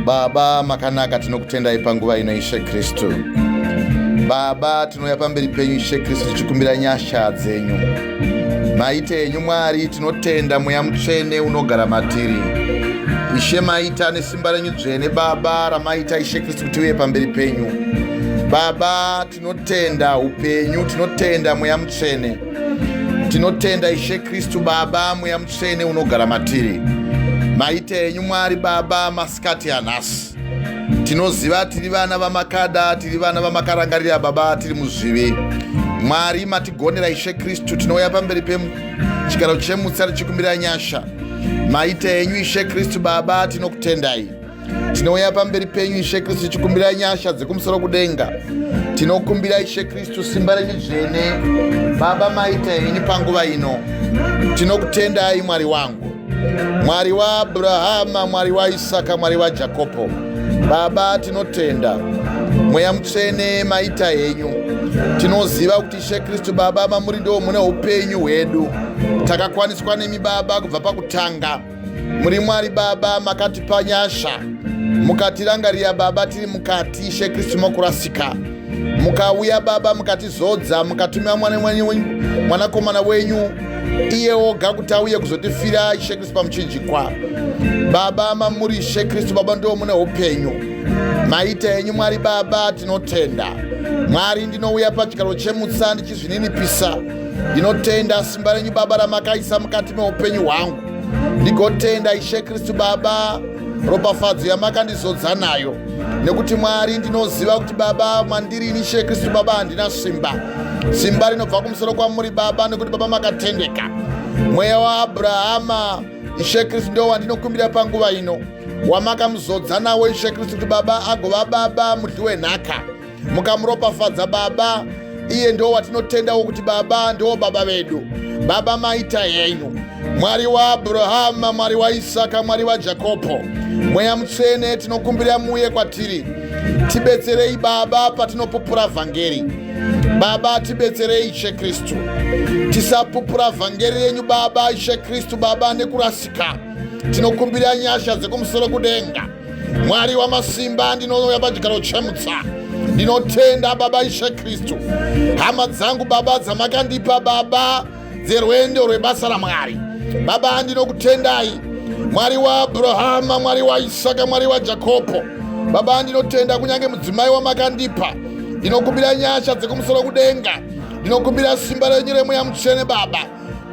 Baba makanaka tinokutendai panguva ino Ishe Kristu. Baba tinouya pamberi penyu Ishe Kristu tichikumbira nyasha dzenyu. Maite enyu Mwari tinotenda Mweya Mutsvene unogara matiri. Ishe maita nesimba renyu dzvene Baba ramaita Ishe Kristu kuti uye pamberi penyu. Baba tinotenda upenyu, tinotenda Mweya Mutsvene. Tinotenda Ishe Kristu Baba Mweya Mutsvene unogara matiri. Maite enyu Mwari Baba masikati anhasi. Tinoziva tiri vana vamakada, tiri vana vamakarangarira Baba, tiri muzvivi. Mwari matigonera Ishe Kristu, tinouya pamberi pechigaro chemutsa tichikumbira nyasha. Maite enyu Ishe Kristu Baba tinokutendai. Tinouya pamberi penyu Ishe Kristu tichikumbira nyasha dzekumusoro kudenga. Tinokumbira Ishe Kristu simba renyu dzvene Baba maite enyu panguva ino. Tinokutendai Mwari wangu, Mwari wa Abrahama, Mwari wa Isaka, Mwari wa Jakobo. Baba tinotenda Mweya Mutsvene maita enyu. Tinoziva kuti Ishe Kristu Baba mamuri ndo mune upenyu hwedu. Takakwaniswa nemi Baba kubva pakutanga. Muri Mwari Baba makatipa nyasha, mukatirangarira Baba tiri mukati Ishe Kristu mokurasika. Mukauya Baba mukatizodza, mukatumira mwanakomana wenyu iye oga kuti auye kuzotifira Ishe Kristu pamuchinjikwa. Baba mamuri Ishe Kristu Baba ndo mune upenyu. Maita enyu Mwari Baba tinotenda. Mwari ndinouya pachigaro chemutsa ndichizvininipisa. Ndinotenda simba renyu Baba ramakaisa mukati meupenyu hwangu. Ndigotenda Ishe Kristu Baba ropafadzo yamakandizodza nayo. Nekuti Mwari ndinoziva kuti Baba mandiri ini Ishe Kristu Baba handina simba. Simba rinobva kumusoro kwamuri Baba nekuti Baba makatendeka. Mweya wa Abrahama Ishe Kristu ndo wandinokumbira panguva ino. Wamakamuzodza nawo Ishe Kristu kuti Baba agova Baba mudyi wenhaka. Mukamuropafadza Baba, iye ndo watinotendawo kuti Baba ndo Baba vedu. Baba maita yenyu, Mwari wa Abrahama, Mwari wa Isaka, Mwari wa Jakobo. Mweya Mutsvene tinokumbira muuye kwatiri. Tibetserei Baba patinopupura vhangeri. Baba tibetserei Ishe Kristu. Tisapupura vhangeri renyu Baba Ishe Kristu Baba nekurasika. Tinokumbira nyasha dzekumusoro kudenga. Mwari wa masimba ndinouya pachigaro chemutsa. Ndinotenda Baba Ishe Kristu. Hama dzangu Baba dzamakandipa Baba dzerwendo rwebasa raMwari. Baba ndinokutendai Mwari wa Abrahama, Mwari wa Isaka, Mwari wa Jakobo. Baba ndinotenda kunyange mudzimai wamakandipa. Ndinokumbira nyasha dzekumusoro kudenga. Ndinokumbira simba renyu reMweya Mutsvene Baba.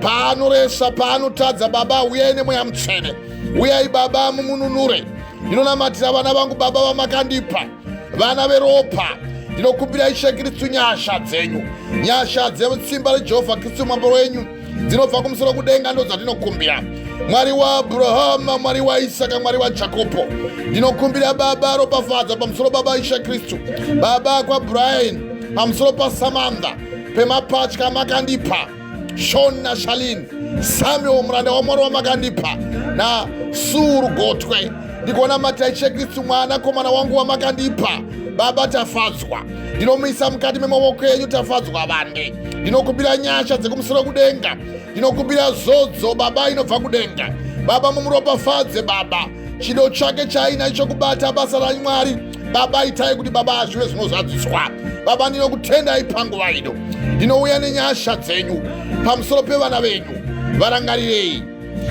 Paanoresa, paanotadza Baba uyai neMweya Mutsvene. Uyai Baba mumununure. Ndinonamatira vana vangu Baba vamakandipa, vana veropa. Ndinokumbira Ishe Kristu nyasha dzenyu. Nyasha dzesimba reJehovha Kristu mambo wenyu dzinobva kumusoro kudenga ndo dzandinokumbira. Mwari wa Abrahama, Mwari wa Isaka, Mwari wa Jakobo. Ndinokumbira Baba ropafadza pamusoro Baba Ishe Kristu. Baba kwa Brian, pamusoro pa Samantha, pemapatya makandipa. Shona Shalin, Samuel muranda wa Mwari wamakandipa, na Suru Gotwe. Ndikuona mata Ishe Kristu mwanakomana wangu wamakandipa. Baba tafadzwa. Ndinomisa mukati memaoko enyu tafadzwa vande. Ndinokumbira nyasha dzekumusoro kudenga. Ndinokumbira zodzo Baba inobva kudenga. Baba mumuropafadze Baba. Chido chake chaina icho kubata basa ra Mwari. Baba itai kuti Baba azviwe zvinozadziswa. Baba ndinokutendai panguva ino. Ndinouya nenyasha dzenyu pamusoro pevana venyu. Varangarirei,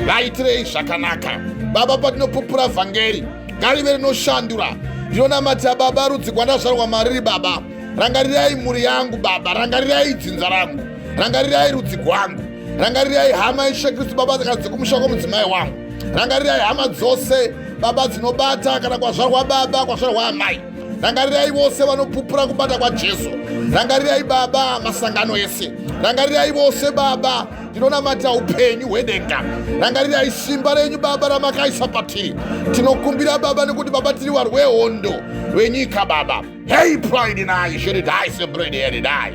vaitirei zvakanaka. Baba patinopupura vhangeri ngarive rinoshandura. Ndinonamatira Baba rudzi kwandazvarwa mariri Baba. Rangarirai mhuri yangu Baba, rangarirai dzinza rangu, rangarirai rudzi rwangu, rangarirai hama Ishe Kristu Baba dzekumusha kwomudzimai wangu, rangarirai hama dzose Baba dzinobata kana kwazvarwa baba, kwazvarwa amai. Rangarirai vose vanopupura kubata kwaJesu. Rangarirai Baba masangano ese. Rangarirai vose Baba. Ndinonamatira upenyu hwedenga. Rangarirai simba renyu Baba ramakaisa patiri. Tinokumbira Baba nekuti Baba tiri warwehondo rwenyika Baba. Hey pride inai shedidai se bread edidai.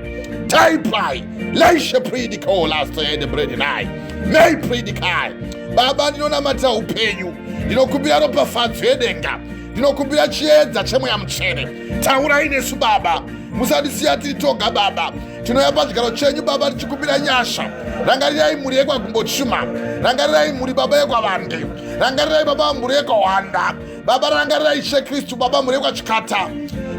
Tai pride leishe pridiko last ed bread inai. Nei pridikai. Baba ndinonamatira upenyu. Ndinokumbira ropafadzo yedenga. Ndinokumbira chiedza cheMweya Mutsvene. Taurai nesu Baba. Musadisiya tiri toga Baba. Tinouya pachigaro chenyu Baba tichikumbira nyasha. Rangarirai mhuri yekwagumbochuma. Rangarirai mhuri Baba yekwavande. Rangarirai Baba mhuri yekwawanda. Baba rangarira Ishe Kristu Baba murekwa chikata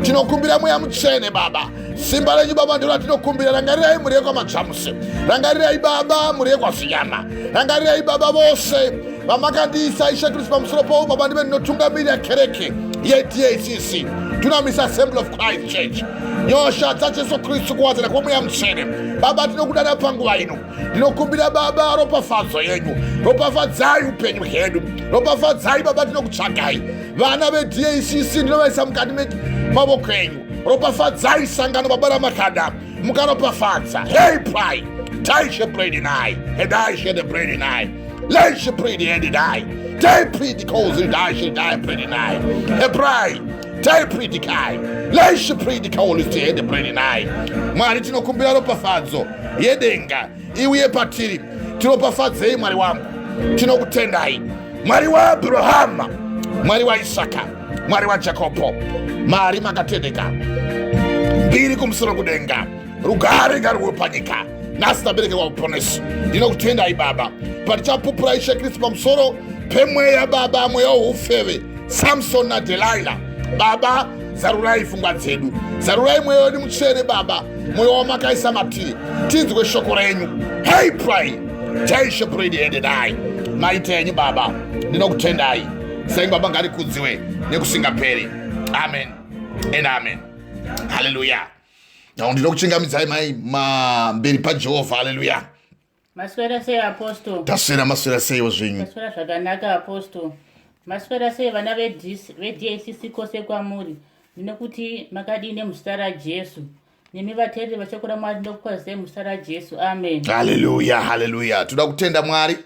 tinokumbira Mweya Mutsvene Baba simba renyu Baba ndiro ratinokumbira rangarirai murekwa madzvamuse rangarirai Baba murekwa zviyama rangarirai Baba vose vamakandiisa Ishe Kristu pamusoro pavo Baba ndive ndinotungamirira kereke yeDACC Dunamis Assembly of Christ Church nyosha dzaJesu Kristu kuwadzana kwoMweya Mutsvene Baba tinokudana panguva ino ndinokumbira Baba ropafadzo yenyu ropafadzai upenyu hwedu ropafadzai Baba tinokutsvagai vana veDACC ndinovaisa mukati mavoko enyu ropafadzai sangano Baba ramakada mukaropafadza hey pray taishe predinai hedaishe de predinai leishe predi hedidai tai predi kozi daishe dai predinai hebrai tai predi kai leishe predi kozi hede predinai Mwari tinokumbira ropafadzo yedenga iuye patiri tinopafadzei Mwari wangu tinokutendai Mwari wa Abrahama Mwari wa Isaka Mwari wa Jakobo Mwari makatendeka mbiri kumusoro kudenga rugare ngaruwe panyika nasi tabereke wa uponesi ndinokutendai Baba patichapupura Ishe Kristu pamusoro pemweya Baba mweya wehufeve Samson naDherira Baba zarurai pfungwa dzedu zarurai mweya wedu mutsvene Baba mweya wamakaisa matiri tinzwe shoko renyu hey pray taishe predi hedidai maite enyu Baba ndinokutendai sengu Baba ngarikudziwe nekusingaperi amen and amen hallelujah ndinokuchingamidzai mai mberi paJehovha hallelujah maswera sei apostle taswera maswera seiwo zvinyu maswera zvakanaka apostle maswera sei vana veDACC kwose kwamuri ndinokuti makadini muzita raJesu nemi vateereri vashoko raMwari ndinokukwazisai muzita raJesu amen hallelujah hallelujah toda kutenda Mwari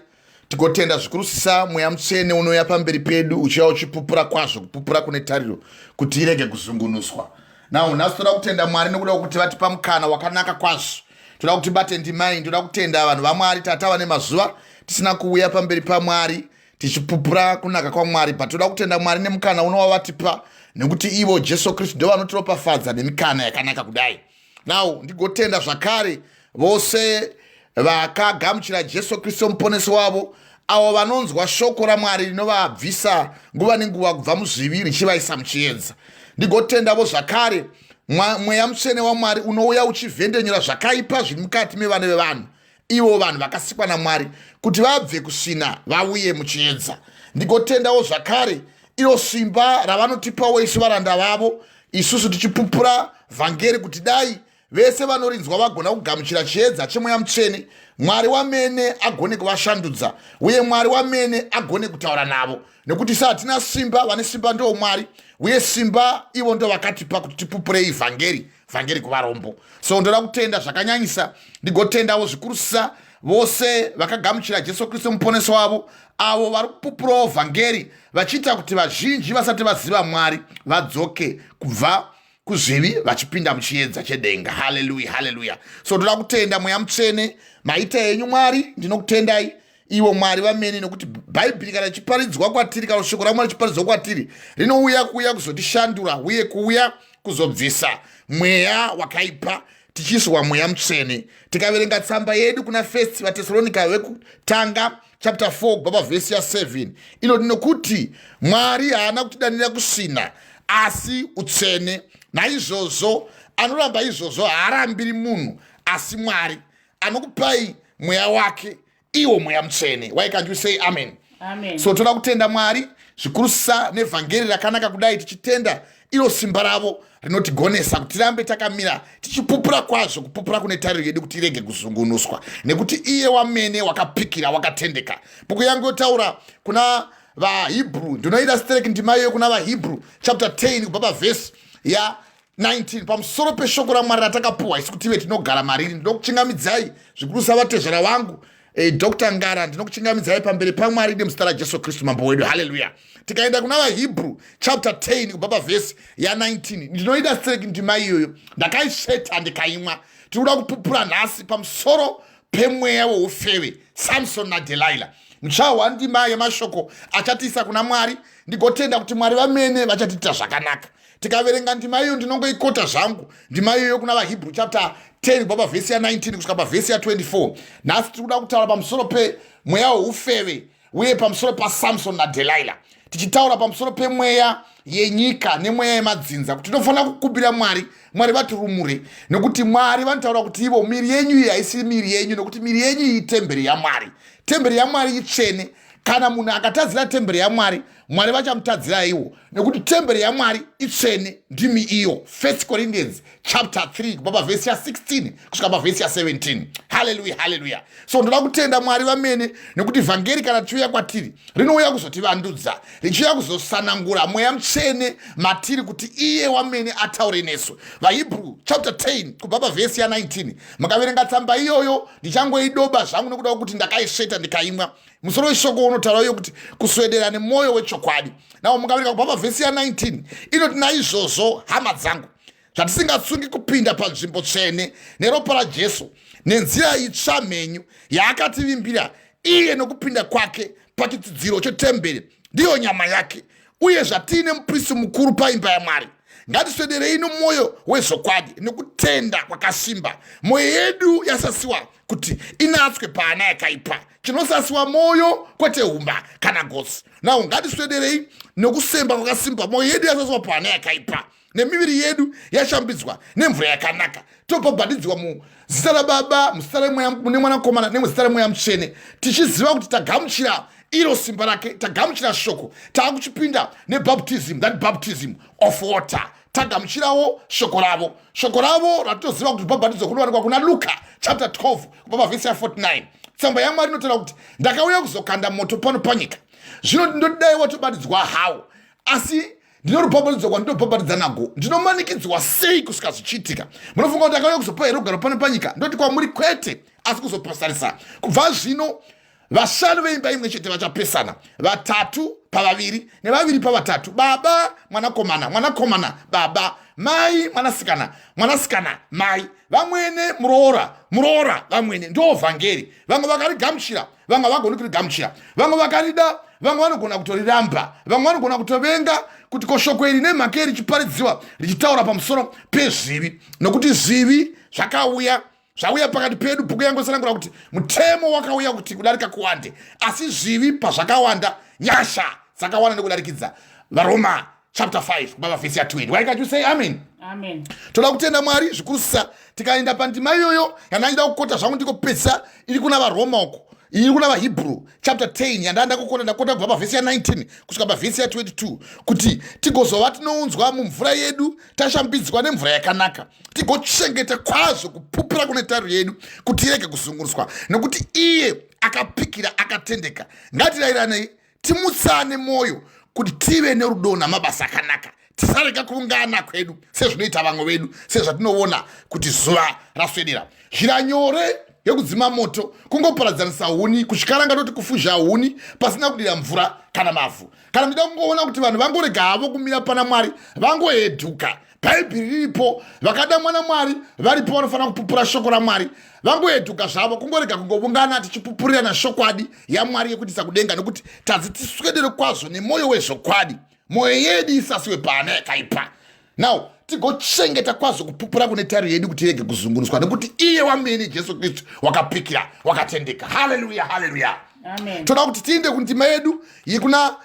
tikotenda zvikurusisa Mweya Mutsvene unouya pamberi pedu uchiuya uchipupura kwazvo kupupura kune tariro kuti irege kuzungunuswa nhasi toda kutenda Mwari nekuda kuti vatipa mukana wakanaka kwazvo toda kuti bate ndimai toda kutenda vanhu vaMwari tatava nemazuva tisina kuuya pamberi paMwari tichipupura kunaka kwaMwari but toda kutenda Mwari nemukana unovatipa nekuti ivo Jesu Kristu ndo vanotiropafadza nemikana yakanaka kudai ndigotenda zvakare vose vakagamuchira Jesu Kristu muponesi wavo avo vanonzwa shoko raMwari rinovabvisa nguva nenguva kubva muzvivi richivaisa muchiedza ndigotendavo zvakare Mweya Mutsvene waMwari unouya uchivhendenyura zvakaipa zviri mukati mevana vevanhu ivo vanhu vakasikwa naMwari kuti vabve kusina vauye muchiedza ndigotendawo zvakare iro simba ravanotipawo isu varanda vavo isusu tichipupura vhangeri kuti dai vese vanorinzwa vagona kugamuchira chiedza cheMweya Mutsvene Mwari wamene agone kuvashandudza uye Mwari wamene agone kutaura navo nekuti hatina simba vane simba ndo Mwari uye simba ivo ndo vakatipa kuti tipupurei vhangeri kuvarombo so ndoda kutenda zvakanyanyisa ndigotendawo zvikurusisa vose vakagamuchira Jesu Kristu muponesi wavo avo vari kupupurawo vhangeri vachiita kuti vazhinji vasati vaziva Mwari vadzoke kubva kuzvivi vachipinda muchiedza chedenga haleluya haleluya so ndoda kutenda Mweya Mutsvene maita enyu Mwari ndinokutendai ivo Mwari vamene nokuti bhaibheri kana chiparidzwa kwatiri kana shoko raMwari chiparidzwa kwatiri rinouya kuuya kuzotishandura uye kuuya kuzobvisa mweya wakaipa tichiswa Mweya Mutsvene tikaverenga tsamba yedu kuna 1 vaTesalonika wekutanga chapter 4 kubva vhesi ya 7 ino ndinokuti Mwari haana kutidanira kusina asi utsvene naizvozvo anoramba izvozvo haarambiri munhu asi Mwari anokupai mweya wake iwo Mweya Mutsvene why can't you say amen amen so toda kutenda Mwari zvikurusisa nevhangeri rakanaka kudai tichitenda iro simba ravo rinotigonesa kuti tirambe takamira tichipupura kwazvo kupupura kune tariro yedu kuti irege kuzungunuswa nekuti iye wamene wakapikira wakatendeka bhuku yangu yotaura kuna vaHebrew ndinoida strike ndima iyoyo kuna vaHebrew chapter 10 kubva pavhesi ya 19 pamusoro peshoko raMwari ratakapuwa isi kuti ive tinogara mariri ndinokuchingamidzai zvikurusisa vatezvera vangu Dr. Ngara ndinokuchingamidzai pamberi paMwari nemuzita raJesu Kristu mambo wedu haleluya tikaenda kuna vaHebrew chapter 10 kubva pavhesi ya 19 ndinoida strike ndima iyoyo ndakaisveta ndikaimwa tinoda kupupura nhasi pamusoro pemweya wehufeve Samson naDherira muchawa ndima yemashoko achatiisa kuna Mwari ndigotenda kuti Mwari vamene vachatiita zvakanaka tikaverenga ndima iyo ndinongoikota zvangu ndima iyoyo kuna vaHebrew chapter 10 kubva pavhesi ya 19 kusvika pavhesi ya 24 nhasi tiri kuda kutaura pamusoro pemweya wehufeve uye pamusoro paSamson naDherira tichitaura pamusoro pemweya yenyika nemweya yemadzinza kuti tinofanira kukumbira Mwari vatirumure, nekuti Mwari vanotaura kuti ivo miri yenyu iyi haisi miri yenyu, nekuti miri yenyu iyi temberi yaMwari. Temberi yaMwari itsvene. Kana munhu akatadzira temberi yaMwari, Mwari vachamutadzira iwo, nekuti temberi yaMwari itsvene, ndimi iyo. 1 Corinthians chapter 3 kubva pavhesi ya16 kusvika pavhesi ya17. Haleluya, haleluya. So ndoda kutenda Mwari vamene, nekuti vhangeri kana tichiuya kwatiri rinouya kuzotivandudza, richiuya kuzosanangura mweya mutsvene matiri kuti iye wamene ataure nesu. VaHebrew chapter 10 kubva pavhesi ya19 mukaverenga tsamba iyoyo ndichangoidoba zvangu nekuda kuti ndakaisveta ndikaimwa. Musoro weshoko unotaura iyo kuti kuswedera nemwoyo wechokwadi. Nawo mukaverenga kubva pavhesi ya19 inoti naizvozvo hama dzangu, zvatisingatsungi kupinda panzvimbo tsvene neropa raJesu nenzira itsva mhenyu yaakativimbira iye nokupinda kwake pachitsidziro chetemberi ndiyo nyama yake, uye zvatine muprista mukuru paimba yaMwari. Ngatiswederei nomwoyo wezvokwadi nokutenda kwakasimba, mwoyo yedu yasasiwa kuti inatswe paana yakaipa. Chinosasiwa moyo kwete humba kana gosi. Nawo ngatiswederei nokusemba kwakasimba, mwoyo yedu yasasiwa paana yakaipa, nemiviri yedu yashambidzwa nemvura yakanaka. Tobhabhatidzwa muzita raBaba, muzita reMwanakomana nemuzita reMweya Mutsvene, tichiziva kuti tagamuchira iro simba rake, tagamuchira shoko, taakuchipinda nebaptism, that baptism of water. Tagamuchirawo shoko ravo ratinoziva kuti bhabhatidzo kunowanikwa kuna Luka chapter 12 kubva pavhesi ya49. Tsamba yaMwari inotaura kuti ndakauya kuzokanda moto pano panyika, zvino ndinodai watobatidzwa hawo, asi ndinorubhabhatidzwa kwandinobhabhatidza nago ndinomanikidzwa sei kusvika zvichiitika? Munofunga kuti ndakauya kuzopa here rugaro pano panyika? Ndoti kwamuri kwete, asi kuzopesarisa. Kubva zvino vashanu veimba imwe chete vachapesana, 3 pavaviri nevaviri pavatatu, baba mwanakomana, mwanakomana baba, mai mwanasikana, mwanasikana mai, vamwene muroora vamwene. Ndo vhangeri. Vamwe vakarigamuchira, vamwe vagoni kurigamuchira, vamwe vakarida, vamwe vanogona kutoriramba, vamwe vanogona kutovenga, kuti koshoko iri nemhaka iri richiparidziwa richitaura pamusoro pezvivi, nokuti zvivi zvauya pakati pedu. Bhuku yangu yasanangura kuti mutemo wakauya kuti kudarika kuwande, asi zvivi pazvakawanda nyasha dzakawanda nekudarikidza. VaRoma chapter 5 kubva pavhesi ya20. Why can't you say amen? Amen. Toda kutenda Mwari zvikurusisa. Tikaenda pandima iyoyo yandaida kukota zvangu ndikopesa, iri kuna vaRoma uko, iri kuna vaHebrew chapter 10 yandanda kukota, ndakota kubva pavhesi ya19 kusvika pavhesi ya22, kuti tigozova tinounzwa mumvura yedu tashambidzwa nemvura yakanaka, tigochengeta kwazvo kupupura kune tariro yedu kuti irege kuzungunuswa, nekuti iye akapikira akatendeka. Ngatirayiranei timutsane mwoyo kuti tive nerudo namabasa akanaka, tisarega kuungana kwedu sezvinoita vamwe vedu, sezvatinoona kuti zuva raswedera. Zhira nyore yekudzima moto kungoparadzanisa huni, kusvikara ngatoti kufuzha huni pasina kudira mvura kana mavhu. Kana ndida kungoona kuti vanhu vangorega havo kumira pana Mwari, vangoheduka. Bhaibheri riripo, vakada mwana Mwari varipo vanofanira kupupura shoko raMwari, vangoheduka zvavo, kungorega kungoungana tichipupurirana shokwadi yaMwari yekutisa kudenga, nekuti tadzi tiswedere kwazvo nemwoyo wezvokwadi, mwoyo yedu isasiwe paana yakaipa. Now tigochengeta kwazvo kupupura kune tariro yedu kuti irege kuzungunuswa, nekuti iye wamene Jesu Kristu wakapikira wakatendeka. Haleluya, haleluya. Amen. Toda kuti tiinde kundima yedu yekuna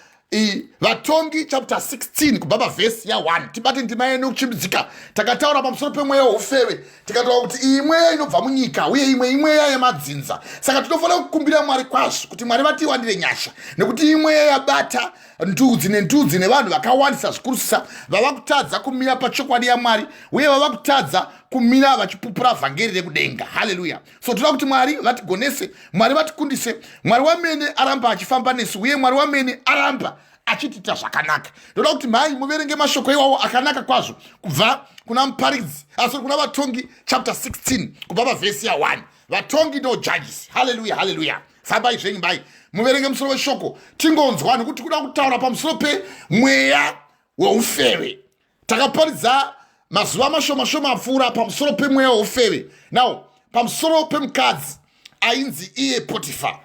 Vatongi chapter 16 kubva pavhesi ya1. Tibate ndima yenu kuchimbidzika. Takataura pamusoro pemweya wehufeve, tikataura kuti iyi mweya inobva munyika uye imwe imweya yemadzinza. Saka tinofanira kukumbira Mwari kwazvo kuti Mwari vatiwandire nyasha, nekuti iyi mweya yabata ndudzi nendudzi nevanhu vakawandisa zvikurusisa vava kutadza kumira pachokwadi yaMwari uye vava kutadza kumira vachipupura vhangeri rekudenga. Haleluya. So toda kuti Mwari vatigonese, Mwari vatikundise, Mwari wamene aramba achifamba nesu uye Mwari wamene aramba achitita zvakanaka. Ndoda kuti mhai muverenge mashoko iwawo akanaka kwazvo kubva kuna muparidzi, asi kuna Vatongi chapter 16 kubva pavhesi ya1. Vatongi ndo judges. Haleluya, haleluya. Fambai zvenyu mhai muverenge musoro weshoko tingonzwa, nekuti kuda kutaura pamusoro pemweya wehufeve. Takaparidza mazuva mashoma apfuura pamusoro pemweya wehufeve. Now pamusoro pemukadzi ainzi iye Potifa,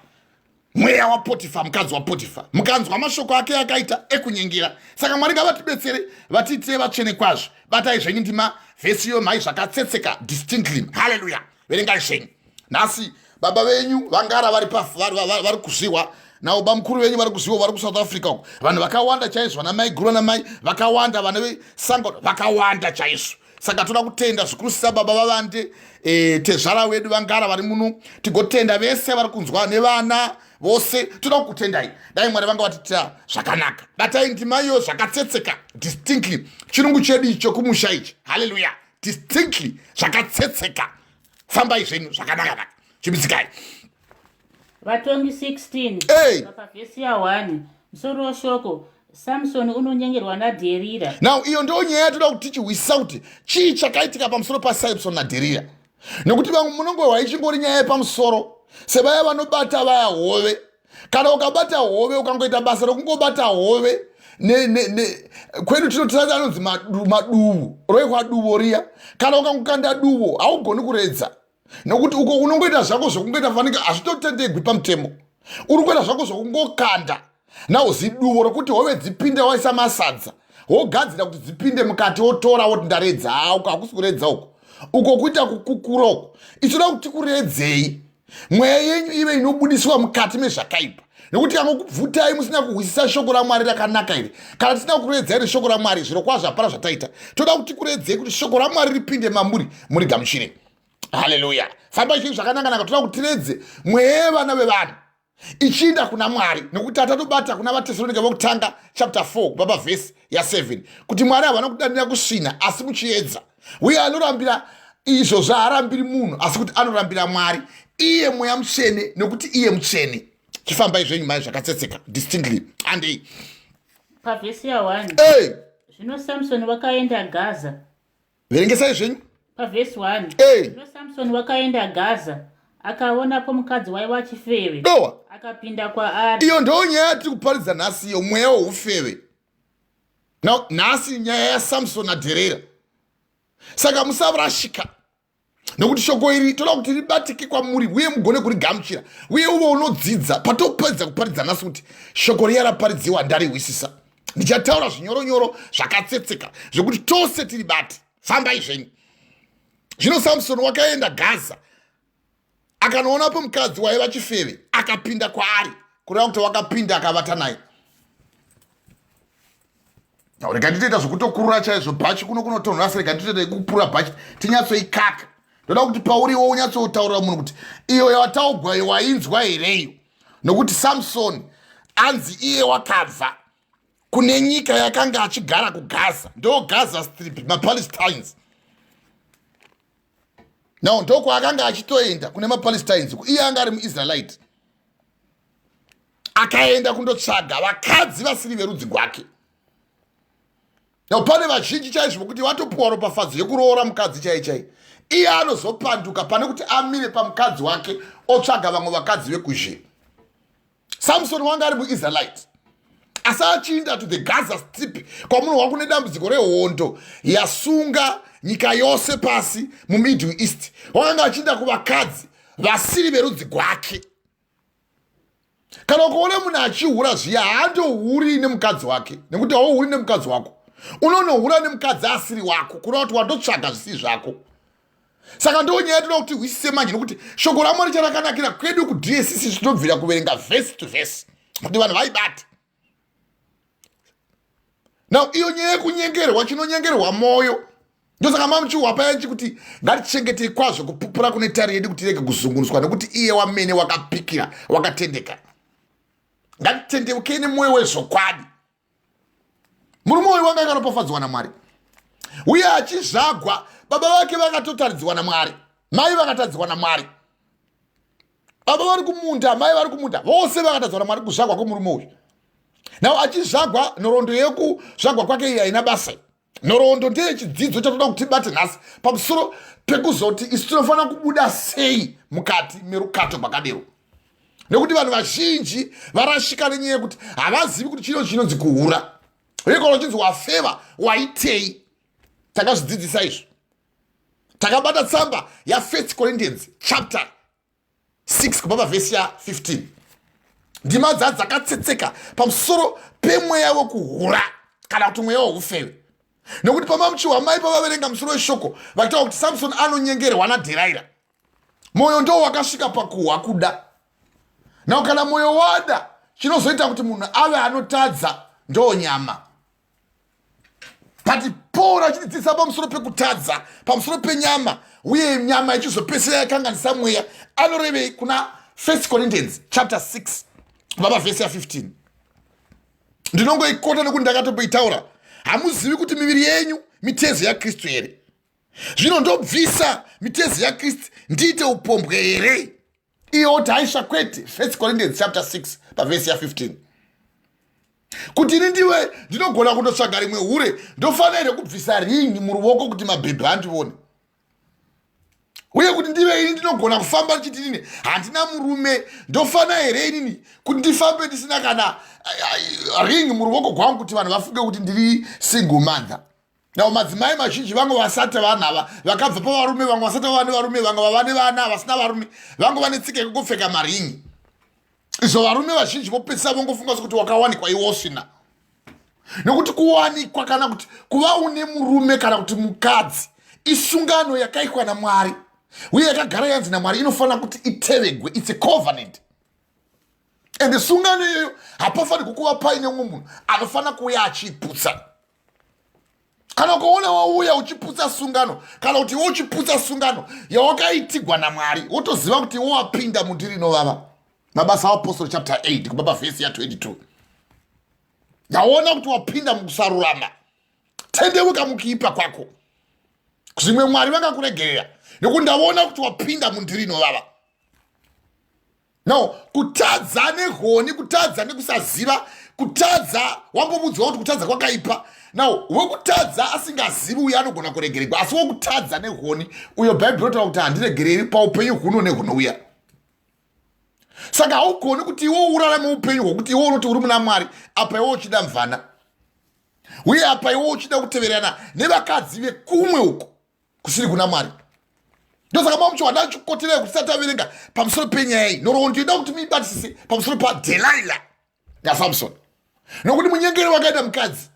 mweya waPotifa, mukadzi waPotifa, mukanzwa mashoko ake akaita ekunyengera. Saka Mwari ngavatibetsere vatiitire vatsvene kwazvo. Batai zvenyu ndima vhesi iyo mhai zvakatsetseka distinctly. Haleluya. Verengai zvenyu. Nhasi baba venyu vangara vari kuzviwa nawo bamukuru venyu vari kuziva vari kuSouth Africa uko vanhu vakawanda chaizvo vana mai guru na mai vakawanda vana vesango vakawanda chaizvo saka toda kutenda zvikuru sababa vavande tezvara wedu vangara vari muno tigotenda vese vari kunzwa nevana vose toda kukutendai dai mwari vanga vatita zvakanaka batai ndimaiyo zvakatsetseka distinctly chirungu chedu icho kumusha ichi haleluya distinctly zvakatsetseka fambai zvenyu zvakanaka chibitsikai vatongi 16 pavhesi ya1 musoro weshoko Samson unonyengerwa naDherira. Now iyo ndo nyaya yatoda kuti tichihwisisa kuti chii chakaitika pamusoro paSamson naDherira. Nokuti vamwe munongowa ichingori nyaya yepamusoro sevaya vanobata vaya hove. Kana ukabata hove ukangoita basa rokungobata hove kwedu tinotira anonzi maduvu roikwa duvo riya. Kana ukangokanda duvo haugoni kuredza. Nokuti uko unongoita zvako zvokungoita fanika hazvitotendegwi pamutemo. Uri kuita zvako zvokungokanda. Nawo ziduvo rokuti hove dzipinde waisa masadza wogadzira kuti dzipinde mukati wotora woti ndaredza uko hakusi kuredza uko kuita kukukura uko ichoda kuti kuredzei mweya yenyu ive inobudiswa mukati mezvakaipa nekuti kangokubvutai musina kuhwisisa shoko raMwari rakanaka iri kana tisina kuredza iri shoko raMwari zviro kwazvo hapana zvataita toda kuti kuredzei kuti shoko raMwari ripinde mamuri muri gamuchire haleluya famba chinhu zvakanaka toda kuti tiredze mweya yevana vevanhu ichiinda kuna Mwari nokuti atatobata kuna vaTesalonika vokutanga chapter 4 baba verse ya 7 kuti Mwari havana kudanira kusvina asi muchiedza uye anorambira izvo zvaarambiri munhu asi kuti anorambira Mwari iye mweya mutsvene nokuti iye mutsvene chifambai zvenyu mai zvakatsetseka distinctly and pavhesi ya1 zvino Samson wakaenda Gaza verengesai zvenyu pavhesi 1 zvino Samson wakaenda Gaza akaonapo mukadzi waiva chifeve akapinda kwaari. Iyo ndo nyaya tiri kuparidza nhasi iyo mweya weufeve. Nhasi nyaya yaSamson naDherira. Saka musavarashika. Nokuti shoko iri toda kuti ribatike kwamuri uye mugone kurigamuchira. Uye uve unodzidza patopedza kuparidza nhasi kuti shoko riya raparidziwa ndarihwisisa. Ndichataura zvinyoronyoro zvakatsetseka zvokuti tose tiribate. Fambai zvenyu. Zvino Samson wakaenda Gaza. Akanoona mukadzi waiva chifeve akapinda kwaari kureva kuti wakapinda akavata naye. Rega nditoita zvokutokurura chaizvo bhachi kuno kunotonhora asi rega nditoita kupura bhachi tinyatsoikaka. Ndoda kuti pauriwo unyatsotaurira munhu kuti iyo yataugwa wainzwa hereyo nokuti Samson anzi iye wakabva kune nyika yakanga achigara kuGaza ndo Gaza Strip maPalestines. Now ndoko akanga achitoenda kune maPalestines iye anga ari muIsraelite akaenda kundotsvaga vakadzi vasiri verudzi rwake. Now pane vazhinji chaizvo kuti watopuwa ropafadzo yekuroora mukadzi chai iye anozopanduka pane kuti amire pamukadzi wake otsvaga vamwe vakadzi vekuzhe. Samson wanga ari muIsraelite asi achiinda to the Gaza Strip kwamunhu wakune dambudziko rehondo yasunga nyika yose pasi muMiddle East wakanga achiinda kuvakadzi vasiri verudzi rwake. Kana ukaona munhu achihura zviya haandohuri nemukadzi wake nekuti hauhuri nemukadzi wako unonohura nemukadzi asiri wako kureva kuti wandotsvaga zvisiri zvako. Saka ndo nyaya toda kuti hwisise manje nokuti shoko raMwari charakanakira kwedu kuDSC tinobvira kuverenga verse to verse kuti vanhu vaibate. Now iyo nyaya yekunyengerwa chinonyengerwa moyo ndosaka mamuchiwa payanchi kuti ngatichengetei kwazvo kupupura kune tari yedu kuti rege kuzungunuswa nekuti iye wamene wakapikira wakatendeka. Ngatitendeukei nemwoyo wezvokwadi. Murume uyu wanga akaropafadzwa naMwari uye achizvagwa baba vake vakatotaridzwa naMwari mai vakatadzwa naMwari. Baba vari kumunda mai vari kumunda vose vakatadzwa naMwari kuzvagwa kwemurume uyu. Now achizvagwa nhoroondo yekuzvagwa kwake iye haina basa. Nhoroondo ndeyechidzidzo chatoda kuti tibate nhasi pamusoro pekuzoti isu tinofanira kubuda sei mukati merukato rwakadero. Nekuti vanhu vazhinji varashika nenyaya yekuti havazivi kuti chino chinonzi kuhura. Uye kana uchinzi wafeva waitei takazvidzidzisa izvo. Takabata tsamba ya 1 Corinthians chapter 6 kubva pavhesi ya 15. Ndima dzakatsetseka pamusoro pemweya wekuhura kana kuti mweya weufeve. Nokuti pamamuchiwa mai pavaverenga musoro weshoko vachitaura kuti Samson anonyengerwa naDherira. Mwoyo ndo wakasvika pakuhwa kuda. Now kana mwoyo wada chinozoita kuti munhu ave anotadza ndonyama. But Paul achitidzisa pamusoro pekutadza, pamusoro penyama, uye nyama ichizopedzisira yakanganisa mweya. Anorevei kuna 1 Corinthians chapter 6 baba verse ya 15. Ndinongoikota nekuti ndakatomboitaura. Hamuzivi kuti miviri yenyu mitezo yaKristu here? Zvino ndobvisa mitezo yaKristu ndiite upombwe here? Iyo taisha kwete 1 Corinthians chapter 6 verse ya 15. Kuti ini ndiwe ndinogona kundotsvaga rimwe hure, ndofanira kubvisa ringi muruoko kuti mabhebhe andione. Uye kuti ndive ini ndinogona kufamba ndichiti nini handina murume, ndofana here inini kuti ndifambe ndisina kana ringi muruoko kwangu kuti vanhu vafunge kuti ndiri single mother. Now madzimai mazhinji vamwe vasati vanava vakabva pavarume, vamwe vasati vane varume, vamwe vane vana vasina varume, vamwe vane tsika yekupfeka maringi. Izvo varume vazhinji vopedzisa vongofunga kuti wakawanikwa iwe usina. Nokuti kuwanikwa kana kuti kuva une murume kana kuti mukadzi isungano yakaikwa naMwari, uye yakagara yanzi naMwari, inofanira kuti itevegwe. It's a covenant. And sungano iyoyo hapafaniri kuva paine umwe munhu anofanira kuuya achiputsa. Kana ukaona wauya uchiputsa sungano, kana kuti iwe uchiputsa sungano yawakaitigwa naMwari, wotoziva kuti iwe wapinda mundiri inovava. Mabasa aPostoli chapter 8 kubaba verse ya 22. Yaona kuti wapinda mukusarurama, tendeuka mukiipa kwako. Zvimwe Mwari vakakuregerera nekuti ndaona kuti wapinda mundiri inovava. No, kutadza negoni, kutadza nekusaziva, kutadza wambomudzwa kuti kutadza kwakaipa. Now, wekutadza asingazivi uye anogona kuregererwa, asi wekutadza negoni uyo Bhaibheri rinotaura kuti handiregereri paupenyu huno negunouya. Saka haugoni kuti iwe urarame upenyu hwokuti iwe unoti uri muna Mwari apa iwe uchida mvana, uye apa iwe uchida kuteverana nevakadzi vekumwe uko kusiri kuna Mwari. Ndosaka mamucho wadachukoterera kuti sataverenga pamusoro penyaya iyi. Noro ndinoda kuti muibatisise pamusoro paDherira naSamson. Nokuti munyengeri wakaita mukadzi.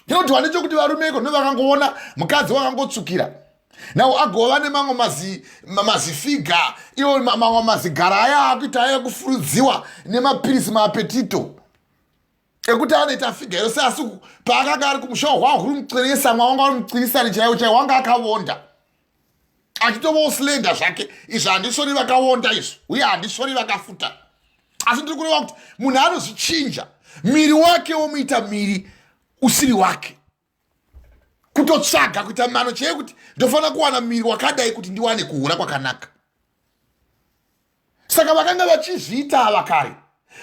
Ndinoti wandechokuti varume iko nevakangoona mukadzi wakangotsukira, nawo agova nemamwe mazifiga, iwo mamwe mazigaraya akuita aya kufurudziwa nemapirisi maapetito ekuti anoita figa yose, asi paakanga ari kumusha hwahurumuxirisa mwanga ari muxirisani chaiwo chaiwo wanga akavonda achitova slender zvake. Izvi handisori vakawonda izvo, uye handisori vakafuta, asi ndiri kureva kuti munhu anozvichinja miri wake womuita miri usiri wake, kutotsvaga kuita mano chaiye kuti ndofanira kuwana miri wakadai kuti ndiwane kuhura kwakanaka. Saka vakanga vachizviita ava kare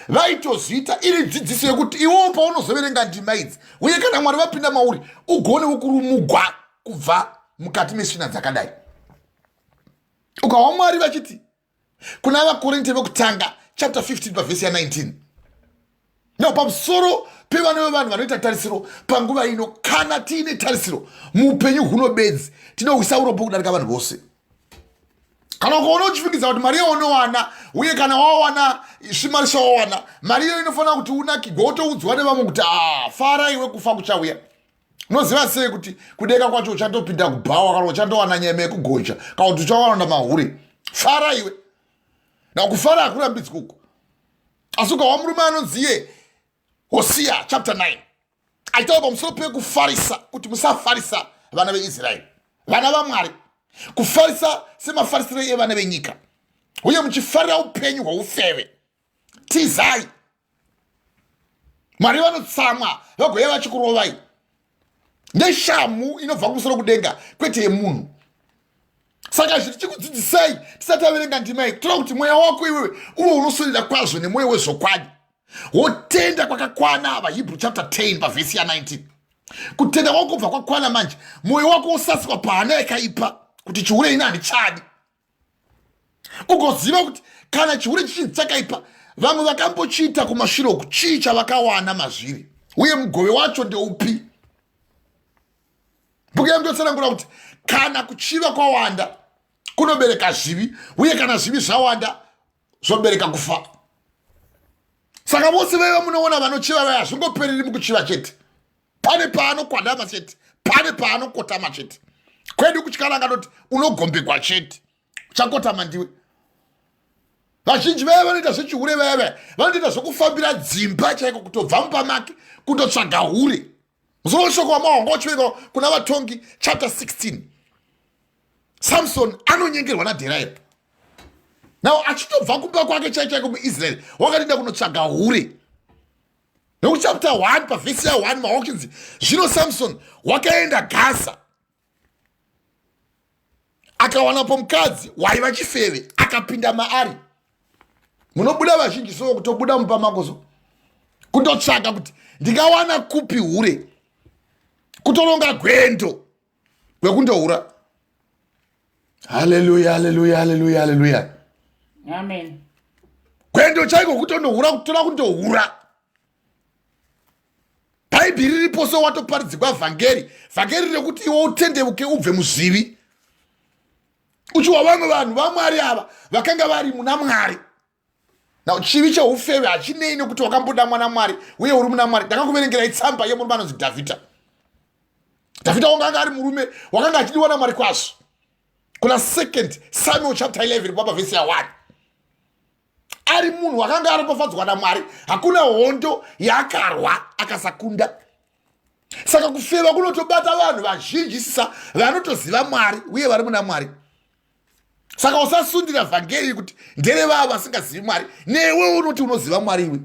vaitozviita iri dzidziso yekuti iwewo paunozoverenga ndima idzi, uye kana Mwari vapinda mauri ugonewo kurumugwa kubva mukati mesvina dzakadai. Ukawa Mwari vachiti kuna vaKorinte vekutanga chapter 15 verse ya 19, no, pamusoro pevana vevanhu vanoita tarisiro panguva ino, kana tiine tarisiro muupenyu huno bedzi tinohwisa urombo kudarika vanhu vose. Kana ukaona uchifungiza kuti mari yaunowana, uye kana wawana zvimari zvawawana, mari iyo inofanira kuti unakigwa wotoudzwa nevamwe kuti fara iwe kufa kuchauya. Unoziva sei kuti kudeka kwacho uchatopinda kubhawa kana uchandowana nyama yekugocha kana kuti uchawana mahure? Fara iwe. Na kufara hakurambidzwi uko. Asi ukawa murume anonziye Hosea chapter 9 aitaura pamusoro pekufarisa, kuti musafarisa vana veIsraeri, vana vaMwari, kufarisa semafarisiro evana venyika, uye muchifarira upenyu hweufeve. Tizai, Mwari vanotsamwa vagoya vachikurovai neshamu inobva kumusoro kudenga, kwete yemunhu. Saka zviri chikudzidzisai tisati averenga ndima iyi, toda kuti mweya wako iwewe uwe unoswedera kwazvo nemweya wezvokwadi, wotenda kwakakwana. vaHebrew chapter 10 verse ya 19. Kutenda kwako kubva kwakwana manje, mwoyo wako wosasikwa pahana yakaipa kuti chihure ina handichadi. Ugoziva kuti kana chihure chichinzi chakaipa, vamwe vakambochiita kumashure uku chii chavakawana mazviri, uye mugove wacho ndeupi. Bhuku yamudotsanangura kuti kana kuchiva kwawanda kunobereka zvivi, uye kana zvivi zvawanda zvobereka kufa. Saka vose vaiva munoona vanochiva vaya hazvingopereri mukuchiva chete, pane paanokwadama chete, pane paanokotama chete. Kwedu kutyara ngatoti unogombekwa chete, uchakotama ndiwe. vazhinji vaya vanoita zvechihure vaya vanoita zvokufambira dzimba chaiko kutobva mupamake kundotsvaga hure. Musoro shoko wamahongo ochiveika kuna vatongi chapter 16. Samson anonyengerwa naDherira. Now achitobva kumba kwake chaiko muIsraeri wakatoenda kunotsvaga hure. Nokuti chapter 1 pavhesi ya 1 mahawkinzi zvino Samson wakaenda Gaza akawanapo mukadzi waiva chifeve akapinda maari. Munobuda vazhinji so kutobuda mupamakoso kundotsvaga kuti ndingawana kupi hure, kutoronga gwendo kwekundohura. Haleluya, haleluya, haleluya, haleluya, amen. Gwendo chaiko kutondohura, kutora kundohura. Bhaibheri riripo so watoparidzirwa vhangeri rekuti iwe utendeuke ubve muzvivi. Uchiwa vamwe vanhu vaMwari ava vakanga vari muna Mwari. Now chivi cheufeve hachinei nekuti wakamboda mwana Mwari uye uri muna Mwari. Ndakakuverengerai tsamba yemurume anonzi Dhavhidha. Dhavhidha wakanga ari murume wakanga achidiwa naMwari kwazvo. Kuna 2 Samuel chapter 11 baba vhesi ya 1. Ari munhu wakanga aripofadzwa naMwari, hakuna hondo yakarwa akasakunda. Saka kufeva kunotobata vanhu vazhinji sisa vanotoziva Mwari uye vari muna Mwari. Saka usasundira vhangeri kuti nderevava vasingazivi Mwari. Newe unoti unoziva Mwari iwe.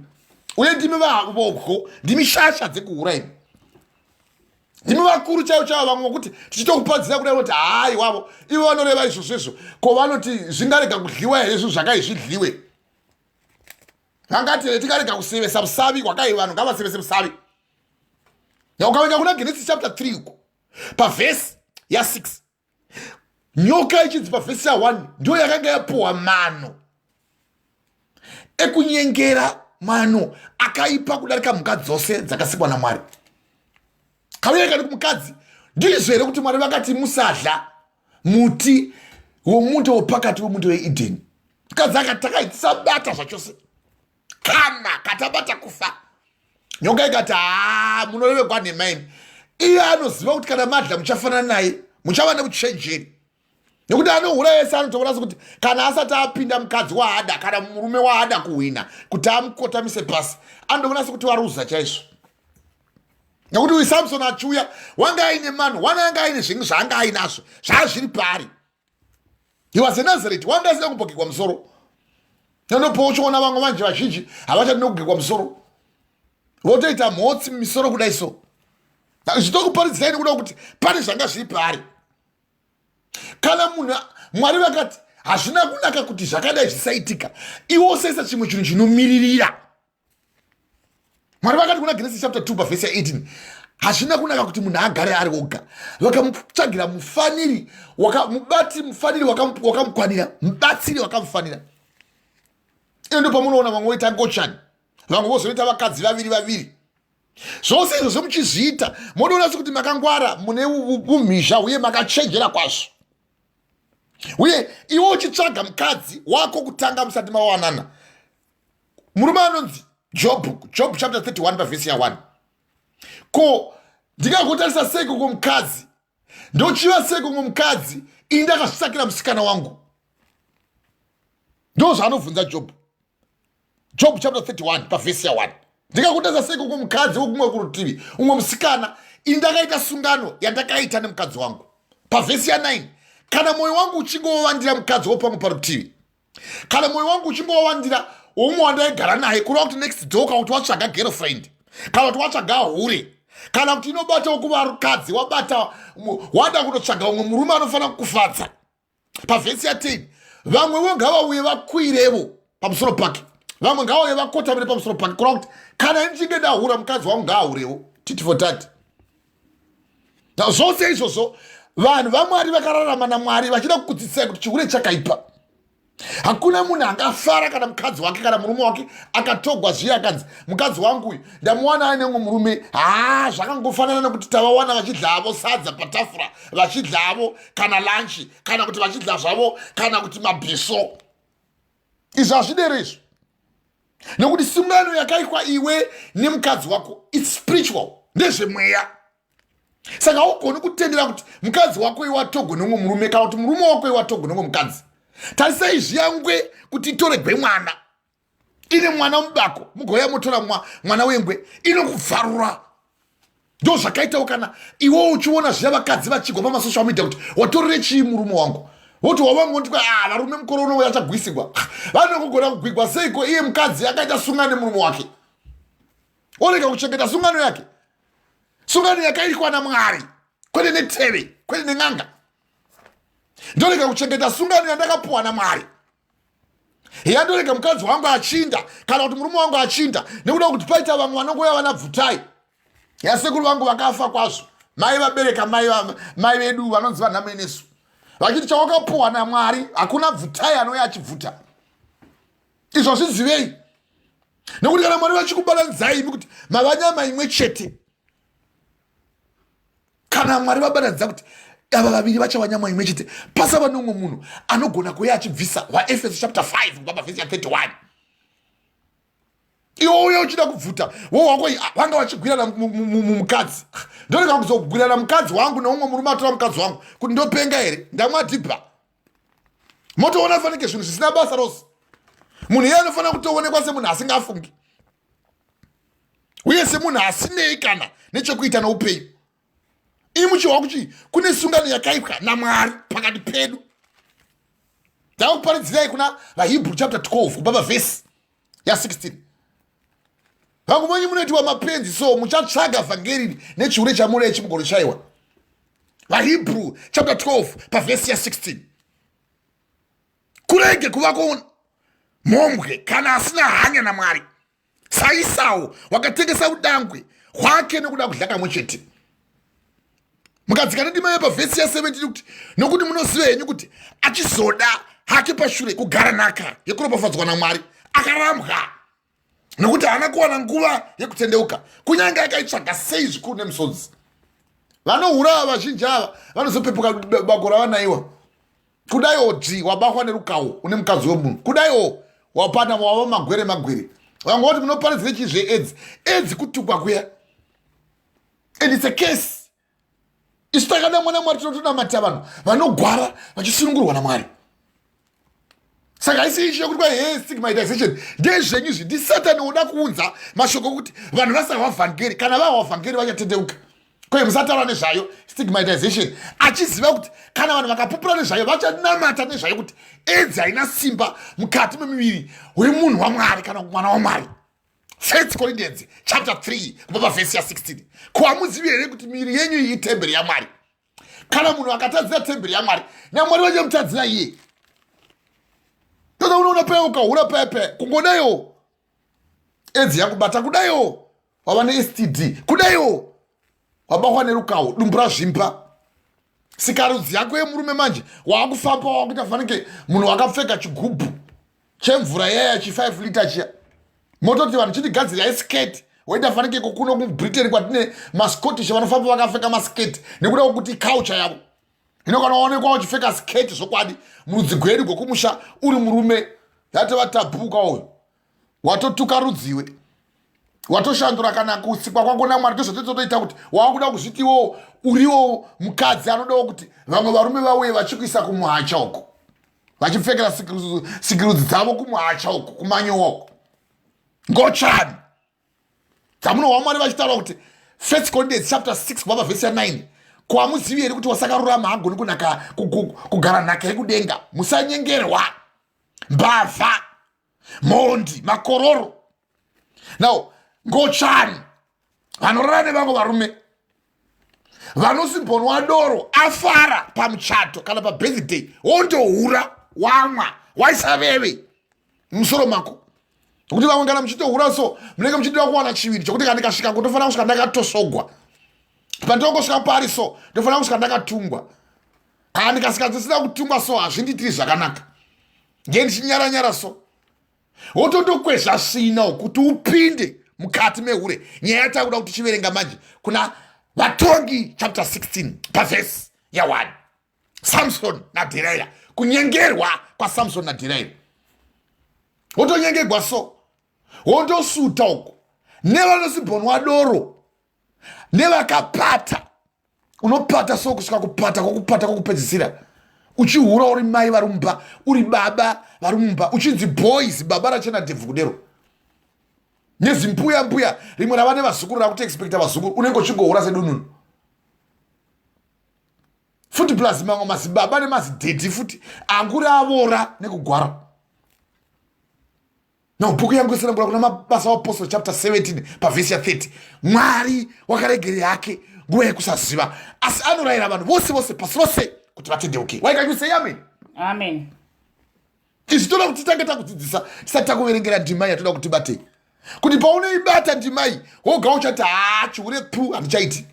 Uye ndimi vavoko, ndimi shasha dzekuhura imi. Ndimi vakuru chaivo vamwe vokuti tichitokupadzira kudai kuti hai wavo ivo vanoreva izvozvo ko vanoti zvingarega kudliwa here izvo zvakai zvidliwe. Vangati tikarega kusevesa musavi kwakai vanhu ngavasevese musavi. Ukavenga kuna Genesis chapter 3 uko pavhesi ya 6 nyoka ichidzi pavhesi ya 1 ndio yakanga yapuwa mano ekunyengera, mano akaipa kudarika mhuka dzose dzakasikwa naMwari. Kauya kati kumukadzi ndizvo here kuti Mwari vakati musadya muti womuti wopakati womuti weEdeni. Mukadzi akati takaitisabata zvachose kana katabata kufa. Nyoka ikati munorevekwa nemaini. Iye anoziva kuti kana madya muchafanana naye muchava nemuchenjeri. Nekuti anohura yese anotoona kuti kana asati apinda mukadzi waada kana murume waada kuhwina kuti amukotamise pasi anoona sekuti waruza chaizvo. Nekuti uyu Samson achiuya wanga aine manhu, wanga aine zvinhu zvaanga ainazvo zvazviri pari. He was a Nazareth, wanga asina kumbogekwa musoro. Ndopo uchiona vamwe vanje vazhinji havachadi nokugekwa musoro. Votoita mhotsi mumisoro kudai so. Zvitokuparidzai nekuda kuti pane zvanga zviri pari. Kana munhu Mwari vakati hazvina kunaka kuti zvakadai zvisaitika, iwo usaisa chimwe chinhu chinomiririra. Mwari vakati kuna Genesis chapter 2 verse 18 hazvina kunaka kuti munhu agare ari oga. Vakamutsvagira mufaniri, mubati mufaniri wakamukwanira, mubatsiri wakamufanira. Iyo ndipo pamunoona vamwe voita ngochani, vamwe vozoita vakadzi vaviri. Zvose izvo zvomuchizviita monoona sekuti makangwara, mune umhizha uye makachenjera kwazvo. Uye iwe uchitsvaga mukadzi wako kutanga musati mawanana. Murume anonzi Job chapter 31 verse ya 1. Ko ndingakutarisa sei kumukadzi, ndochiva sei kumukadzi indakasvitsakira musikana wangu. Ndo zvaanobvunza Job chapter 31 verse ya 1. Ndingakutarisa sei kumukadzi wokumwe kurutivi, umwe musikana indakaita sungano yandakaita nemukadzi wangu. Pavhesi ya 9, kana moyo wangu uchingovandira mukadzi wopamwe parutivi, kana moyo wangu uchingovandira umwe wandaigara naye, kureva kuti next door, kana kuti watsvaga girlfriend, kana kuti watsvaga hure, kana kuti inobata wokuva rukadzi wada kunotsvaga umwe murume anofanira kukufadza. Pavhesi ya 10, vamwewo ngavauye vakwirevo pamusoro pake, vamwe ngavauye vakotamire pamusoro pake, kureva kuti kana ndichinge ndahura mukadzi wangu ngaahurewo titi for tati. Zvose izvozvo vanhu vaMwari vakararama naMwari vachida kukudzidzisai kuti chihure chakaipa. Hakuna munhu angafara kana mukadzi wake kana murume wake akatogwa zviya akanzi mukadzi wangu uyu ndamuwana aine mumwe murume. Zvakangofanana nekuti tavawana vachidlavo sadza patafura, vachidlavo kana lanchi, kana kuti vachidla zvavo kana kuti mabhiso. Izvi hazvidero izvo. Nekuti sungano yakaikwa iwe nemukadzi wako it's spiritual, ndezvemweya. Saka ugoni kutendera kuti mukadzi wako iwatogwe nomwe murume kana kuti murume wako iwatogwe nomwe mukadzi. tarisai zviyangwe kuti itoregwe mwana ine mwana mubako mugoya motora mwana wengwe inokubvarura. Ndo zvakaitawo kana iwo uchiona zviya vakadzi vachigwa pamasocial media kuti watorere chii murume wangu woti wavangondikwa varume mukoro uno vachagwisigwa vanongogona kugwigwa seiko iye mukadzi akaita sungano nemurume wake orega kuchengeta sungano yake, sungano yakaitwa naMwari kwete neteve kwete nen'anga. Ndorega kuchengeta sungano yandakapuwa naMwari. Yandorega mukadzi wangu achinda kana kuti murume wangu achinda nekuda kuti paita vamwe vanongoya vana bvutai. Yasekuru vangu vakafa kwazvo, mai vabereka mai vedu vanonzi vanhama inesu vachiti chawakapuwa naMwari hakuna bvutai anouya achibvuta. Izvo zvidzivei nekuti kana Mwari vachikubatanidzaimi kuti mava nyama imwe chete, kana Mwari vabatanidza kuti ava vaviri vachava nyama imwe chete, pasava nomwe munhu anogona kuuya achibvisa vaEfeso chapter 5 kubva pavhesi ya 31. Iwo uya uchida kubvuta wo wako vanga vachigwirana mukadzi. Ndorega kuzogwirana mukadzi wangu neumwe murume atora mukadzi wangu kuti ndopenga here ndamwadhibha. Motoona fanike zvinhu zvisina basa rose. Munhu iye anofanira kutoonekwa semunhu asingafungi uye semunhu asinei kana nechekuita noupenyu. Ini muchiwa kuti kune sungano yakaitwa naMwari pakati pedu. Ndakuparidzirai kuna vaHebrew chapter 12 kubva pavhesi ya 16. Vangu mwenye munoitiwa mapenzi so muchatsvaga vhangeri nechiure chamuri chimugoro chaiwa. VaHebrew chapter 12 pavhesi ya 16. Kurege kuvako mhombwe kana asina hanya naMwari saIsau wakatengesa udangwe hwake nekuda kudya kamwe chete. Mukadzika ndima pavhesi ya 17 kuti nokuti munoziva henyu kuti achizoda hake pashure kugara nhaka yekuropafadzwa naMwari akarambwa nokuti haana kuwana nguva yekutendeuka kunyange akaitsvaga sei zvikuru nemisodzi. Vanohura vazhinji ava vanozopepuka bako ravanayiwa. Kudaiwo dzi wabahwa nerukawo une mukadzi womunhu, kudaiwo wapana wava magwere. Vamwe voti munoparidzire chizve edzi kutukwa kuya. And it's a case. Isu takada mwana Mwari tinotonamata vanhu vanogwara vachisunungurwa naMwari. Saka isi ichi yokuti kwa stigmatization ndezvenyu izvi ndi Satani uda kuunza mashoko kuti vanhu vasava vhangeri kana vava vhangeri vachatendeuka. Kwe musataura nezvayo stigmatization achiziva kuti kana vanhu vakapupura nezvayo vachanamata nezvayo kuti edzi haina simba mukati memiviri wemunhu waMwari kana mwana waMwari. 1 Corinthians chapter 3 kubva pavhesi ya 16. Kuhamudzivi here kuti miviri yenyu iyi itemberi yaMwari. Kana munhu akatadzira temberi yaMwari naMwari vachamutadzira iye. Toda unoona paya ukahura paya kungodayo edzi yakubata, kudayo wava neSTD, kudayo wabahwa nerukawo dumbu razvimba. Sikarudzi yako yemurume manje waakufamba wakuita fanike munhu wakapfeka chigubhu chemvura yaya chi5 lita chiya. Mototi vanhu chitigadzira skate waita fanike kuno kuBritain kwatine maScottish vanofamba vakapfeka maskate nekuda kwekuti culture yavo. Hino kana waonekwa uchipfeka skate zvokwadi murudzi gwedu gokumusha uri murume yatova tabuka uyu watotuka rudziwe watoshandura kana kusikwa kwako naMwari ndozvotoita kuti wakuda kuzvitiwo uriwo mukadzi anodawo kuti vamwe varume vauye vachikuisa kumuhacha uko vachipfekera sikirudzi dzavo kumuhacha uko kumanyowa uko ngochani dzamunohwa Mwari vachitaura kuti 1 Corinthians chapter 6 kubva pavhesi ya 9. Kuhamudzivi here kuti wasakarurama hagoni kunaka kugara nhaka yekudenga. Musanyengerwa mbavha mhondi makororo. Now ngochani vanorara nevamwe varume vanosimbonwa doro afara pamuchato kana pabirthday wondohura wamwa waisaveve musoro mako kuti vamwe kana muchitohura so munenge muchidira kuwana chiviri chokuti kana ndikasvika ndofanira kusvika ndakatosogwa pandongosvika pari so ndofanira kusvika ndakatungwa kana ndikasvika dzisina kutungwa so hazvinditiri zvakanaka ngendichinyaranyara so wotondokwezva svina kuti upinde mukati mehure. Nyaya yatakuda kuti tichiverenga manje kuna Vatongi chapter 16 pavhesi ya 1. Samson naDherira, kunyengerwa kwaSamson naDherira. Wotonyengerwa so wondosuta uko nevanosibhonwa doro nevakapata unopata so kusvika kupata kwokupedzisira uchihura uri mai varumba, uri baba varumba, uchinzi boys baba rachena ndebvu kudero nezimbuya rimwe ravane vazukuru rakuti expecta vazukuru unenge uchingohura sedununu futi plus mamwe mazibaba nemazidhedhi futi anguri avora nekugwara. Now bhuku yangu isanangura kuna mabasa apostle chapter 17 pavhesi ya 30 Mwari wakaregere yake nguva yekusaziva asi anorayira vanhu vose pasi rose kuti vatendeuke. Why can you say amen? Amen. Izvi toda kuti titange takudzidzisa tisati takuverengera ndima yatoda kuti batei kuti paunoibata ndima iyi woga uchati chiure pu handichaiti.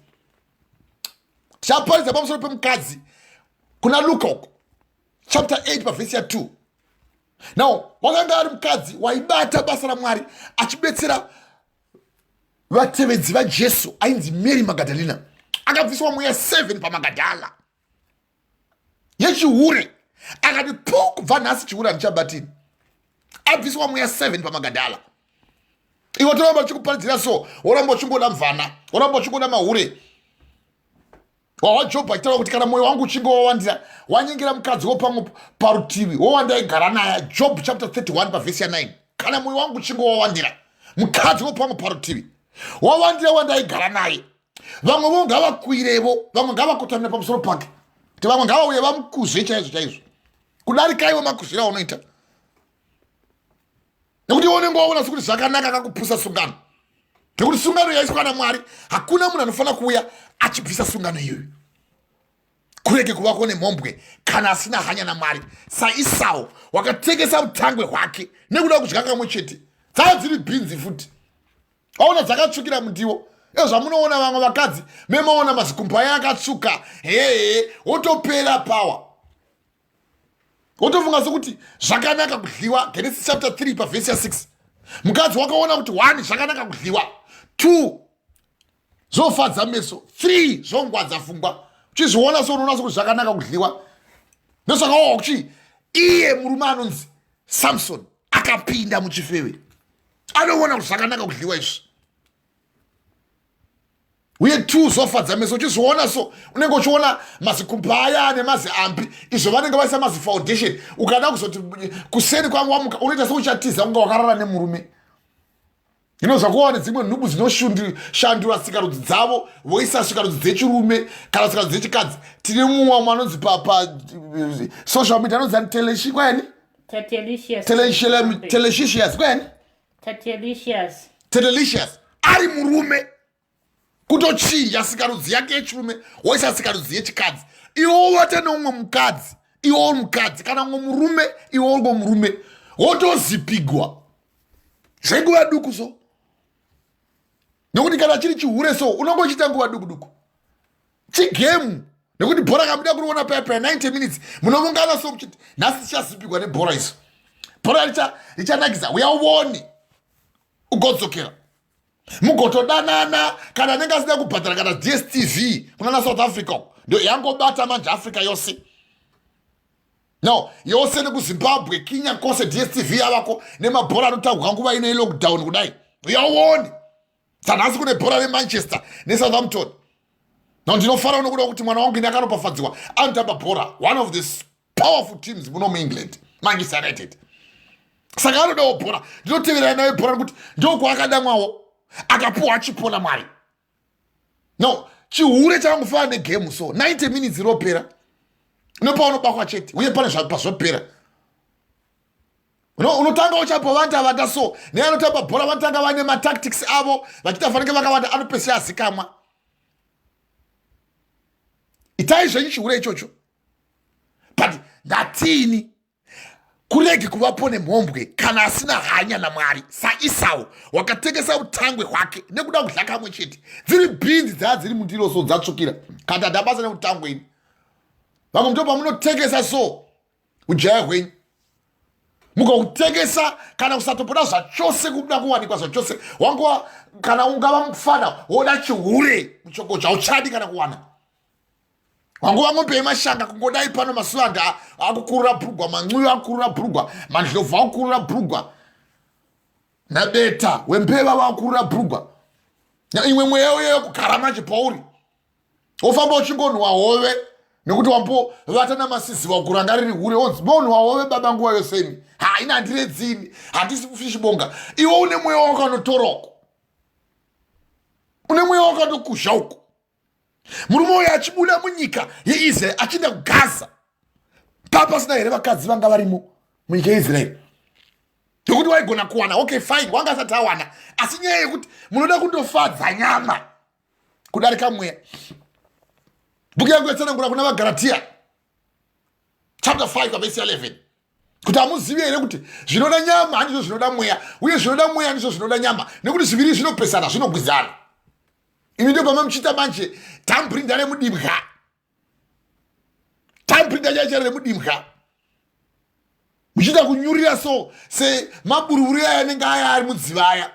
Tichaparidza pamusoro pemukadzi kuna Luka uko chapter 8 pavhesi ya 2. Now wakanga ari mukadzi waibata basa raMwari achibetsera vatevedzi vaJesu ainzi Mary Magdalena. Akabviswa mweya 7 pamagadhala yechihure akati pu kubva nhasi chihure handichabatini. Abviswa mweya 7 pamagadhala. Iwe toramba uchikuparidzira so woramba uchingoda mvana woramba uchingoda mahure wawaJobha achitaura kuti kana mwoyo wangu uchinge wawandira wanyengera mukadzi wopamwe parutivi wowandaigara naye. Job chapter 31 pavhesi ya 9. Kana mwoyo wangu uchinge wawandira mukadzi wopamwe parutivi wawandira wandaigara naye, vamwe vo ngavakwirevo, vamwe ngavakotamira pamusoro pake, kuti vamwe ngavauye vamukuzve chaizvo kudarikaiwo makuzvira unoita, nekuti unenge waona sekuti zvakanaka akakupusa sungano, nekuti sungano yaiswa naMwari hakuna munhu anofanira kuuya achibvisa sungano iyoyo. Kurege kuvako nemhombwe kana asina hanya naMwari saEsau wakatengesa utangwe hwake nekuda kudya kamwe chete. Dzava dziri bhinzi futi aona dzakatsvukira mundiwo. Zvamunoona vamwe vakadzi memaona mazikumba aya akatsvuka wotopera pawa, wotofunga sokuti zvakanaka kudliwa. Genesis chapter 3 pavhesi ya 6 mukadzi wakaona kuti 1 zvakanaka kudliwa, 2 zvofadza meso, 3 zvongwadza pfungwa. Uchizviona so unoona sokuti zvakanaka kudliwa. Nezvakawawa kuti iye murume anonzi Samson akapinda muchifeve, anoona kuti zvakanaka kudliwa izvi, uye 2 zvofadza meso. Uchizviona so unenge uchiona mazikumba aya nemaziambi izvo vanenge vaisa mazifoundation. Ukada kuzoti kuseni kwangu wamuka unoita seuchatiza kunge wakarara nemurume. Ino zvakuona dzimwe nhubu dzinoshandura sikarudzi dzavo voisa sikarudzi dzechirume kana sikarudzi dzechikadzi. Tine mumwe anonzi social media anonzi Teleshicious ari murume kutochinja sikarudzi yake yechirume woisa sikarudzi yechikadzi. Iwo wate nomwe mukadzi, iwo mukadzi, kana mwe murume iwo murume, wotozipigwa zvenguva duku so. Nekuti kana chiri chihure so unongochita nguva duku chigemu, nekuti bhora kamuda kuona pa 90 minutes munongana so muchiti nhasi tichazipigwa nebhora iso. Bhora richanakisa uyauone ugodzokera mugotodanana. Kana anenge asina kubhadhara kana DSTV kunana South Africa ndio yangobata manje Africa yose. No, yose nekuZimbabwe, Kenya kose DSTV yavako nemabhora anotagwa nguva ino lockdown kudai. Uyauone sanhasi kune bhora reManchester neSouthampton. Now ndinofara unokuda kuti mwana wangu ndakanopafadziwa anotamba bhora, one of the powerful teams muno muEngland, Manchester United. Saka anodawo bhora, ndinoteverera naye bhora nekuti ndokwaakadamwawo akapuwa achipona Mwari. No, chihure changofana negame so 90 minutes ropera unopaunobakwa chete uye pane zvapazvopera. Unotanga uchapa vantu avanda so neanotamba bhora vanotanga vane matactics avo vachita fanike vakawanda anopesa azikamwa. Itai zvenyu chihure ichocho, but ndatini kurege kuvapo nemhombwe kana asina hanya naMwari saEsau wakatengesa utangwe hwake nekuda kudya kamwe chete. Dziri bhinzi dzaa dziri mundiro so dzatsvukira kana ndabasa neutangwe ini. Vamwe ndo pamunotengesa so ujaya hwenyu mukakutengesa kana kusatopoda zvachose kubuda kuwanikwa zvachose wanguwa kana ungava mufana woda chihure muchoko chauchadi kana kuwana wanguva ng'ombe yemashanga kungodai pano masuva anda akukurura bhurugwa, man'uyo akukurura bhurugwa, mandlovu akukurura bhurugwa, nabeta wembeva vakurura bhurugwa. Imwe mweya uye kugara manje pauri wofamba uchingonwa hove nekuti wambo vatana masisi wakurangariri hure onzi munhu wawove baba nguva yoseni haina handiredzini handisi kufishibonga iwe une mweya wakanotoroko une mweya wakanokusha uko murume uyo achibuda munyika yeIsraeri achienda kuGaza papasina here vakadzi vanga varimo munyika yeIsraeri yokuti waigona kuwana okay fine wanga asati awana asi nyaya yekuti munoda kundofadza nyama kudarika mweya. Bhuku yangu yatsanangura kuna vaGalatia chapter 5 verse 11 kuti amuzivi here kuti zvinoda nyama handizvo zvinoda mweya uye zvinoda mweya handizvo zvinoda nyama nekuti zviviri zvinopesana zvinogwizana. Imi ndio pamamuchita manje tambrinda remudimha tambrinda chacho remudimha muchida kunyurira so semaburiwuri aya anenge aya ari mudziva aya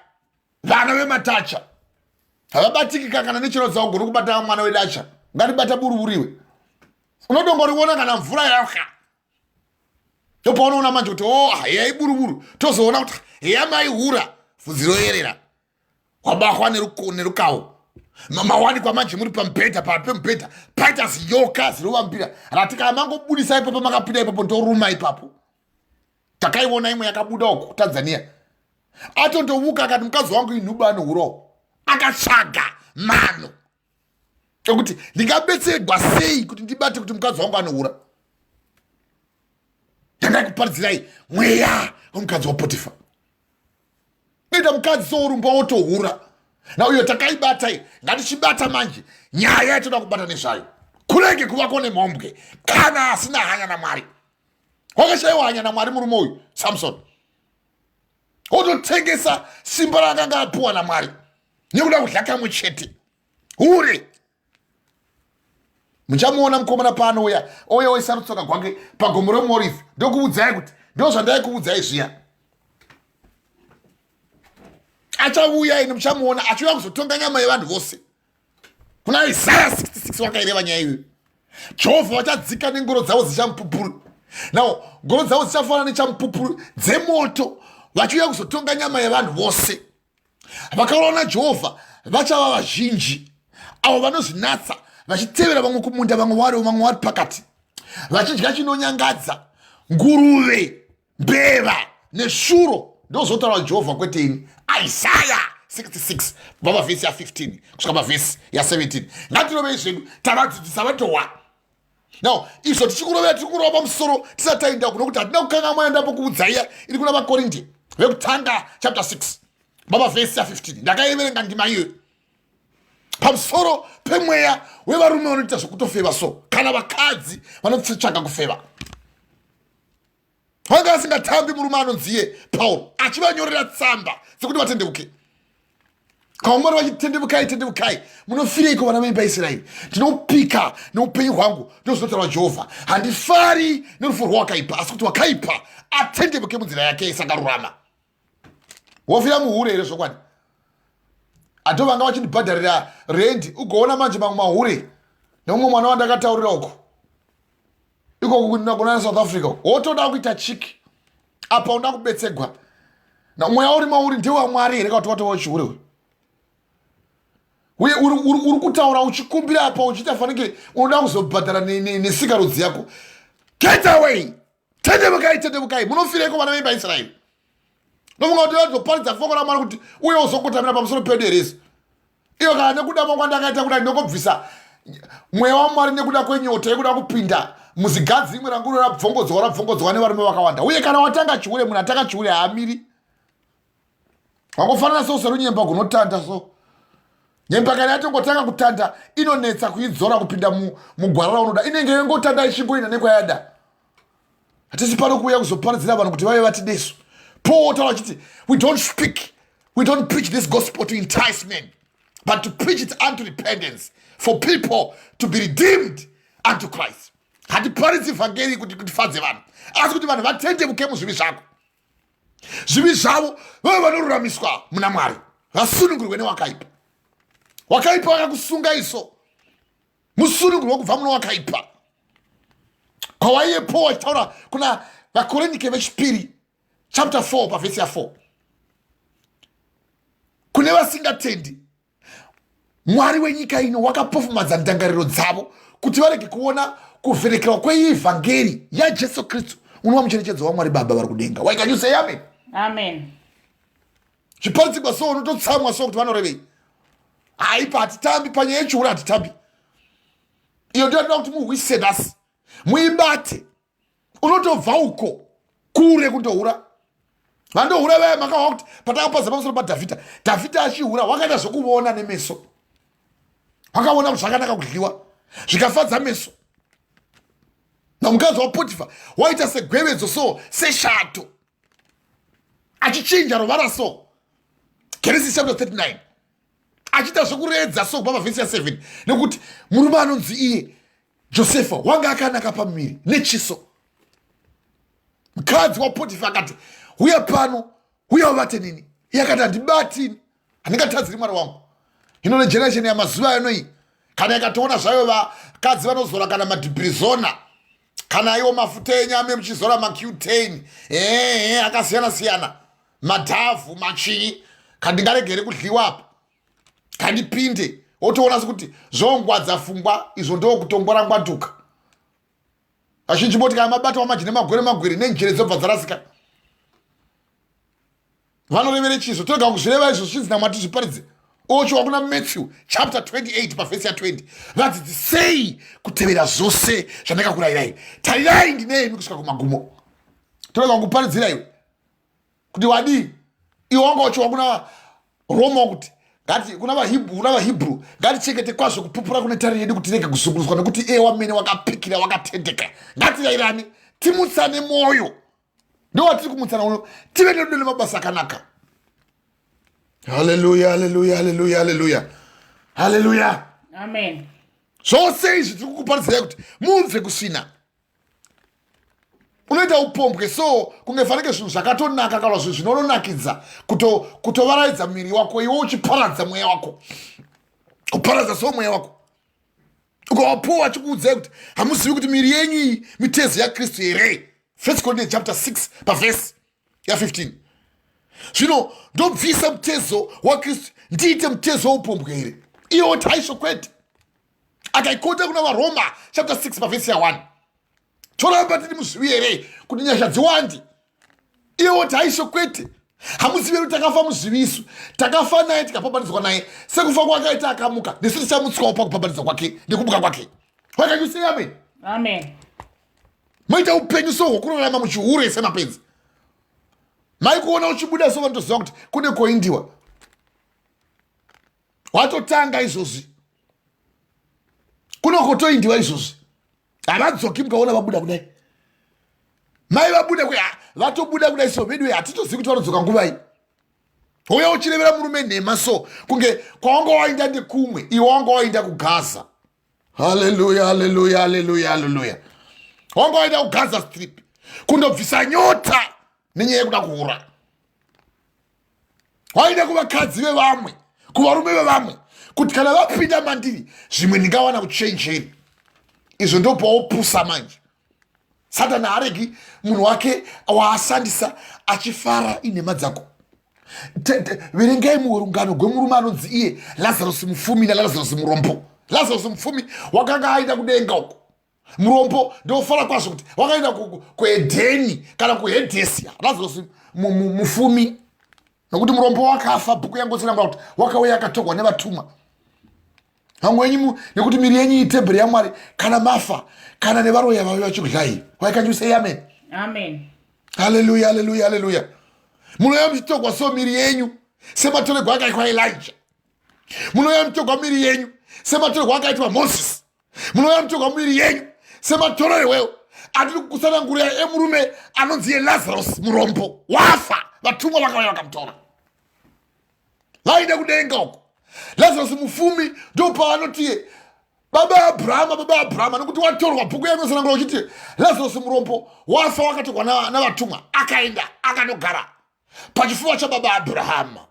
vana vematacha havabatikika kana nechinoza kugona kubata mwana wedacha ngatibata buruburiwe unodongoriona kana mvura yauka topaunoona manje kuti hayai buruburu tozoona kuti heya maihura vhudzi royerera wabahwa nerukawo mawanikwa manje muri pamubhedha pemubhedha paita ziyoka zinovambira ratika mangobudisa ipapo makapinda ipapo ndoruma ipapo takaiona imwe yakabuda uko kuTanzania atondovuka akati mukadzi wangu inhuba anohurawo akatsvaga mano ekuti ndingabetserwa sei kuti ndibate kuti mukadzi wangu anohura. Ndakakuparidzirai mweya womukadzi waPotifa ita mukadzi sourumba wotohura nauyo takaibatai ngatichibata manje nyaya yatoda kubata nezvayo kurege kuvako nemhombwe kana asina hanya naMwari. Wakashaiwa hanya naMwari murume uyu Samson ototengesa simba rakanga apuwa naMwari nekuda kudya kamwe chete hure. Muchamuona mukomana paanouya ouya oisarutsoka gwake pagomo reMorifi ndokuudzai kuti ndo zvandaikuudzai zviya achauya ine muchamuona achiuya kuzotonga nyama yevanhu vose. Kuna Isaya 66 wakaireva nyaya iyoyo Jehovha vachadzika nengoro dzavo dzichamupupuru nao ngoro dzavo dzichafanana nechamupupuru dzemoto vachiuya kuzotonga nyama yevanhu vose. Vakaona Jehovha vachava vazhinji avo vanozvinatsa vachitevera vamwe kumunda vamwe vari pakati vachidya chinonyangadza nguruve mbeva neshuro ndozotaura Jehovha kwete ini. Isaya 66 bva vhesi ya15 kusvika pavhesi ya17 ngatirovei zvedu tavadzidzisa vatowa now izvo tichikurovera tirikurova pamusoro tisati taenda kuno kuti hatina kukanga mwaenda pokuudzaiya iri kuna vakorindi vekutanga chapter 6 bva vhesi ya15 ndakaiverenga ndima iyoyo pamusoro pemweya wevarume vanoita zvokutofeva so kana vakadzi vanotsvaga kufeva. Vanga vasingatambi murume anonziye Pauro achivanyorera tsamba dzekuti vatendebuke kaumari vachitendebukai munofireiko vana vemba Israeri ndinopika neupenyu hwangu ndozvinotaura Jehovha handifari nerufu rwawakaipa asi kuti wakaipa atendebuke munzira yake isakarurama. Wofira muhure here zvokwadi ato vanga vachindibhadharira rendi ugoona manje mamwe mahure neumwe mwana wandakataurira uko iko kunagona South Africa wotoda kuita chiki apa unda kubetsegwa na mweya uri mauri ndewa Mwari here kuti watowa chihure uye uri kutaura uchikumbira apa uchita fanike unoda kuzobhadhara nesikarudzi yako. Get away tendebukai munofireko vana vemba Israeri nomunga kuti vazoparidza foko raMwari kuti uye uzokotamira pamusoro pedu heresi iyo kana nekuda kwangu ndakaita kuda ndinokobvisa mweya waMwari nekuda kwenyota yekuda kupinda muzigadzi imwe ranguro rabvongodzwa nevarume vakawanda uye kana watanga chihure munhu atanga chihure haamiri wangofanana soserunyemba gunotanda so nyemba kana yatongotanga kutanda inonetsa kuidzora kupinda mugwara raunoda inenge yongotanda ichingoina nekwayada. Hatisi pano kuuya kuzoparidzira vanhu kuti vave vati desu. Paul wataura achiti we don't preach this gospel to entice men but to preach it unto repentance for people to be redeemed unto Christ. Hatiparidzi vhangeri kuti tifadze vanhu asi kuti vanhu vatendebuke muzvivi zvako zvivi zvavo vave vanoruramiswa muna Mwari vasunungurwe newakaipa. Wakaipa wakakusunga iso musunungurwe kubva muno wakaipa kwawaiye Paul achitaura kuna vakorinike vechipiri chapter 4 pavhesi ya4 kune vasingatendi Mwari wenyika ino wakapofumadza ndangariro dzavo kuti varege kuona kuvherekerwa kweivhangeri yaJesu Kristu unova mucherechedzo waMwari Baba vari kudenga. Why can you say amen? Amen. Zviparidzikwa so unototsamwa so kuti vanorevei. Haipa hatitambi panyaya yechiuru hatitambi. Iyo ndio ndinoda kuti muhwise nhasi. Muibate. Unotobva uko kure kundohura. Vandohura vaya makawa kuti patakapaza pamusoro paDhavhidha. Dhavhidha achihura wakaita zvokuona nemeso. Wakaona kuti zvakanaka kudyiwa. Zvikafadza meso. Namukadzi waPotifa waita segwevedzo so seshato. Achichinja ruvara so. Genesis chapter 39. Achita zvokuredza so kubva pavhesi ya7 nekuti murume anonzi iye Josefa wanga akanaka pamuviri nechiso. Mukadzi waPotifa akati uya pano uya uvate nini. Iye akati handibati handingatadziri mwari wangu. Hino negeneration yamazuva ano iyi kana ikatoona zvayo vakadzi vanozora kana madhibrizona kana iwo mafuta enyama muchizora macutane akasiyana siyana madhavhu machinyi kandingaregere kudliwa apa kandipinde otoona sekuti zvongwadza pfungwa izvo ndo kutongora ngwaduka. Azhinji moti kana mabata wamajine magwere nenjere dzobva dzarasika. Vanorevere chizvo toga kuzvireva izvo zvinzi naMwari tizviparidze. Ocho kuna Matthew chapter 28 pavhesi ya 20 vadzidzi sei kutevera zvose zvandakakurayirai. Tarirai ndinemi kusvika kumagumo. Toga kukuparidzira iwe kuti wadi iwe wanga uchiwa kuna Roma kuti ngati kuna vaHebrew ngatichengete kwazvo kupupura kune tariro yedu kuti rege kuzungunuswa nekuti wamene wakapikira wakatendeka. Ngatirayirani timutsane mwoyo. Ndo watiri kumutsana uno tive nerudo nemabasa akanaka. Hallelujah, hallelujah, hallelujah, hallelujah. Hallelujah. Amen. Zvose izvi tiri kukuparidzirai kuti mubve kusvina. Unoita upombwe so kungefanike zvinhu zvakatonaka kana zvinhu zvinonakidza kutovaraidza muviri wako iwe uchiparadza mweya wako. Kuparadza so mweya wako. Ukawapuwa achikuudzai kuti hamuzivi kuti miviri yenyu iyi mitezo yaKristu here. 1 Corinthians chapter 6 pavhesi ya 15. Zvino ndobvisa mutezo waKristu ndiite mutezo woupombwe here. Iyo taisho kwete. Akaikota kuna vaRoma chapter 6 pavhesi ya 1. Toramba tiri muzvivi here kuti nyasha dziwandi. Iyo taisho kwete. Hamuzivi kuti takafa muzvivisu. Takafa naye tikapambanidzwa naye. Sekufa kwakaita akamuka. Nesu tichamutswawo pakupambanidzwa kwake nekumuka kwake. Why can you say amen? Amen. Maita upenyu so hwokurarama muchihure semapenzi. Maikuona uchibuda so vantoziva kuti kune koindiwa. Watotanga izvozvi. Kuno kotoindiwa izvozvi. Havadzoki mukaona vabuda kudai. Mai vabuda kudai. Vatobuda kudai so vedu hatitozivi kuti vanodzoka nguvai. Uya uchirevera murume nhema so kunge kwawanga wainda nekumwe iwe wanga wainda kuGaza. Hallelujah, hallelujah, hallelujah, hallelujah. Wanga wainda kuGaza Strip kundobvisa nyota nenyaya yekuda kuhura. Wainda kuvakadzi vevamwe kuvarume vevamwe kuti kana vapinda mandiri zvimwe ndingawana kuchenjeri. Izvo ndopawopusa manje. Satani haregi munhu wake waashandisa achifara inhema dzako. Verengai muurungano gwemurume anonzi iye Lazarus mufumi naLazarus murombo. Lazarus mufumi wakanga aenda kudenga uko. Murombo ndofara kwazvo kuti wakaenda kuEdheni kana kuHedhesia. Lazarus mufumi nokuti murombo wakafa. Bhuku yangu sinanga kuti wakauya akatogwa nevatumwa. Vamwe wenyu nekuti miri yenyu itemberi yaMwari kana mafa kana nevaroya vauya vachikudlai. Why can't you say amen? Amen. Hallelujah, hallelujah, hallelujah. Munoya muchitogwa so miri yenyu sematorerwo akaitwa Elijah. Munoya muchitogwa miri yenyu sematorerwo akaitwa Moses. Munoya muchitogwa miri yenyu sematorerwo atiri kukusanangurira emurume anonzi Lazarus murombo wafa. Vatumwa vakauya vakamutora. Vaida kudenga uko. Lazarus mufumi ndo paanoti baba Abrahama nokuti watorwa. Bhuku yangu sanangura uchiti Lazarus murombo wafa wakatorwa navatumwa akaenda akanogara pachifuva chababa Abrahama.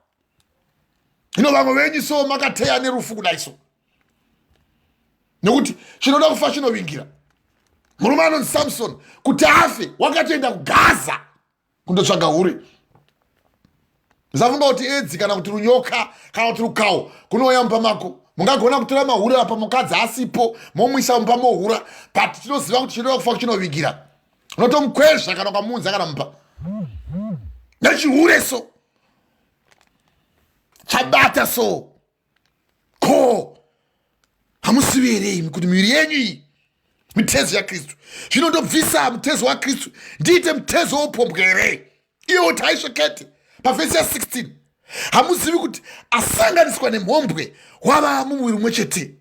Hino vamwe venyu so makateya nerufu kudai so nekuti chinoda kufa chinovingira. Murume anonzi Samson kuti afe wakatoenda kuGaza kundotsvaga hure. Musafumba kuti edzi kana kuti runyoka kana kuti rukawo kunouya mumba mako mungagona kutora mahure apa mukadzi asipo momuisa mumba mohura but tinoziva kuti chinoda kufa chinovigira unotomukwezva kana ukamuunza kana mumba nechihure chabata ko hamusivi here kuti miviri yenyu iyi mitezo yaKristu zvinondobvisa mutezo waKristu ndiite mutezo wopombwe here iwo taisvekete pavhesi ya 16 hamuzivi kuti asanganiswa nemhombwe wava mumuviri umwe chete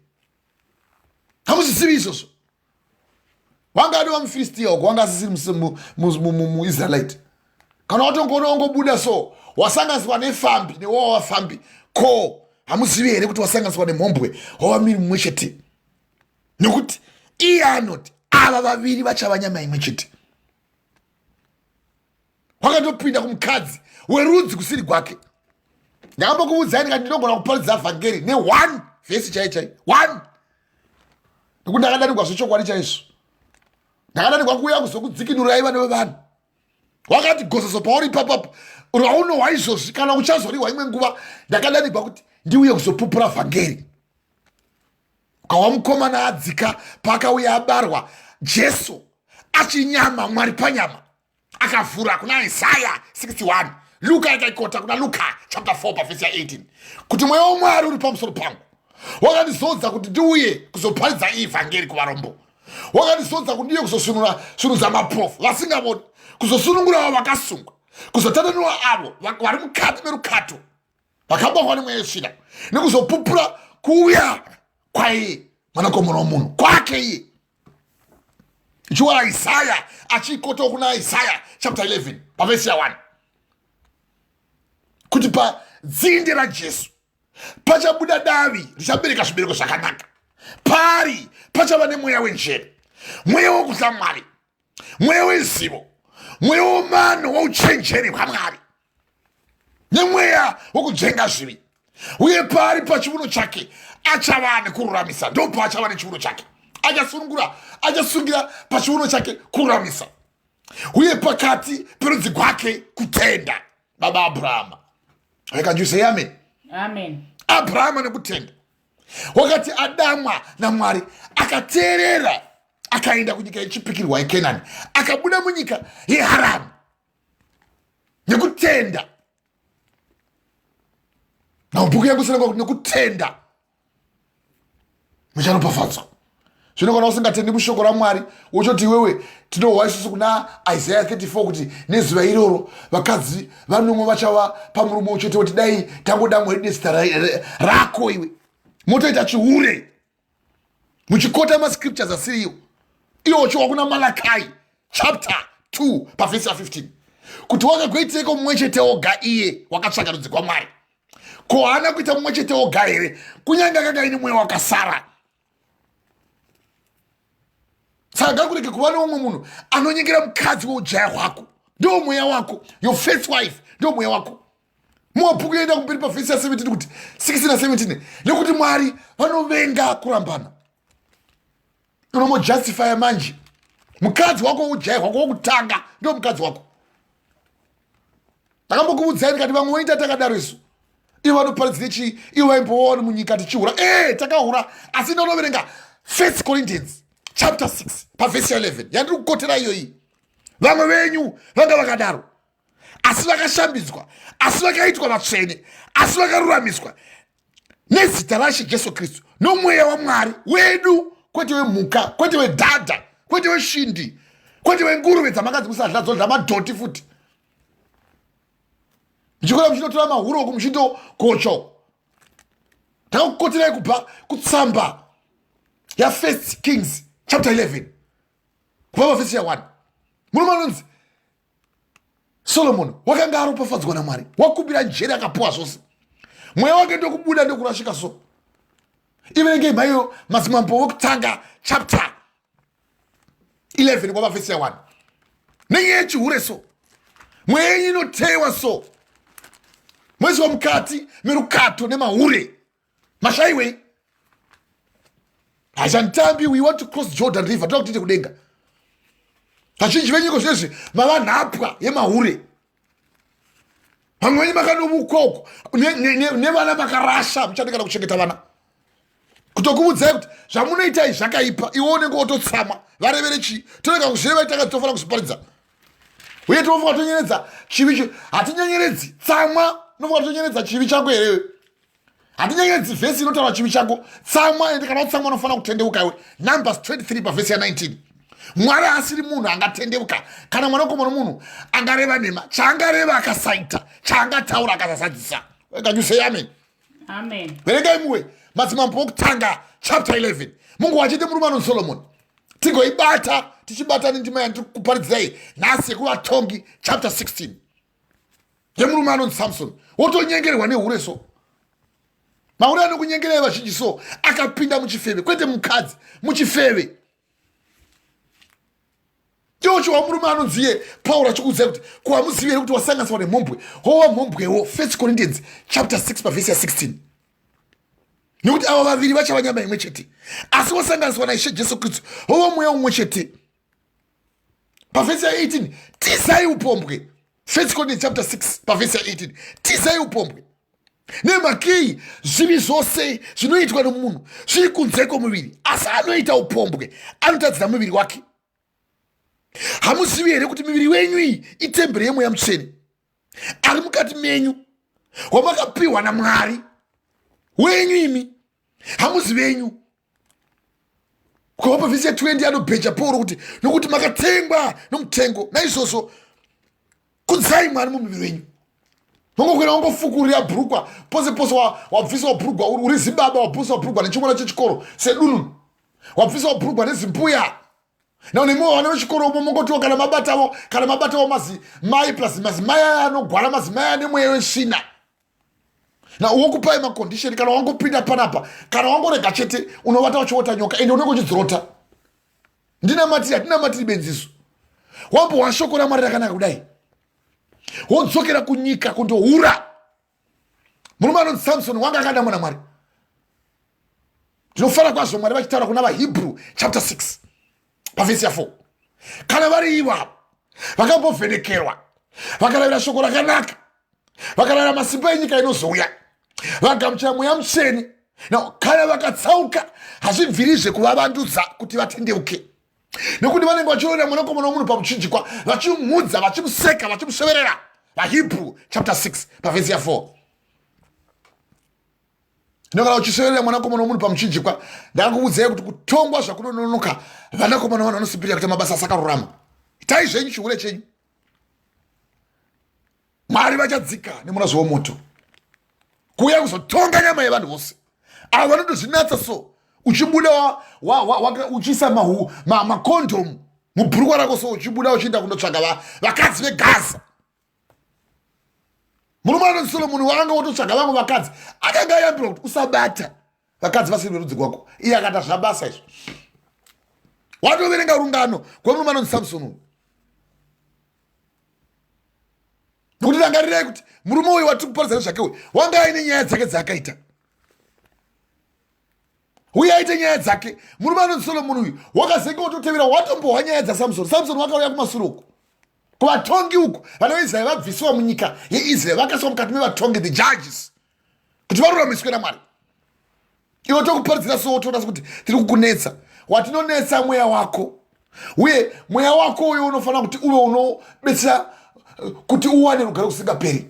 hamuzvizivi izvozvo wanga adi wamufiristiya uko wanga asisiri muisraelite kana watongoona wangobuda wasanganiswa nefambi newawafambi ko hamuzivi here kuti wasanganiswa nemhombwe wavamiri mumwe chete nekuti iye anoti ava vaviri vachava nyama imwe chete wakatopinda kumukadzi werudzi kusiri kwake ndakambokuudzai kati ndinogona kuparidza vhangeri ne1 vhesi chai 1 nekuti ndakadanirwa zvechokwadi chaizvo ndakadanirwa kuuya kuzokudzikinurai vana vevanhu wakati gozoso pauri papapo raunohwa izvozvi kana uchazoriwa imwe nguva ndakadanirwa kuti ndiuye kuzopupura vhangeri kawa mukomana adzika paakauya abarwa jesu achinyama mwari panyama akavhura kuna Isaya 61 Luka ikaikota kuna Luka chapter 4 pavhesi ya 18 kuti mweya womwari uri pamusoro pangu wakandizodza kuti ndiuye kuzoparidza iyi vhangeri kuvarombo wakandizodza kuti ndiye kuzosunudza maprofu vasingavoni kuzosunungura avo vakasungwa kuzotatanura avo vari mukati merukato vakabongwa nemweya wesvina nekuzopupura kuuya kwaiye mwanakomana womunhu kwake iye ichiwara Isaya achikoto kuna Isaya chapter 11 pavhesi ya 1 kuti padzinde raJesu pachabuda davi richabereka zvibereko zvakanaka pari pachava nemweya wenjere mweya wokutya Mwari mweya wezivo mweya womano wouchenjeri hwamwari nemweya wokujenga zvivi uye pari pachiuno chake achava nekururamisa ndo paachava nechiuno chake achasungira pachiuno chake kururamisa uye pakati perudzi rwake kutenda baba Abrahama. Can you say amen? Amen. Abrahama nekutenda wakati adamwa naMwari akateerera akaenda kunyika yechipikirwa yeKenani akabuda munyika yeHaramu nekutenda naubhuku yangu senanga kuti nekutenda mucharopafadzwa zvino kana usingatendi mushoko raMwari uchoti iwewe tinohwa isusu kuna Isaiah 34 kuti nezuva iroro vakadzi vanomwe vachava pamurume uchete kuti dai tangodamwa ridesita rako iwe motoita chihure muchikota mascriptures asiriyo iwo chiwa kuna Malakai chapter 2 pavhesi ya 15 kuti wakagoiteko mumwe chete oga iye wakatsvaka rudzi kwaMwari ko haana kuita mumwe chete oga here kunyange kakaine mweya wakasara saka kurege kuva neumwe munhu anonyengera mukadzi weujaya hwako ndo mweya wako your first wife ndo mweya wako mubhuku yoenda kumberi pavhesi ya 17 kuti 16 na 17 nekuti Mwari vanovenga kurambana unomojustifya manje mukadzi wako weujaya hwako wokutanga ndo mukadzi wako takambokuudzai kati vamwe voita takadaro isu ivo vanoparidzire chii ivo vaimboona munyika tichihura takahura asi ndinoverenga 1 Corinthians chapter 6 pavhesi ya 11 yandiri kukotera iyoyi vamwe venyu vanga vakadaro asi vakashambidzwa asi vakaitwa vatsvene asi vakaruramiswa nezita raShe Jesu Kristu nomweya waMwari wedu kwete wemhuka kwete wedhadha kwete weshindi kwete wenguruve dzamakadzimusadladzo zvamadhoti futi ndichikora muchinotora mahuro kumuchindo kocho takakukoterai kubva kutsamba ya 1 Kings chapter 11 kubva pavhesi ya 1 murume anonzi Solomon wakanga aropafadzwa naMwari wakumbira njere akapuwa zvose mweya wake ndokubuda ndokurashika iverengei maiyo madzimambo wokutanga chapter 11 kubva pavhesi ya 1 nenyaya yechihure mweya yenyu inotewa mwezi wa mukati merukato nemahure mashaiwei hachantambi we want to cross Jordan river toda kutite kudenga vazhinji venyiko zvezvi mava nhapwa yemahure vamwe venyu makanomuka uko nevana makarasha muchade kana kuchengeta vana kutokuudzai kuti zvamunoitai zvakaipa iwe unenge wototsama varevere chii torega kuzvireva takafanira kuzviparidza uye tinofanira kutonyeredza chivi hatinyenyeredzi tsamwa unofanira kutonyeredza chivi chako here hatinyenyeredzi vhesi inotaura chivi chako tsamwa ende kana utsamwa unofanira kutendeuka iwe Numbers 23 pavhesi ya 19 Mwari asiri munhu angatendeuka kana mwanakomana munhu angareva nhema chaangareva akasaita chaangataura akasazadzisa. Can you say amen? Amen. Verengai muwe madzimambo okutanga chapter 11 Mungu wachite murume anonzi Solomoni tigoibata tichibata nendima yandiri kuparidzai nhasi yekuvatongi chapter 16 yemurume anonzi Samson wotonyengerwa neureso maure anokunyengerai vazhinji so akapinda muchifeve kwete mukadzi muchifeve chocho wamurume anonziye Pauro achikuudzai kuti kuhamuzivi here kuti wasanganiswa nemhombwe howa mhombwewo 1 Corinthians chapter 6 pavhesi ya 16 nekuti ava vaviri vachava nyama imwe chete asi wasanganiswa naIshe Jesu Kristu howa mweya umwe chete. Pavhesi ya 18 tizai upombwe 1 Corinthians chapter 6 pavhesi ya 18 tizai upombwe nemakei zvivi zvose zvinoitwa nomunhu zviri kunze kwomuviri asi anoita upombwe anotadzira muviri wake. Hamuzivi here kuti miviri wenyu iyi itemberi yemweya mutsvene ari mukati menyu wamakapiwa naMwari wenyu imi hamuzivi venyu. Kwa pavhesi ya 20 anobheja Pauro kuti nokuti makatengwa nomutengo naizvozvo kudzai Mwari mumiviri wenyu. Nongokwera wangofukurira bhurugwa pose pose wabvisa bhurugwa uri zimbabwe wabvisa bhurugwa nechimwana chechikoro sedununu wabvisa bhurugwa nezimbuya na unemowa vana vechikoro umo mongotiwo kana mabatawo mazimai plus mazimai aya anogwara mazimai ane mweya weshina na wokupai makondisheni kana wangopinda panapa kana wangorega chete unovata uchiota nyoka ende unenge uchidzorota. Ndinamatiri benziso wambowa shoko raMwari rakanaka kudai wodzokera kunyika kundohura. Murume anonzi Samson wanga akadamwa naMwari. Ndinofara kwazvo Mwari vachitaura kuna vaHebrew chapter 6 pavhesi ya 4 kana vari ivapo vakambovhenekerwa vakaravira shoko rakanaka vakaravira masimba enyika inozouya vagamuchira mweya mutsvene kana vakatsauka hazvibvirizve kuvavandudza kuti vatendeuke nekuti vanenge vachiona mwanakomana womunhu pamuchinjikwa vachimudza vachimuseka vachimusveverera. vaHebrew chapter 6 pavhesi ya 4 ndokana uchisveverera mwanakomana womunhu pamuchinjikwa ndakuudzai kuti kutongwa zvakunononoka vanakomana vanhu vanosipirira kuti mabasa asakarurama. Itai zvenyu chihure chenyu Mwari vachadzika nemurazvo womoto kuuya kuzotonga nyama yevanhu vose ava vanotozvinatsa so uchibuda uchiisa makondomu mubhurukwa rako so uchibuda uchienda kundotsvaga vakadzi veGaza. Murume anonzi Solomoni wanga wototsvaga vamwe vakadzi akanga ayambirwa kuti usabata vakadzi vasiri verudzi rwako iye akata zvabasa izvo. Watoverenga rungano kwemurume anonzi Samson nokuti rangarirai kuti murume uyu watiri kuparidza zvake uyu wanga aine nyaya dzake dzaakaita uye aite nyaya dzake. Murume anonzi Solomoni uyu wakazenge wototevera watombohwa nyaya dzaSamson. Samson wakauya kumashure uku kuvatongi uku vana veIsraeri vabvisiwa munyika yeIsraeri vakaiswa mukati mevatongi the judges kuti varuramiswe naMwari. Iwe tokuparidzira so wotoona kuti tiri kukunetsa watinonetsa mweya wako uye mweya wako uyo unofanira kuti uve unobetsera kuti uwane rugare kusingaperi.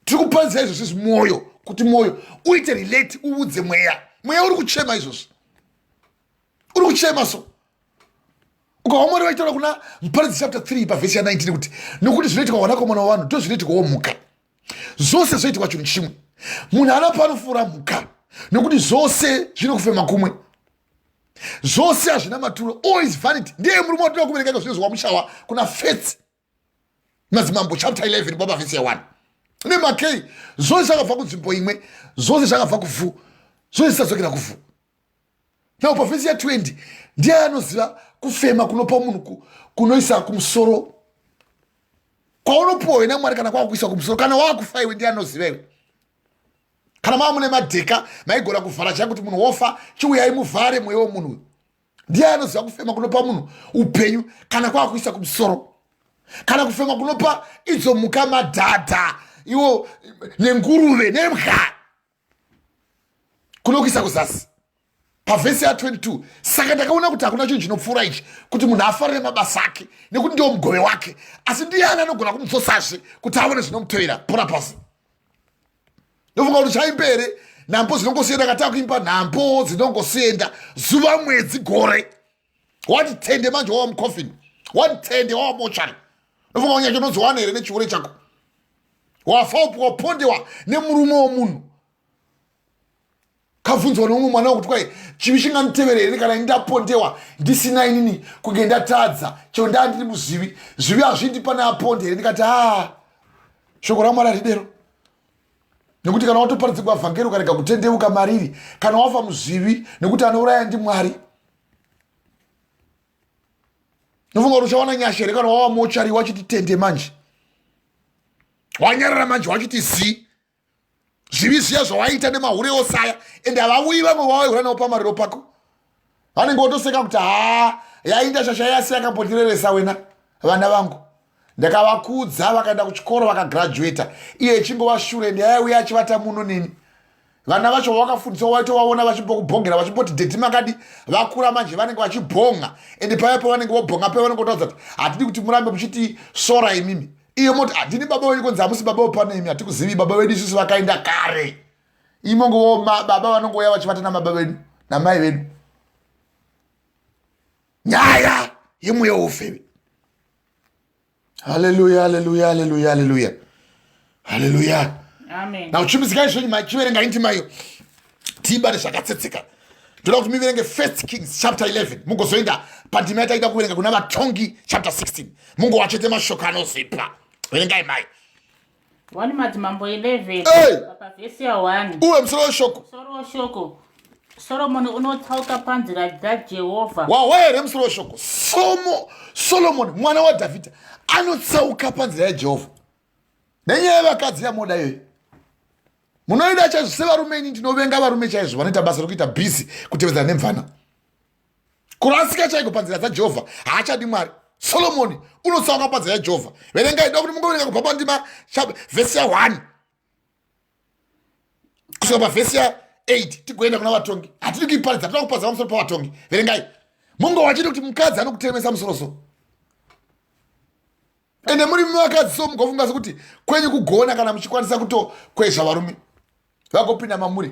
Tiri kuparidzira izvozvi mwoyo kuti mwoyo uite relate uudze mweya uri kuchema izvozvi uri kuchema so ukawa Mwari vachitaura kuna Muparidzi chapter 3 pavhesi ya 19 kuti nokuti zvinoitika wanakomana wavanhu ndozvinoitikawo mhuka zvose zvoitikwa chinhu chimwe munhu ana panofura mhuka nokuti zvose zvinokufema kumwe zvose hazvina maturo all is vanity. Ndiye murume watoda kubereka zvinhu wamushawa kuna Faith madzimambo chapter 11 pavhesi ya 1 nemakei zvose zvakabva kunzvimbo imwe zvose zvakabva kuvhu zvose zvisadzokera kuvhu. Now pavhesi ya 20 ndiye anoziva kufema kunopa munhu kunoisa kumusoro kwaunopiwa naMwari kana kwakuisa kumusoro kana wakufa iwe ndiye anoziva iwe. Kana mava mune madheka maigona kuvhara chake kuti munhu wofa chiuyai muvhare mweya womunhu ndiye anoziva kufema kunopa munhu upenyu kana kwakuisa kumusoro kana kufema kunopa idzo mhuka madhadha iwo nenguruve nemhwa kunokuisa kuzasi pavhesi ya22 saka ndakaona kuti hakuna chinhu chinopfuura ichi kuti munhu afarire mabasa ake nekuti ndiwo mugove wake asi ndiani anogona kumudzosazve kuti aone zvinomutevera pora pasi ndofunga kuti chaimbere nhambo dzinongosienda kataa kuimba nhambo dzinongosienda zuva mwedzi gore wati tende manje wava mukofini wati tende wava mochari ndofunga kunyacho unozowana here nechiure chako wafa wapondewa nemurume womunhu kabvunzwa nomumwe mwana wokuti kwai chivi chinganiteverere kana ndapondewa ndisina inini kunge ndatadza chero ndandiri muzivi zvivi hazvindipa neaponde here ndikati shoko ramwari haridero nekuti kana watoparadzirwa vhangeri ukarega kutendeuka mariri kana wafa muzivi nekuti anouraya ndimwari nofunga kuti uchawana nyasha here kana wava mochari wachiti tende manje wanyarara manje wachiti zii zvivi zviya zvawaita nemahure osaya ende havauyi vamwe vawaihura navo pamariro pako vanenge votoseka kuti yainda shasha yasi yakambotireresa wena vana vangu ndakavakudza vakaenda kuchikoro vakagraduata iye ichingo shure ndayauya achivata muno neni vana vacho vakafundiswa waitovaona vachimbokubhongera vachimboti dheti makadi vakura manje vanenge vachibhonga ende paipo vanenge vobhonga pe vanenge votaudza kuti hatidi kuti murambe muchiti sora imimi iyo moti hatini baba wenyu konzi hamusi baba wepano imi hatikuzivi baba wedu isusu vakaenda kare imongovo baba vanongouya vachivata namababa vedu namai vedu nyaya yemweya wehufeve haleluya haleluya haleluya haleluya haleluya amen now chimisikai zvenyu chiverenga intimayo tiibate zvakatsetseka ndoda kuti miverenge 1 Kings chapter 11 mugozoenda pandima yataida kuverenga kuna vatongi chapter 16 mungowachete mashoko anozipa verengai mai 1 Madzimambo 11 pavhesi ya1 uwe musoro weshoko Solomoni unotsauka panzira dzaJehovha wawere musoro weshoko Solomoni mwana waDhavhidha anotsauka panzira yaJehovha nenyaya yevakadzi yamoda iyoyo munoida chaizvo sevarume ini ndinovenga varume chaizvo vanoita basa rokuita bhizi kutevedzana nemvana kurasika chaiko panzira dzaJehovha haachadi mwari Solomoni unotsauka panzira yaJehovha verengai da kuti mungoverenga kubva pandima vhesi ya1 kusvika pavhesi ya8 tigoenda kuna vatongi hatidi kuiparidza toda kuparidza pamusoro pavatongi verengai mungo wachiti kuti mukadzi anokutemesa musoroso ende muri muvakadzi so mugofunga sekuti kwenyu kugona kana muchikwanisa kutokwezva varume vagopinda mamuri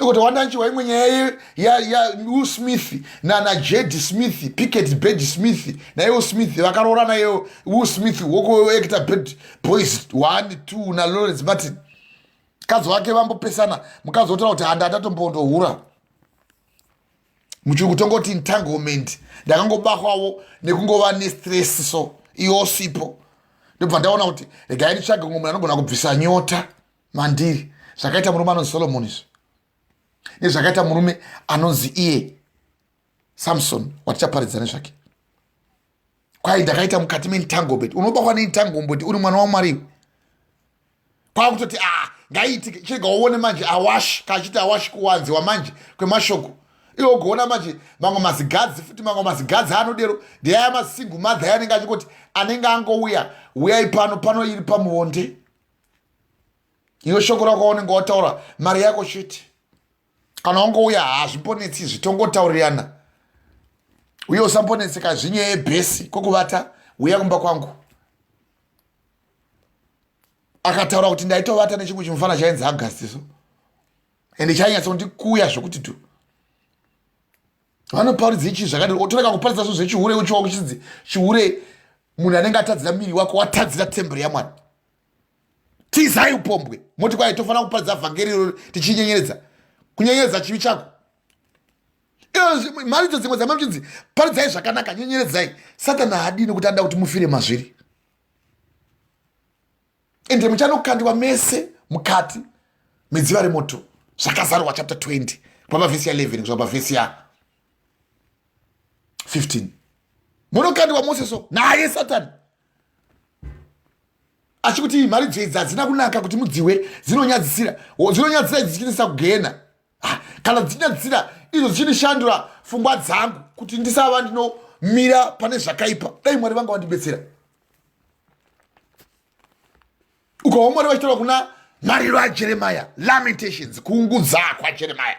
kuti wandanchiwa imwe nyaya yaWill Smith naJedi Smith Pickett Bed Smith nayo Smith vakaroorana nayo Will Smith wokuacta Bad Boys 1 2 naLawrence Martin mukadzi wake vambopesana mukadzi wotaura kuti handatatomboondohura muchiri kutongoti entanglement ndakangobakwawo nekungova nestress so iwo sipo ndobva ndaona kuti regai nditsvage umwe munhu anogona kubvisa nyota mandiri zvakaita murume anonzi Solomoni nezvakaita murume anonzi iye Samson watichaparidza nezvake kwai ndakaita mukati mentanglement unobakwa neentanglement uri mwana wamwari kwakutoti ngaitike chirega uone manje awashi kachiti awashi kuwanzi wamanje kwemashoko iwo ugoona manje mamwe mazigadzi futi mamwe mazigadzi anodero ndeyaya masingu madha yanenge achikoti anenge angouya uyai pano iri pamuonde iyo shoko rako unenge wataura mari yako chete kana ungouya hazvimponetsi zvitongotaurirana uye usambonetseka zvinyaya yebhesi kwokuvata uya kumba kwangu akataura kuti ndaitovata nechimwe chimufana chainzi Agasti ende chainyatsa kundikuya zvokuti tu vanopauridza ichi zvakadii toreka kuparidza zvo zvechihure uchiwa kuchidzi chihure munhu anenge atadzira miri wako watadzira temberi yaMwari tizai upombwe moti kwai tofanira kuparidza vhangeri iro tichinyenyeredza kunyenyeredza chivi chako mharidzo dzimwe dzamachinzi paridzai zvakanaka nyenyeredzai Satani haadini kuti anoda kuti mufire mazviri ende muchanokandiwa mese mukati medziva remoto zvakazarwa chapter 20 pamavhesi ya11 kusvika pavhesi ya15 munokandiwa mose so naye Satani achikuti mharidzo idzi hadzina kunaka kuti mudziwe dzinonyadzisira dzichinisa kugena kana dzichinyadzisira idzo dzichinishandura pfungwa dzangu kuti ndisava ndinomira pane zvakaipa dai Mwari vanga vandibetsera ukaona Mwari vachitaura kuna mariro aJeremia Lamentations kuungudza kwaJeremia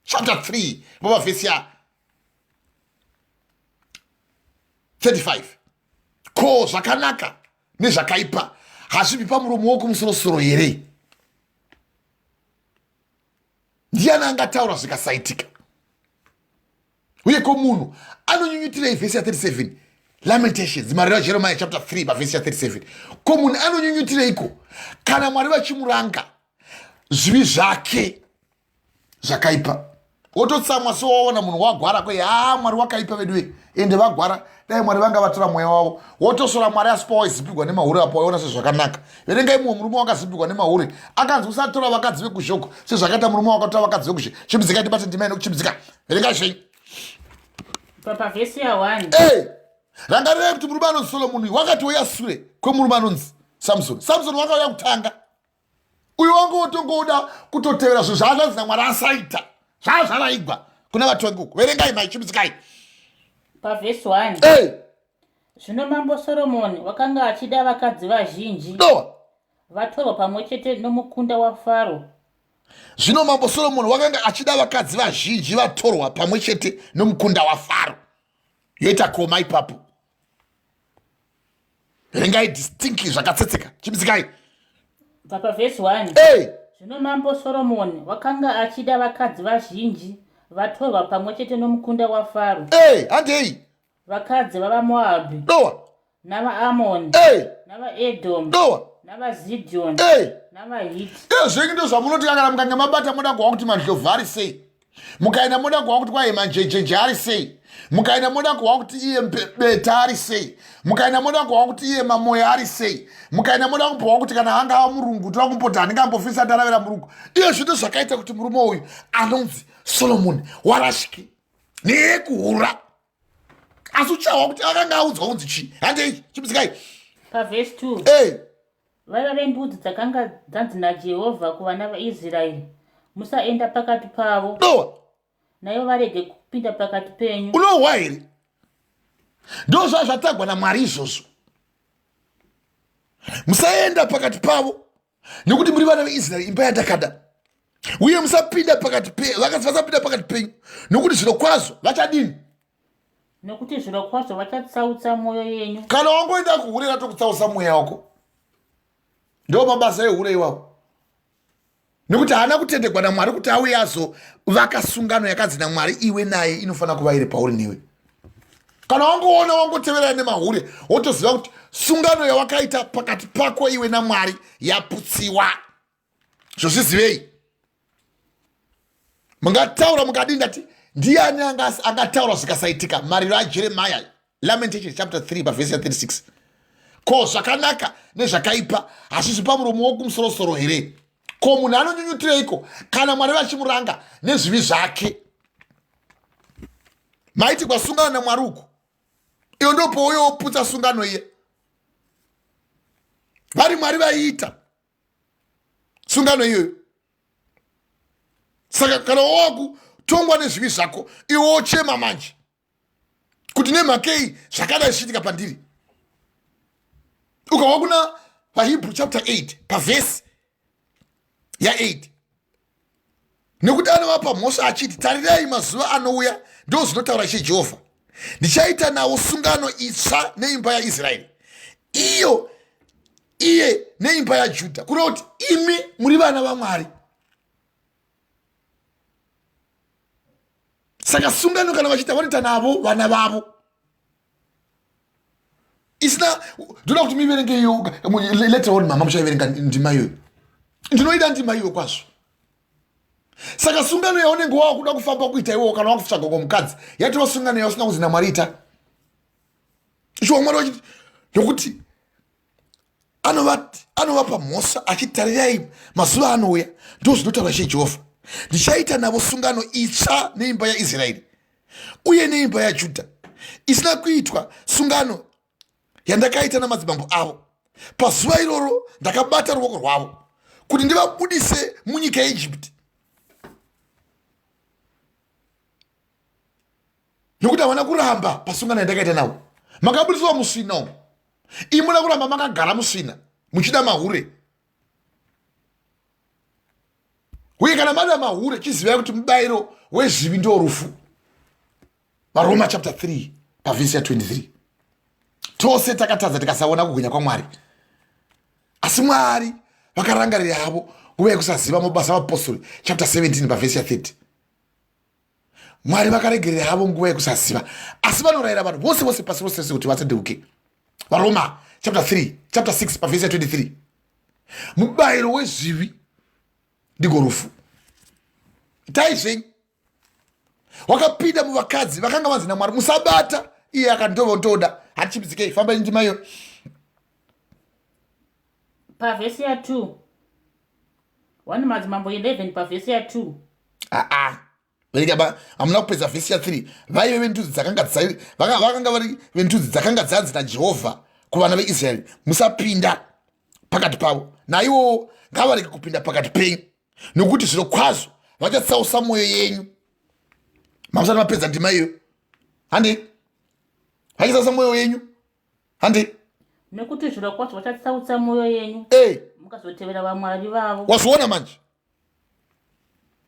chapter 3 baba vhesi ya 35. Ko zvakanaka nezvakaipa hazvipi pamuromo wokumusoro-soro here? Ndiani angataura zvikasaitika? Uye ko munhu anonyunyutirei? Vhesi ya 37 Lamentations, mariro Jeremiah chapter 3 vhesi ya 37. Ko munhu anonyunyutireiko kana Mwari vachimuranga zvivi zvake zvakaipa? Wototsamwa sewaona munhu wagwara kwe Mwari wakaipa vedu ende vagwara dai Mwari vanga vatora mweya wavo. Wotosora Mwari asipa waizipigwa nemahure apo waiona sezvakanaka. Verenga imwe murume wakazipigwa nemahure akanzi usatora vakadzi vekuzhoko sezvakaita murume wakatora vakadzi vekuzhe. Chimbidzika ndibate ndima ino kuchimbidzika. Verenga zvei. Papa vhesi ya 1. Rangarirei kuti murume anonzi Solomoni wakatouya sure kwemurume anonzi Samson. Samson wakauya kutanga. Uyu wangu wotongoda kutotevera zvinhu zvaazvanzi naMwari asaita. Zvazvaraigwa kuna vatongi uku. Verengai mai chimbidzikai. Pavhesi 1. Zvino mambo Soromoni wakanga achida vakadzi vazhinji vatorwa pamwe chete nomukunda waFaro. Zvino mambo Solomoni wakanga achida vakadzi vazhinji vatorwa pamwe chete nomukunda waFaro. Yoita koma ipapo. Verengai distinctly zvakatsetseka. Chimbidzikai. Papa vhesi 1. Zvino mambo Soromoni wakanga achida vakadzi vazhinji vatorwa pamwe chete nomukunda waFaro. Handei. Vakadzi vavaMoabhi, navaAmoni, navaEdhomu, navaZidhoni, navaHiti. Zvengi ndo zvamunoti kana mukanga mabata moda kuwa kuti mandlovha ari sei. Mukaenda moda kuwa kuti kwaye manjenjenje ari sei. Mukaenda moda kuwa kuti iye beta ari sei. Mukaenda moda kuwa kuti iye mamoya ari sei. Mukaenda moda kuwa kuti kana anga ava murungu tora kumpota anenge ambofisa ndaravera murungu. Iyo zvito zvakaita kuti murume uyu anonzi Solomoni warashike nekuhura. Asi uchawa kuti akanga audzwa kunzi chi. Handei chimbidzikai. Pavhesi 2. Vaiva vembudzi dzakanga dzanzi naJehovha kuvana vaIsraeri, musaenda pakati pavo. Naivo varege kupinda pakati penyu. Unohwa here? Ndo zvazvatagwa naMwari izvozvo. Musaenda pakati pavo nekuti muri vana veIsraeri, imba yandakada. Uye musapinda pakati penyu, vakadzi vasapinda pakati penyu nokuti zvino kwazvo vachadini? Nokuti zvino kwazvo vachatsautsa mwoyo yenyu. Kana wangoenda kuhure vatokutsautsa mweya wako. Ndo mabasa ehure iwawo. Nokuti haana kutendekwa naMwari kuti auye azovaka sungano yakadzi naMwari iwe naye inofana kuva iri pauri newe. Kana wangoona wangotevera nemahure wotoziva kuti sungano yawakaita pakati pako iwe naMwari yaputsiwa. Zvozvizivei. Mungataura mukadini ndati ndiani angataura zvikasaitika? Mariro aJeremiah Lamentations chapter 3 vhesi ya 36. Ko zvakanaka nezvakaipa hazvisi pamuromo wokumusoro-soro here? Ko munhu anonyunyutireiko kana Mwari vachimuranga nezvivi zvake? Maiti kwasungano naMwari uku, iyo ndopo uye woputsa sungano iye. Vari Mwari vaiita sungano iyoyo. Saka kana wakutongwa nezvivi zvako iwe wochema manje kuti nemhakei zvakadai zvichiitika pandiri. Ukawa kuna paHebrew chapter 8 pavhesi ya 8, nekuti anovapa mhosva achiti, tarirai mazuva anouya, ndo zvinotaura Ishe Jehovha, ndichaita nawo sungano itsva neimba yaIsraeri, iye neimba yaJudha, kureva kuti imi muri vana vaMwari. Saka sungano kana vachiita vanoita navo vana vavo. Isina ndoda kuti miverenge iyo later on mama muchaverenga ndima iyo. Ndinoida ndima iyo kwazvo. Saka sungano yaunenge wakuda kufamba kuita iwo kana wakutsvaga kwomukadzi yatova sungano yausina kuzi naMwari ita. Icho Mwari wachiti ndokuti anovapa mhosva achitarirai mazuva anouya, ndo zvinotaura Ishe Jehovha, ndichaita navo sungano itsva neimba yaIsraeri uye neimba yaJudha, isina kuitwa sungano yandakaita namadzibambo avo. Pazuva iroro ndakabata ruoko rwavo kuti ndivabudise munyika yeIjipiti, nokuti havana kuramba pasungano yandakaita navo. Makabudiswa musvina umo, imi muda kuramba makagara musvina muchida mahure. uye kana mana mahure chizivai kuti mubayiro wezvivi ndio rufu. Varoma chapter 3 pavhesi ya 23. Tose takatadza tikasaona kugwinya kwaMwari, asi Mwari vakarangarira havo nguva yekusaziva mabasa avapostori chapter 17 pavhesi ya 30. Mwari vakaregerera havo nguva yekusaziva, asi vanorayira vanhu vose vose pasi rose kuti vatendeuke. Varoma chapter 6 pavhesi ya 23. Mubayiro wezvivi ndiko rufu. Itai zvenyu. Wakapinda muvakadzi vakanga vanzi naMwari musabata, iye akandovondoda hachipizike famba ndima iyo. Pavhesi ya 2 1 Madzimambo 11 pavhesi ya 2. Venika hamuna kupedza vhesi ya 3. Vaive vendudzi vakanga vari vendudzi dzakanga dzanzi naJehovha kuvana veIsraeri, musapinda pakati pavo, naivo ngavarege kupinda pakati penyu, nokuti zviro kwazvo vachatsausa mwoyo yenyu. Mamusati mapedza ndima iyo handi, vachatsausa mwoyo yenyu handi, nekuti zviro kwazvo vachatsautsa mwoyo yenyu mukazotevera vamwari vavo. Wazviona manje?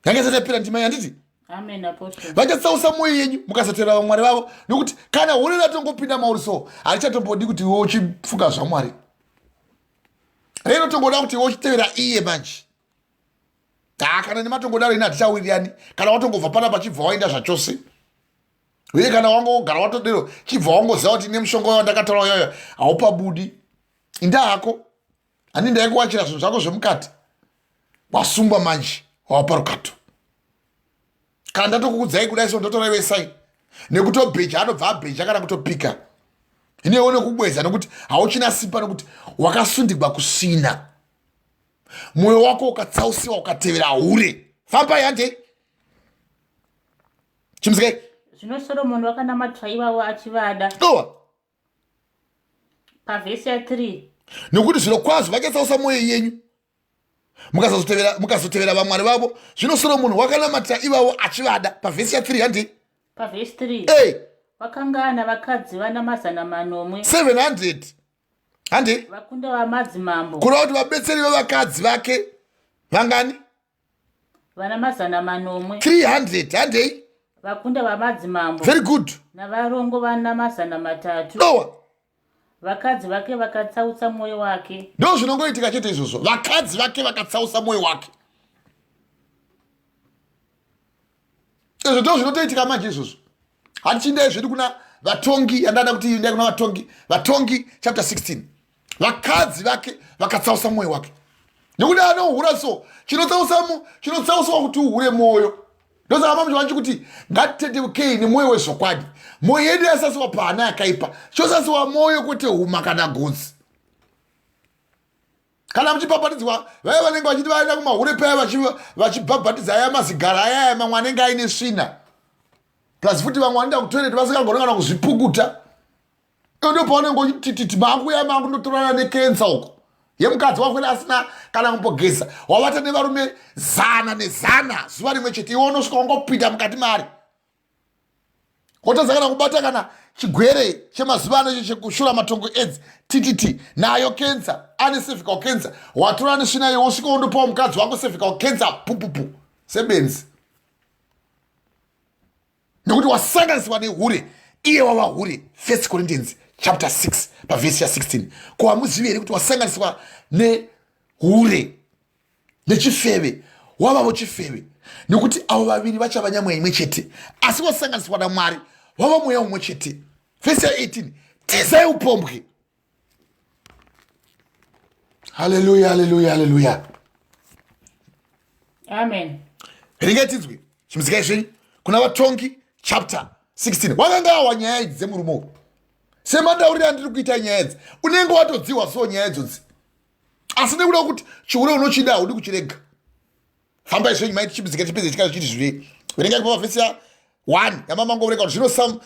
Yange zatapira ndima iyo handiti? Amen apostle. Vachatsausa mwoyo yenyu mukazotevera vamwari vavo, nokuti kana hure ratongopinda mauri so harichatombodi kuti iwe uchifuka zvaMwari. Rero tongoda kuti iwe uchitevera iye manje. Kana nematongodaro ina hatichawirirani. Kana watongobva pana pachibva waenda zvachose. Uye kana wangogara watodero chibva wangoziva kuti nemushonga wandakataura yoyo haupabudi. Inda hako. Ani ndaikuwachira zvinhu zvako zvemukati. Wasungwa manje wawaparukato. Kana ndatokukudzai kudai so ndotora iwe sai. Nekutobheja anobva abheja kana kutopika. Inewo nekubweza nokuti hauchina simba nokuti wakasundikwa kusina. Mwoyo wako ukatsausiwa ukatevera hure. Famba yande. Chimzike. Zvino Solomoni wakanamatwa ivavo achivada. Dowa. Pavhesi ya 3. Nokuti zviro kwazvo vachatsausa mwoyo yenyu mukazotevera vamwari vavo. Zvino Solomoni wakanamatira ivavo achivada. Pavhesi ya 3 handi. Pavhesi 3. Vakanga ana vakadzi vana 700. 700 handi. Vakunda vamadzimambo. Kureva kuti vabetseri vevakadzi vake vangani? Vana 700. 300 handi. Vakunda vamadzimambo. Very good. Navarongo vana 300. Dowa. Vakadzi vake vakatsautsa mwoyo wake. Ndo zvinongoitika chete izvozvo. Vakadzi vake vakatsausa mwoyo wake. Izvo ndo zvinotoitika manje izvozvo. Hatichindai zvedu kuna vatongi, yandada kuti ndai kuna vatongi. Vatongi chapter 16. Vakadzi vake vakatsausa mwoyo wake. Nekuti anohura so chinotsausawo kuti uhure mwoyo. Ndosaka mamwe vanchi kuti ngatiteteukei nemwoyo wezvokwadi. Mwoyo yedu yasasiwa pahana yakaipa. Chosasiwa mwoyo kwete huma kana gonzi. Kana muchibhabhatidzwa vaya vanenge vachiti vaenda kumahure paya vachibhabhatidza aya mazigara aya mamwe anenge aine svina. Plus futi vamwe vanoenda kutoilet vasingangoona kana kuzvipukuta. Ndo paunenge uchititi mangu ya mangu ndotorana nekensa uko. Yemukadzi wako asina kana kumbogeza. Wavata nevarume 100 zuva rimwe chete. Iwe unosvika wangopinda mukati mari. Wotadza kana kubata kana chigwere chemazuva ano chekushura matongo AIDS TTT nayo kensa ane cervical cancer. Watora nesvina iyo wosvika wondopawo mukadzi wako cervical cancer pupupu sebenzi. Nekuti wasanganiswa nehure, iye wava hure. 1 Corinthians chapter 6 pavhesi ya 16. Ko hamuzivi here kuti wasanganiswa nehure nechifeve, wavavo chifeve. Nekuti avo vaviri vachava nyama imwe chete, asi wasanganiswa naMwari wava mweya umwe chete. Vhesi ya 18. Tizai upombwe. Haleluya, haleluya, haleluya. Amen. Ringatinzwe chimzikai zvenyu kuna vatongi chapter 16. Wakanga awa nyaya idzi dzemurume. Semandaurira andiri kuita nyaya idzi. Unenge watodziwa so nyaya idzodzi. Asi nekuda kuti chihure unochida haudi kuchirega. Famba zvenyu maiti chimzika chipedze chikazi chiti zvive. Verengai pavhesi ya 1 yamamangovereka kuti zvino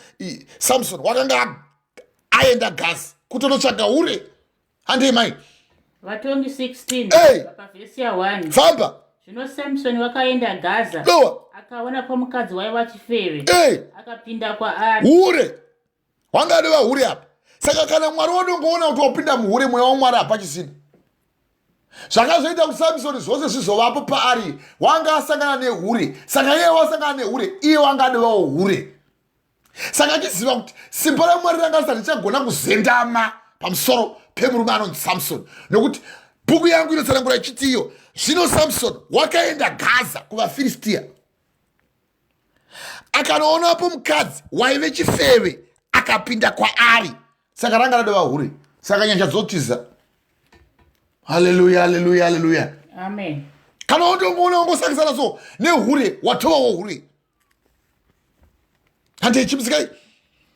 Samson wakanga aenda Gaza kutonotsvaga hure. Handei mai. Vatongi 16 pavhesi ya 1. Famba. Zvino Samson wakaenda Gaza. Dowa. Akaona pomukadzi waiva chifeve. Akapinda kwaari. Hure. Wanga adeva hure apa. Saka kana Mwari wodongoona kuti wapinda muhure mweya waMwari hapachisina. zvakazoita kuti Samsoni zvose zvizovapo paari. Wanga asangana nehure, saka iye wasangana nehure, iye wanga adevawo hure. Saka achiziva kuti simba raMwari ranga risati richagona kuzendama pamusoro pemurume anonzi Samson. Nokuti bhuku yangu inotsanangura ichiti iyo, zvino Samson wakaenda Gaza kuvaFiristia, akanoonapo mukadzi waive chifeve, akapinda kwaari. Saka ranga radova hure. Saka nyanja dzotiza. Haleluya, haleluya, haleluya. Amen. Kana unongoona ungosakisana so nehure, watovawo hure. Hande chimisikai?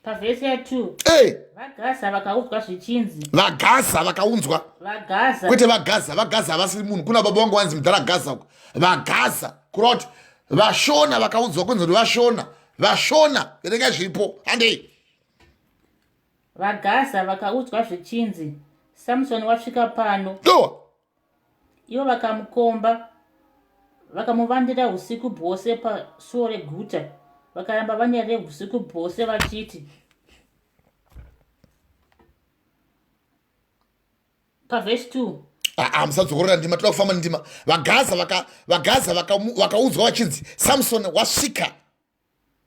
Pavhesi ya 2. Vagaza vakaudzwa zvichinzi. Vagaza vakaunzwa. Vagaza. Kwete vagaza, vagaza havasi munhu. Kuna baba wangu wanzi mudhara Gaza uko. Vagaza. Kureva kuti vashona vakaunzwa kunzi kuti vashona. Vashona. Verengai zviripo. Hande. Vagaza vakaudzwa zvichinzi. Samson wasvika pano. Ivo vakamukomba. Vakamuvandira usiku bwose pasuo reguta. Vakaramba vanyerere usiku bwose vachiti. Pavhesi 2. Musadzorora ndima, toda kufamba ndima. Vagaza vakaudzwa vachinzi Samson wasvika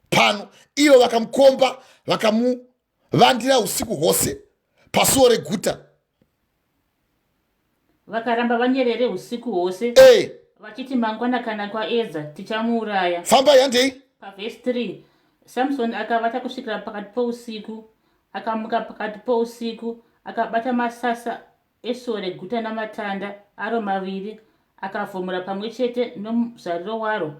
pano. Ivo vakamukomba, vakamuvandira usiku hwose pasuo reguta. Vakaramba vanyerere usiku hwose. Vachiti mangwana kana kwaedza tichamuuraya. Famba yandei. Pavhesi 3. Samson akavata kusvikira pakati pousiku. Akamuka pakati pousiku. Akabata masasa esuo reguta namatanda aro maviri. Akavhomora pamwe chete nomuzariro waro.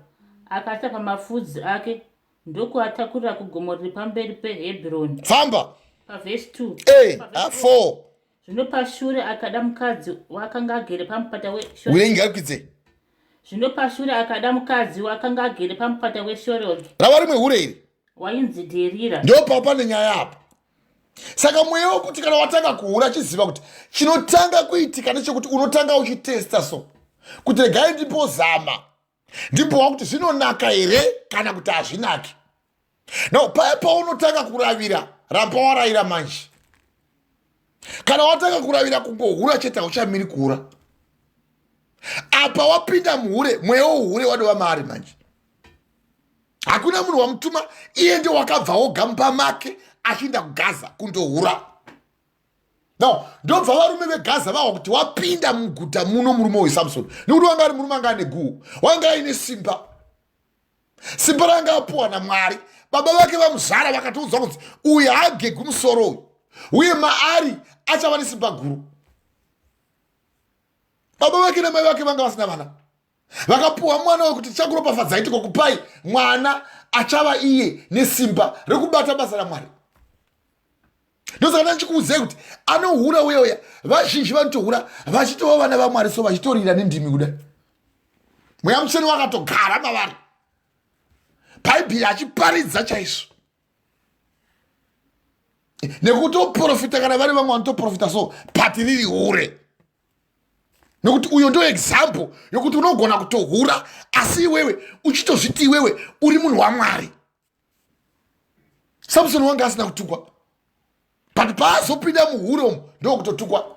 Akata pamafudzi ake. Ndokuatakurira kugomo riri pamberi peHebhuroni. Famba. Pavhesi 2. 4. Zvino pashure akada mukadzi wakanga agere pamupata weShoreki. Zvino pashure akada mukadzi wakanga agere pamupata weShoreki. Rava rimwe hure iri. Wainzi Dherira. Ndo papa nenyaya yapo. Saka mweya wekuti kana watanga kuhura chiziva kuti chinotanga kuitika nechekuti unotanga uchitesta so. Kuti regai ndipozama. Ndipo wakuti zvinonaka here kana kuti hazvinaki. No, paunotanga kuravira, ramba waraira manje. Kana watanga kuravira kungohura chete hauchamiri kuhura. Apa wapinda muhure, mweya wohure wadova maari manje. Hakuna munhu wamutuma, iye ndio wakabva oga mumba make achienda kuGaza kundohura. No, ndobva varume veGaza vawa kuti wapinda muguta muno murume weSamson. Nekuti wanga ari murume anga ane guhu, wanga aine simba. Simba ranga apuwa naMwari. Baba vake vamuzara vakatiudzwa kuti uyu haagegu musoro uyu, uye maari achava nesimba guru. Baba vake namai vake vanga vasina vana. Vakapuwa mwana wekuti chakuropafadzai tikokupai mwana achava iye nesimba rekubata basa raMwari. Ndosaka ndichikuudzai kuti anohura uya vazhinji vanotohura vachitova vana vaMwari so vachitorira nendimi kudai. Mweya Mutsvene wakatogara mavari. Bhaibheri achiparidza chaizvo. Nekutoprofita kana vari vamwe vanotoprofita so pati riri hure. Nokuti uyo ndo example yokuti unogona kutohura asi iwewe uchitozviti iwewe uri munhu waMwari. Samson wanga asina kutukwa. But paazopinda muhure umu ndokutotukwa.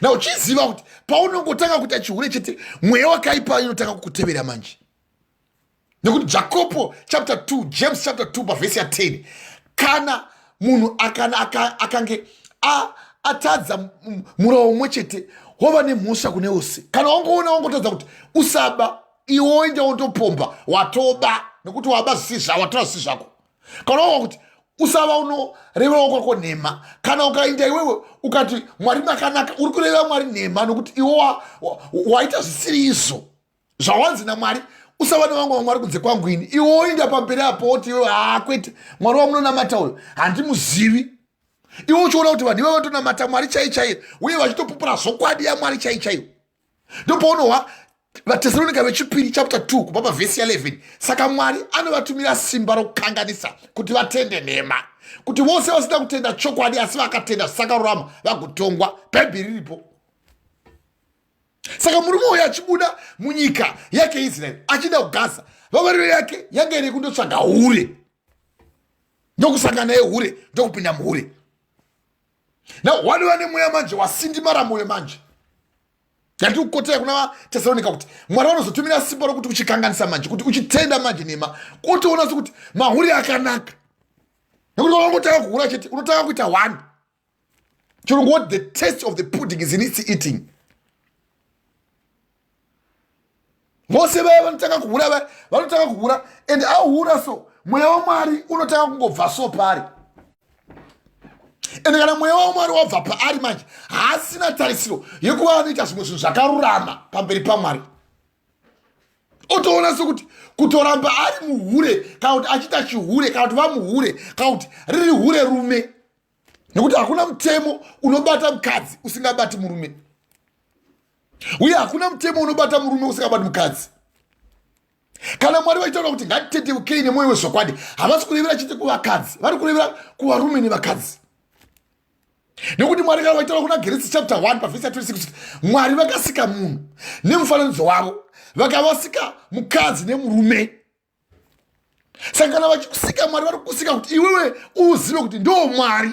Na uchiziva kuti paunongotanga kuita chihure chete mweya wakaipa inotanga kukutevera manje. Nekuti Jacob chapter 2, James chapter 2 pavhesi ya 10. Kana munhu akange atadza murau umwe chete wova nemhosva kune ose. Kana wangoona wangotadza kuti usaba, iwe woenda wondopomba, watoba nekuti waba zvisizva, watora zvisi zvako. Kana wanga kuti usava unorevawo kwako nhema. Kana ukaenda iwewe ukati Mwari makanaka, uri kureva Mwari nhema nokuti iwe waita zvisiri izvo zvawanzi naMwari. Usava nevamwe vaMwari kunze kwangu ini. Iwe woenda pamberi apo woti iwe kwete Mwari wamunonamata uyo handimuzivi. Iwe uchiona kuti vanhu iwe vatonamata Mwari chaiye uye vachitopupura zvokwadi yaMwari chaiyo. Ndopaunohwa vaTesalonika vechipiri chapter 2 kubva pavhesi ya 11. Saka Mwari anovatumira simba rokukanganisa kuti vatende nhema, kuti vose vasina kutenda chokwadi asi vakatenda zvisakarurama vagotongwa. Bhaibheri riripo. Saka murume uyu achibuda munyika yake Israeri achienda kuGaza, vavariro yake yanga iri kundotsvaga hure, ndokusangana naye hure, ndokupinda muhure. Na wani vane mweya manje wasindimara mwoyo manje. Ndikukotera kuna Tesalonika kuti Mwari anozotumira simba rokuti uchikanganisa manje, kuti uchitenda manje nema, kuti unazo kuti mahuri akanaka. Nekuti unotaka kuhura chete, unotaka kuita one. Chirungu, what the taste of the pudding is in its eating. Vose vaya vanotaka kuhura, and ahura so mweya waMwari unotaka kungobva so pari. And kana mweya waMwari wabva paari manje, haasina tarisiro yekuva anoita zvimwe zvinhu zvakarurama pamberi paMwari. Otoona sokuti kutoramba ari muhure, kana kuti achita chihure, kana kuti vamuhure, kana kuti riri hure rume. Nekuti hakuna mutemo unobata mukadzi usingabati murume. Uye hakuna mutemo unobata murume usingabati mukadzi. Kana Mwari vachitaura kuti ngatiteteukei nemwoyo wezvokwadi, havasi kurevera chete kuvakadzi, vari kurevera kuvarume nevakadzi. Nekuti Mwari kana vachitaura kuna Genesis chapter 1 pavhesi 26 Mwari vakasika munhu nemufananidzo wavo, vakavasika mukadzi nemurume. Saka kana vachikusika Mwari vari kusika kuti iwewe uzive kuti ndo Mwari.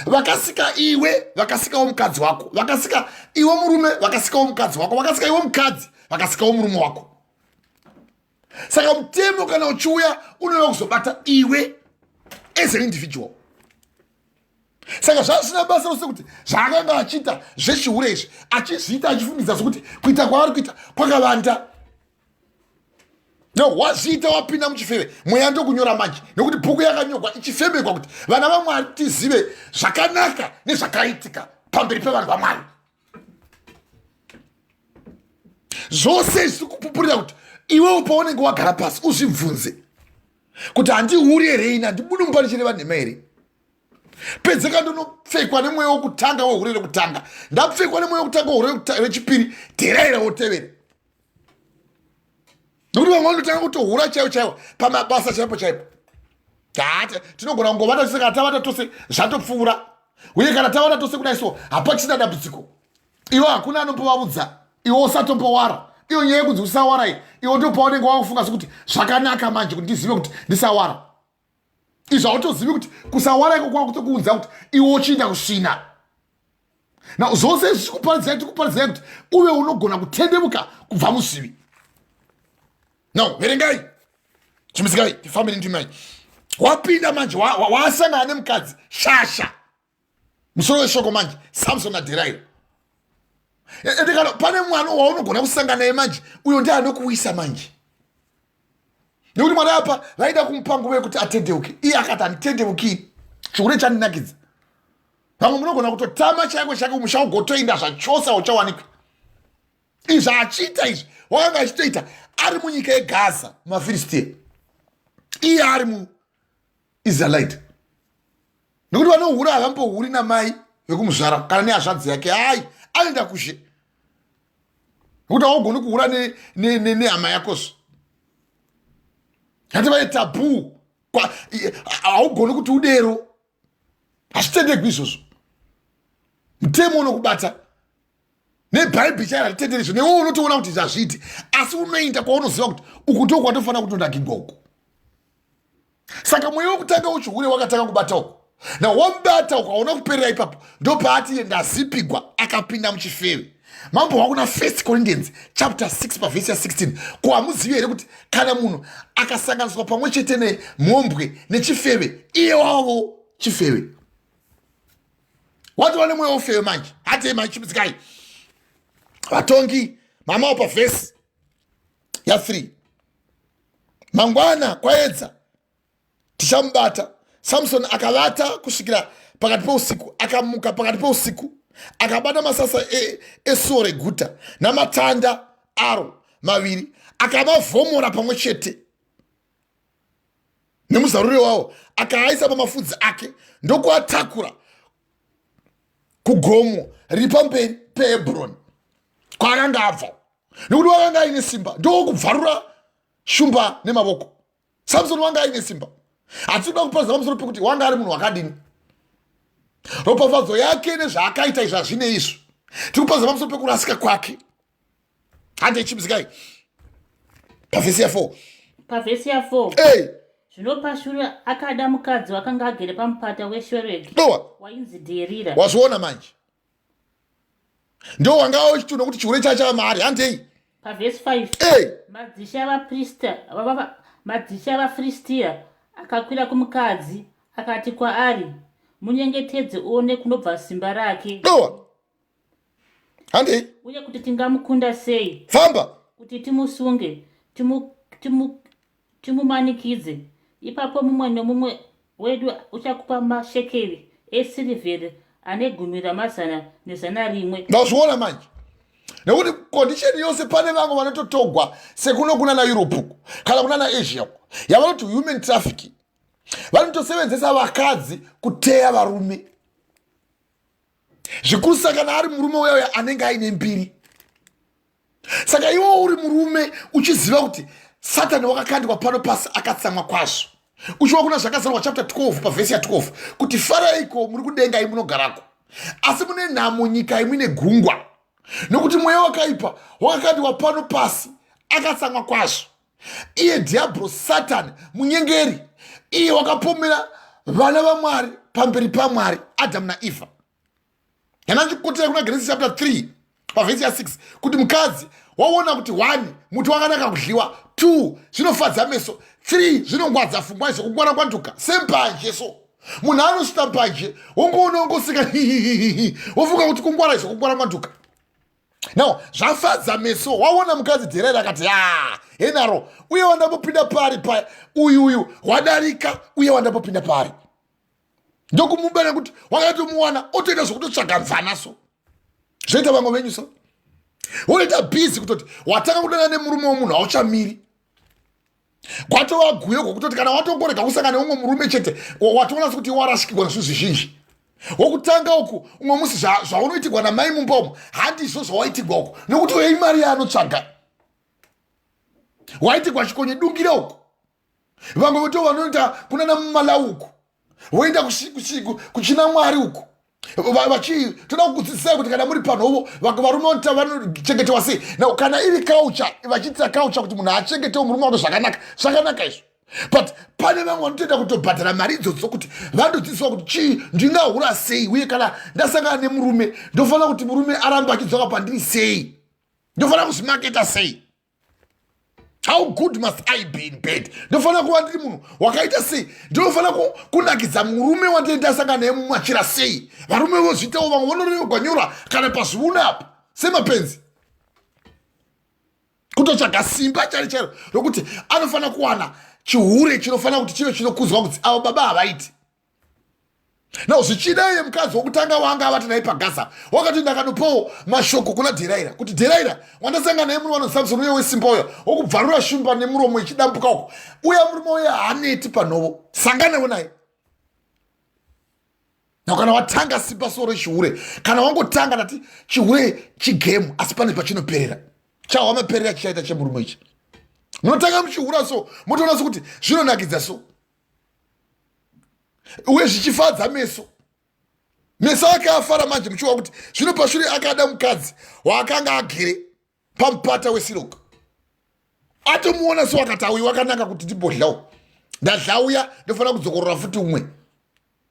Vakasika iwe, vakasikawo mukadzi wako, vakasika iwe murume, vakasikawo mukadzi wako, vakasika iwe mukadzi, vakasikawo murume wako. Saka mutemo kana uchiuya unouya kuzobata iwe as an individual. Saka zvasina basa rose kuti zvaakanga achiita zvechihure izvi achizviita achifumidza sokuti kuita kwaari kuita kwakavanda. No, wazviita wapinda muchifeve, mweya ndokunyora manje, nekuti bhuku yakanyorwa ichifembekwa kuti vana vaMwari tizive zvakanaka nezvakaitika pamberi pevanhu vaMwari. Zvose zviri kupupurira kuti iwewe paunenge wagara pasi uzvibvunze kuti handihuri here ina, ndibudumbanichere vanhema here. Pedzeka ndinopfekwa nemweya wokutanga wehure rekutanga, ndapfekwa nemweya wokutanga wehure rechipiri, dheraira wotevere. Nekuti vamwe vanotanga kutohura chaiwo pamabasa chaipo. Kati tinogona kungovata tose, kana tavata tose zvatopfuura. Uye kana tavata tose kudai so hapachina dambudziko. Iwo hakuna anombovavudza, iwo usatombowara. Iyo nyaya yekunzi usawara iyi, iwo ndo paunenge wakufunga sokuti zvakanaka manje kuti ndizive kuti ndisawara. Izvo hautozivi kuti kusawara iko kwakutokuudza kuti iwo uchinda kusvina. Na zvose tikuparidzai kuti uve unogona kutendemuka kubva musivi. No, verengai. Chimisikai, tifambeni ndimai. Wapinda manje, wasangana nemukadzi shasha. Musoro weshoko manje, Samson naDherira. Ndikana pane mwana waunogona kusangana naye manje, uyo ndiye anokuwisa manje. Nekuti mwana apa vaida kumupa nguva yekuti atendeuke. Iye akati handitendeuki. Chihure chandinakidza. Vamwe munogona kutotama chake umusha ugotoenda zvachosa uchawanikwa. Izvi achiita izvi, wakanga achitoita ari munyika yeGaza, mumaFilistia. Iye ari muIsraelite. Nekuti vanohura havambohuri namai vekumuzvara kana nehazvadzi yake, hai anoenda kushe. Nekuti haugoni kuhura nehama yakozvo. Hati vai tabhu, haugoni kuti udero. Hazvitendekwi izvozvo. Mutemo unokubata. NeBhaibheri chairo hatitenderi izvo, newewo unotoona kuti zvazviti, asi unoenda kwaunoziva kuti uku ndiko kwatofanira kutondakingwa uku. Saka mweya wokutanga uchihure wakatanga kubata uku. Na wambata ukaona kuperera ipapo, ndo paati ndazipigwa akapinda muchifeve. Mambo wakuna 1 Corinthians chapter 6 pavhesi ya 16. Ko hamuzivi here kuti kana munhu akasanganiswa pamwe chete nemhombwe nechifeve, iye wavo chifeve. Wati wane mweya wofeve manje, hati manje chipitsikai. Vatongi mamawo pavhesi ya 3. Mangwana kwaedza tichamubata. Samson akavata kusvikira pakati pousiku, akamuka pakati pousiku, akabata masasa esuo reguta namatanda aro maviri, akamavhomora pamwe chete nemuzarure wavo, akaaisa pamafudzi ake ndokuatakura kugomo riri pamberi peHebhuroni kwaakanga abva. Nekuti wakanga aine simba, ndokubvarura shumba nemavoko. Samsoni wanga aine simba. Hatinoda kuparidza pamusoro pekuti wanga ari munhu wakadini. Ropafadzo yake nezvaakaita izvi hazvine izvo. Tiri kuparidza pamusoro pekurasika kwake. Hande chimisikai. Pavhesi ya 4. Pavhesi ya 4. Zvino pashure akada mukadzi wakanga agere pamupata weshoreki wainzi Dherira. Wazviona manje. ndo wanga uchituna kuti chihure chacha mari handei pavhesi 5 madzishe avafiristia akakwira kumukadzi akati kwaari, munyengetedze uone kunobva simba rake dowa handei uye kuti tingamukunda sei, famba kuti timusunge timumanikidze. Ipapo mumwe nomumwe wedu uchakupa mashekeri esirivheri ane 10,100. ndazviona manje nekuti kondisheni yose pane vamwe vanototogwa sekuno kuna naeurope kana kuna naasia yavanoti human trafficking. Vanotosevenzesa vakadzi kuteya varume zvikuru kana ari murume uya anenge aine mbiri. Saka iwo uri murume uchiziva kuti Satani wakakandwa pano pasi akatsamwa kwazvo. Uchiwa kuna zvakazarwa chapter 12 pavhesi ya 12 kuti faraiko muri kudenga imunogarako asi mune nhamo nyika imine gungwa nokuti mweya wakaipa wakakandwa pano pasi akatsamwa kwazvo. Iye diablo Satani munyengeri, iye wakapomera vana vaMwari pamberi paMwari Adam naEva. Yanachikotera kuna Genesis chapter 3 pavhesi ya 6 kuti mukadzi waona kuti 1 muti wakanaka kudliwa, 2 zvinofadza meso, 3 zvinongwadza pfungwa izvokungwara kwantuka sembanje. So munhu anosvita mbanje wongoona wongosika wofunga kuti kungwara izvokungwara kwantuka. Now zvafadza meso, waona mukadzi Dherira akati henaro uye wandambopinda pari paya uyu wadarika uye wandambopinda pari ndokumubana kuti wakatomuwana otoita zvokutotsvaga mvana. So zvoita vamwe venyu so unoita bhizi kutoti watanga kudana nemurume womunhu hauchamiri kwatova guyo kwokutoti kana watongorega kusangana neumwe murume chete watoona sekuti warashikirwa nezvinhu zvizhinji. Wokutanga uku umwe musi zvaunoitirwa namai mumba umu handizvo zvawaitirwa uku nokuti wei mari yaanotsvaga waitirwa chikonye dungira uku. Vamwe veto vanoita kunana mumalau uku woenda kuchina Mwari uku vachitoda kukudzidzisai kuti kana muri panovo varume vanochengetewa sei. Now kana iri culture vachiitira culture kuti munhu achengetewo murume wake zvakanaka izvo, but pane vamwe vanotoenda kutobhadhara mari idzodzo kuti vandodzidziswa kuti chii ndingahura sei uye kana ndasangana nemurume ndofanira kuti murume arambe achidzoka pandiri sei, ndofanira kuzvimaketa sei. How good must I be in bed? Ndofanira kuva ndiri munhu wakaita sei, ndinofanira kunakidza murume wandendasangana naye mumachira sei. Varume vozvitawo vamwe vanoganyora kana pazviuna apa semapenzi kutotsvaga simba chairo rokuti anofanira kuwana chihure chinofanira kuti chive chinokudzwa kuti avo baba havaiti. Now zvichida iye mukadzi wokutanga wanga avati naye paGaza wakati ndakanopawo mashoko kuna Dherira kuti Dherira wandasangana naye murume wano Samson uye wesimba uya wokubvarura shumba nemuromo ichidambuka uko uya murume uya haaneti panovo sanganewo naye. Now kana watanga simba soro chihure kana wangotanga nati chihure chigemu asi pane pachinoperera chawamaperera chichaita chemurume ichi munotanga muchihura so motoona sokuti zvinonakidza so uye zvichifadza meso ake afara manje muchiwa kuti zvino pashure akada mukadzi waakanga agere pamupata weSiloka atomuona so akati auyu wakanaka kuti ndibhodlawo ndadlauya ndofanira kudzokorora futi umwe.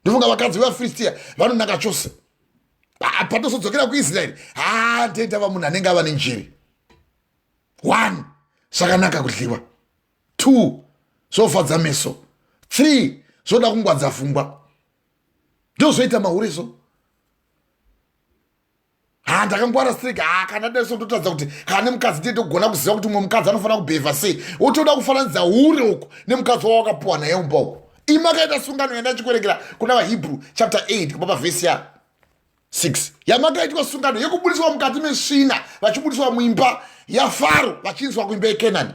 Ndofunga vakadzi vevafiristia vanonaka chose patozodzokera kuIsraeri ndenda vamunhu anenge ava nenjere. 1 zvakanaka kudliwa, 2 zvofadza meso, 3 zvoda kungwadza pfungwa. Ndozvoita mahureso ndakangwara strike kana daso totadza kuti kana mukadzi ndetogona kuziva kuti mumwe mukadzi anofanira kubhevha sei otoda kufananidza hure uku nemukadzi wawakapuwa naye mumba uku. Imakaita sungano yenda chikuregera kuna vaHebrew chapter 8 kubva pavhesi ya 6 yamakaitwa sungano yekubudiswa mukati mesvina vachibudiswa muimba yaFaro vachinzwa kuimba yeKenani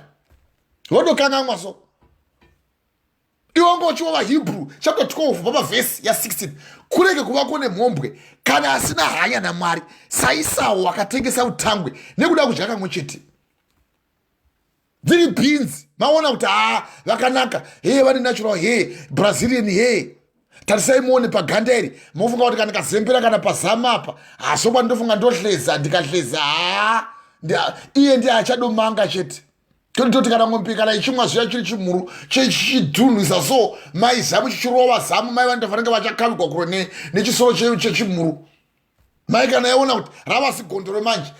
vodokanganwa so. Iwo ngochiwa vaHebrew chapter 12 kubva pavhesi ya 16 kurege kuvako nemhombwe kana asina hanya naMwari saIsau wakatengesa utangwe nekuda kudya kamwe chete. Dziri beans maona kuti vakanaka vane natural Brazilian tarisai muone paganda iri mofunga kuti kana kazembera kana pazama apa soba ndofunga ndohleza ndikahleza iye ndiye achadomanga chete toti kana mwembe kana ichimwa zviya chiri chimhuru chechidhunhisa so mai zamu chichirova zamu mai vandofanenge vachakavigwa kuro nechisoro chechimhuru mai kana yaona kuti rava sigondoro manje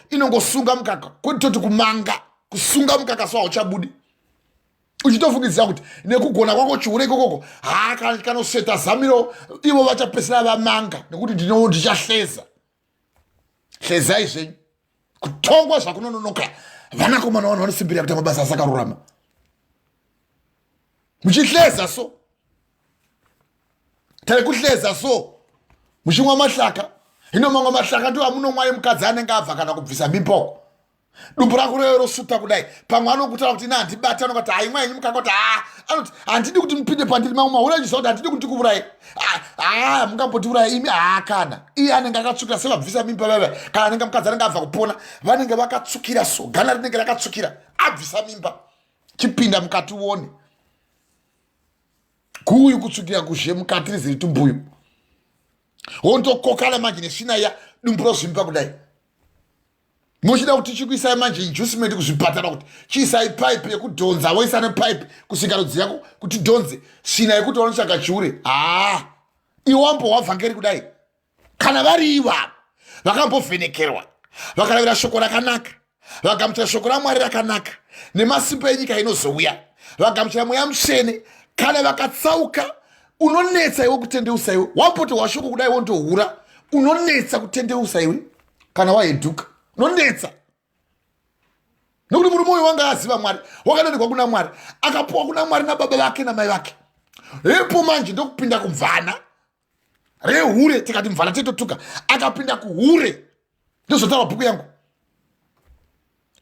inongosunga mukaka kutoti kumanga kusunga mukaka so hauchabudi uchitofungidzira kuti nekugona kwako chiure ikokoko kanosveta zamiro ivo vachapesera vamanga nekuti ndichahleza hlezai zvenyu kutongwa zvakunononoka vanakomana vanhu vanosimbirira kuti mabasa asakarurama muchihleza so tari kuhleza so muchimwa mahlaka hino mamwe mahlaka ndiwo amunomwa mukadzi anenge abva kana kubvisa mimboko dumbu rako reyo rosuta kudai pamwe anokutaura kuti handibata anokati haimwenyu mukakoti anoti handidi kuti mupinde pandiri mamwe maurachiziva kuti handidi kuti kuvurai mungambotivurai imi kana iye anenge akatsukira sevabvisa mimba vava kana anenge mukadzi anenge abva kupona vanenge vakatsukira so gana rinenge rakatsukira abvisa mimba chipinda mukati uone guyu kutsukira kuzhe mukati riziri tumbuyu wondokokana manje nesvina iya dumbu rozvimba kudai muchida kuti chikuisai manje injusiment kuzvipatara kuti chiisai pipe yekudhonza woisa nepaipe kusvika rudzi yako kuti dhonze svina yekuti vanotsvaga chiure iwambo wavhangeri kudai kana vari iva vakambovhenekerwa vakaravira shoko rakanaka vagamuchira shoko ramwari rakanaka nemasimba enyika inozouya vagamuchira mweya mutsvene kana vakatsauka unonetsa iwe kutendeusa iwe wamboti washoko kudai wondohura unonetsa kutendeusa iwe kana waheduka unonetsa nokuti murume uyu wanga aziva mwari wakadonerwa kuna mwari akapuwa kuna mwari nababa vake namai vake ipo manje ndokupinda kumvana rehure tikati mvana tetotuka akapinda kuhure ndozotaura bhuku yangu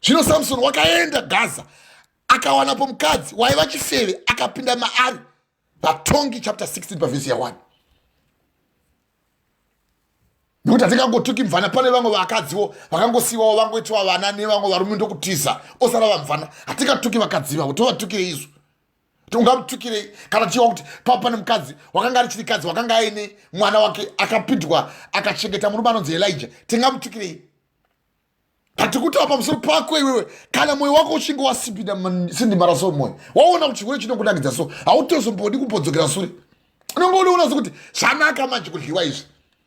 zvino Samson wakaenda Gaza akawanapo mukadzi waiva chifeve akapinda maari vatongi chapter 16 pavhesi ya 1 nokuti hatingangotuki mvana pane vamwe vakadziwo vakangosiwawo vangoitiwa vana nevamwe varume ndokutiza osara vamvana hatingatuki vakadziva kuti tovatukire izvo ungamutukirei kana tichiwa kuti pane mukadzi wakanga ari chirikadzi wakanga aine mwana wake akapindwa akachengeta murume anonzi Elijah tingamutukirei patikutaura pamusoro pako iwewe kana mwoyo wako uchinge wasipinda sindimara so mwoyo waona kuti chirwere chinokudakidza so hautozombodi kumbodzokera sure unongoona sokuti zvanaka manje kudliwa izvi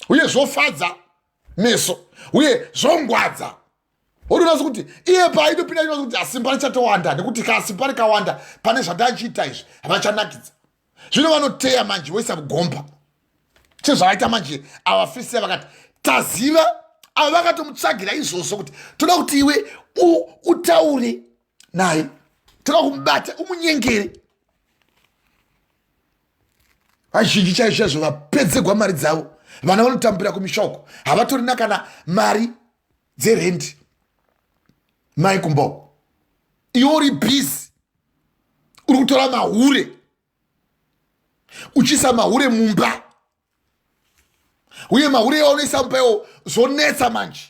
uye zvofadza meso uye zvongwadza unoona sokuti iye paaitopinda inoona kuti asimba richatowanda nekuti kasimba rikawanda pane zvandachiita izvi havachanakidza zvino vanoteya manje voisa mugomba chezvavaita manje avafisira vakati taziva ava vakatomutsvagira izvozvo kuti toda kuti iwe utaure naye toda kumubata umunyengere vazhinji chaizvozvo vapedzegwa mari dzavo vana vanotambira kumishoko havatorina kana mari dzerendi mai kumbo iwe uri bhizi uri kutora mahure uchisa mahure mumba uye mahure yaunoisa mumba iwo zvonetsa manje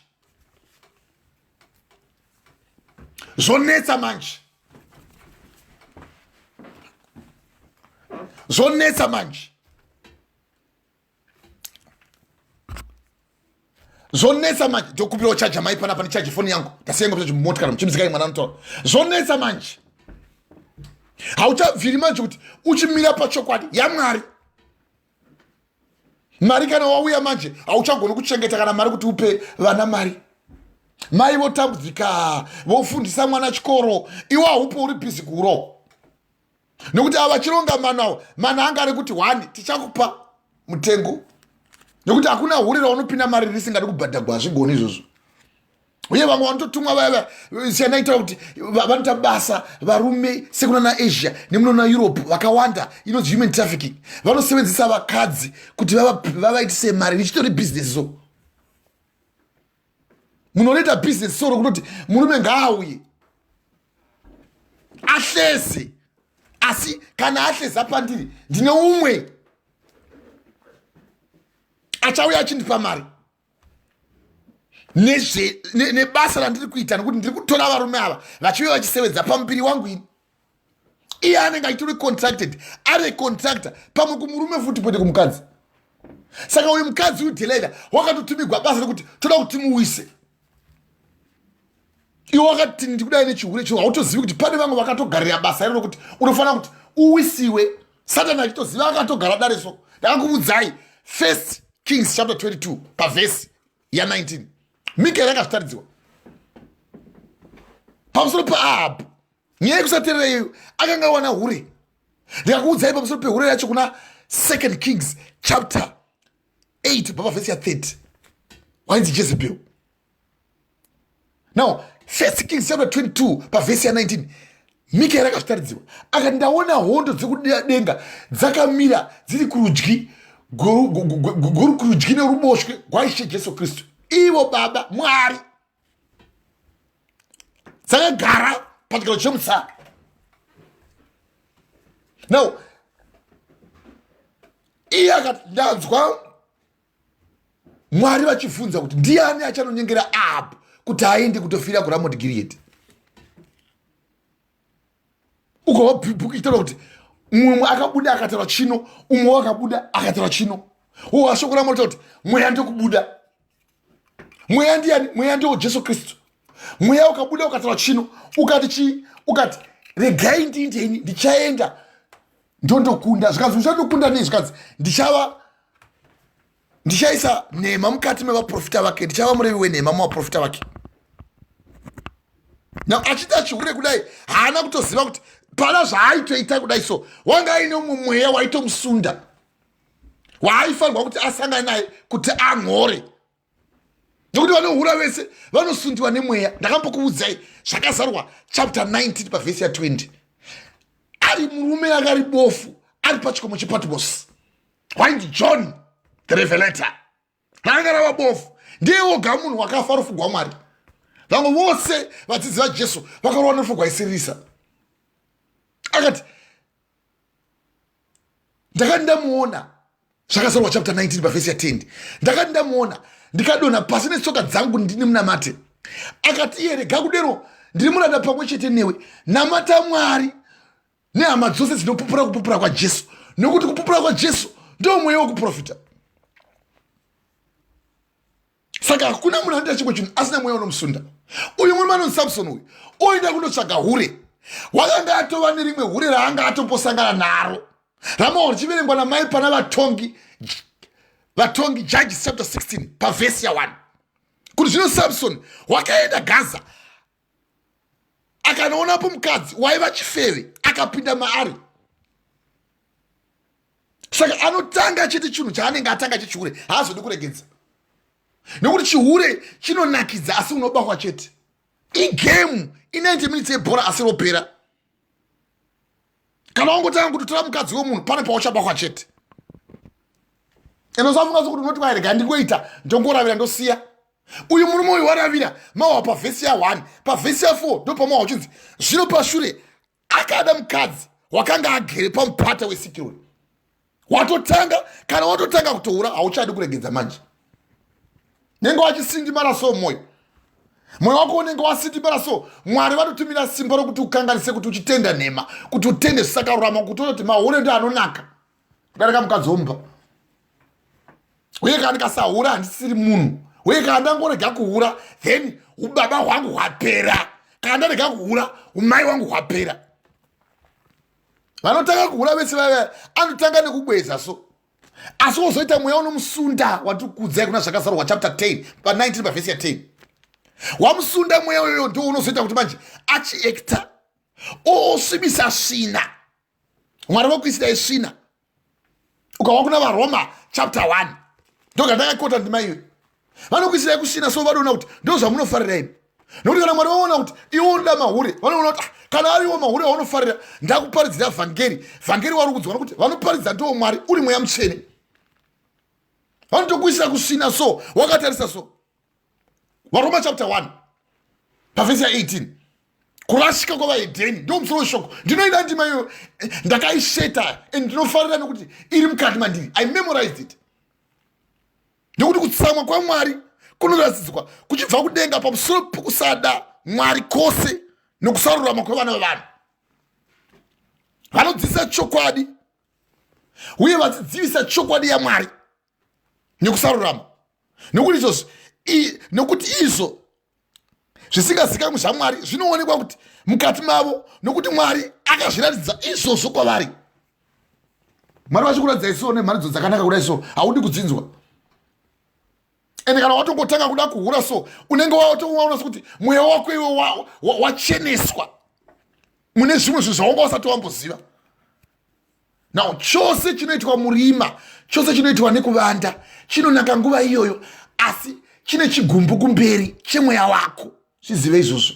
zvonetsa manje zvonetsa manje zvonetsa manje ndokupira uchaja mai panapa nichaji foni yangu ndasiyenga kuti motikari muchimzikai mwana anotaura zvonetsa manje hauchabviri manje kuti uchimira pachokwadi yaMwari mari kana wauya manje hauchagoni kuchengeta kana mari kuti upe vana mari mai votambudzika vofundisa mwana chikoro iwe haupo uri bhizi kuro nekuti ava vachironga manawo mana anga ari kuti 1 tichakupa mutengo nekuti hakuna hure raunopinda mari risingadi kubhadhagwa hazvigoni izvozvo uye vamwe vanototumwa vaya siyanaitaura kuti vanoita basa varume sekunana Asia nemunona Europe vakawanda inonzi human trafficking vanosevenzesa vakadzi kuti vavaitise mari nichitori bhizinesi so munoita bhizinesi so rokunoti murume ngaauye ahleze asi kana ahleza pandiri ndine umwe achauya achindipa mari nebasa randiri kuita nekuti ndiri kutora varume ava vachive vachisevenza pamuviri wangu ini iye anenge achitori contracted ari contractor pamwe kumurume futi kwete kumukadzi saka uyu mukadzi uDherira wakatotumigwa basa rekuti toda kuti muwise iwe wakati ndikudai nechihure chio hautozivi kuti pane vamwe vakatogarira basa iro rokuti unofanira kuti uwisiwe Satani achitoziva akatogara dare so ndakakuudzai first Kings chapter 22 pavhesi ya19 Mika yakazvitaridziwa pamusoro paAhabhu nyaya yekusateerera iyoyo akanga wana hure. Ndikakuudzai pamusoro pehure yacho kuna 2 Kings chapter 8 pavhesi ya30 wainzi Jezebel. Now 1 Kings chapter 22 pavhesi ya19 Mika yakazvitaridziwa akati ndaona hondo dzekudenga dzakamira dziri kurudyi kurudyi neruboshwe rwaishe Jesu Kristu ivo Baba Mwari dzakagara pachigaro chemutsara. Now iye akati ndanzwa Mwari vachibvunza kuti ndiani achanonyengera Ahabhu kuti aende kutofira kuRamoti Gireadhi. Ukawa bhuku ichitaura kuti mumwe akabuda akatarwa chino, umwe akabuda akatarwa chino. Shoko raMwari kuti Mweya ndokubuda. Mweya ndiani? Mweya ndiwo Jesu Kristu. Mweya ukabuda ukatarwa chino, ukati chi? Ukati regai ndindeni ndichaenda ndondokunda. Zvikanzi uchandokunda nei? Zvikanzi ndichaisa nhema mukati mevaprofita vake, ndichava murevi wenhema muvaprofita vake. Now achita chihure kudai haana kutoziva kuti pana zvaaitoita kudai so wanga aine umwe mweya waitomusunda waaifanirwa kuti asangane naye kuti ang'ore. Nokuti vanohura vese vanosundiwa nemweya. Ndakambokuudzai zvakazarwa chapter 19 pavhesi ya20 ari murume akari bofu ari pachikomo chePatmos wainzi John the Revelator. Ranga rava bofu ndiye woga munhu wakafa rufu rwaMwari. Vamwe vose vadzidzi vaJesu vakarova nerufu rwaisirisa. Akati ndakati ndamuona zvakazarwa chapter 19 pavhesi ya10 ndakati ndamuona ndikadonha pasi netsoka dzangu ndini munamate. Akati iye rega kudero ndiri muranda pamwe chete newe, namata Mwari nehama dzose dzinopupura kupupura kwaJesu, nokuti kupupura kwaJesu ndo mweya wokuprofita. Saka hakuna munhu anoita chimwe chinhu asina mweya unomusunda. Uyu mwana anonzi Samson uyu oenda kundotsvaga hure. Wakanga atova nerimwe hure raanga atombosangana naro ramawo richiverengwa namai pana vatongi Judges chapter 16 pavhesi ya1 kuti zvino Samson wakaenda Gaza akanoonapo mukadzi waiva chifeve akapinda maari. Saka anotanga chete chinhu chaanenge atanga chechihure haazodi kuregedza, nokuti chihure chinonakidza asi unobahwa chete. Igemu i90 minutes yebhora asi ropera. Kana wangotanga kutotora mukadzi womunhu pane pauchabahwa chete. Enosafunga sokuti unoti kwairega ndingoita ndongoravira ndosiya. Uyu murume uyu waravira mawa pavhesi ya1 pavhesi ya4 ndo pamawa uchinzi zvino pashure akada mukadzi wakanga agere pamupata weSikironi. Watotanga kana watotanga kutoura hauchadi kuregedza manje. Nenge wachisindimara so moyo wako unenge wasindimara so Mwari vatotumira simba rokuti ukanganise kuti uchitenda nhema, kuti utende zvisakarurama, kuti unoti mahure ndo anonaka. Ukareka mukadzi womupa uye kana ndikasahura handisiri munhu, uye kana ndangorega kuhura then ubaba hwangu hwapera, kana ndarega kuhura umai wangu hwapera. Vanotanga kuhura vese vaya anotanga nekubweza so, asi wozoita mweya unomusunda watikudzai kuna zvakazarwa chapter 10 pa19 pavhesi ya10 wamusunda mweya uyoyo ndo unozoita kuti manje achiekta osvibisa svina. Mwari vakuisirai svina. Ukawa kuna vaRoma chapter 1 ndokandakakota ndima iyoyo vanokuisirai kusvina so vanoona kuti ndo zvamunofarira imi. Nokuti kana Mwari vaona kuti iwo unoda mahure vanoona kuti kana ariwo mahure vaunofarira ndakuparidzira vhangeri vari kudzwa nokuti vanoparidza ndiwo Mwari uri mweya mutsvene. Vanotokuisira kusvina so wakatarisa so. VaRoma chapter 1 pavhesi ya18 kurashika kwavaHedheni ndo musoro weshoko. Ndinoida ndima iyoyo ndakaisheta and ndinofarira nokuti iri mukati mandiri. I memorized it. Nokuti kutsamwa kwaMwari kunoratidzwa kuchibva kudenga pamusoro pokusada Mwari kwose nokusarurama kwevana vevanhu. Vanodzidzisa chokwadi uye vachidzivisa chokwadi yaMwari nekusarurama. Nokuti izvo zvisingazikamwi zvaMwari zvinoonekwa kuti mukati mavo, nokuti Mwari akazviratidza izvozvo kwavari. Mwari vachikuradzai so nemharidzo dzakanaka kudai so haudi kudzinzwa. kana watongotanga kuda kuhura so unenge waona kuti mweya wako iwe wacheneswa mune zvimwe zvinhu zvawanga usati wamboziva. Now chose chinoitwa murima, chose chinoitwa nekuvanda chinonaka nguva iyoyo, asi chine chigumbu kumberi chemweya wako. Zvizive izvozvo.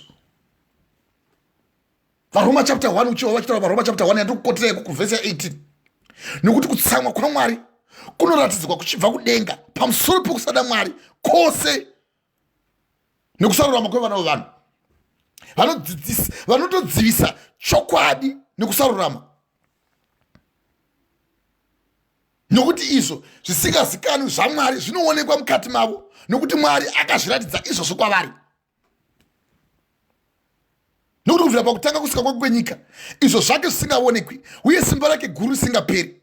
Varoma chapter 1 uchiva vachitaura Varoma chapter 1 yandikukotereko kuvhesi 18. Nokuti kutsamwa kwaMwari kunoratidzwa kuchibva kudenga pamusoro pekusada Mwari kwose nekusarurama kwevana vevanhu vanotodzivisa chokwadi nekusarurama, nokuti izvo zvisingazikanwi zvaMwari zvinoonekwa mukati mavo, nokuti Mwari akazviratidza izvozvo kwavari. Nokuti kubvira pakutanga kusika kwake kwenyika izvo zvake zvisingaonekwi uye simba rake guru risingaperi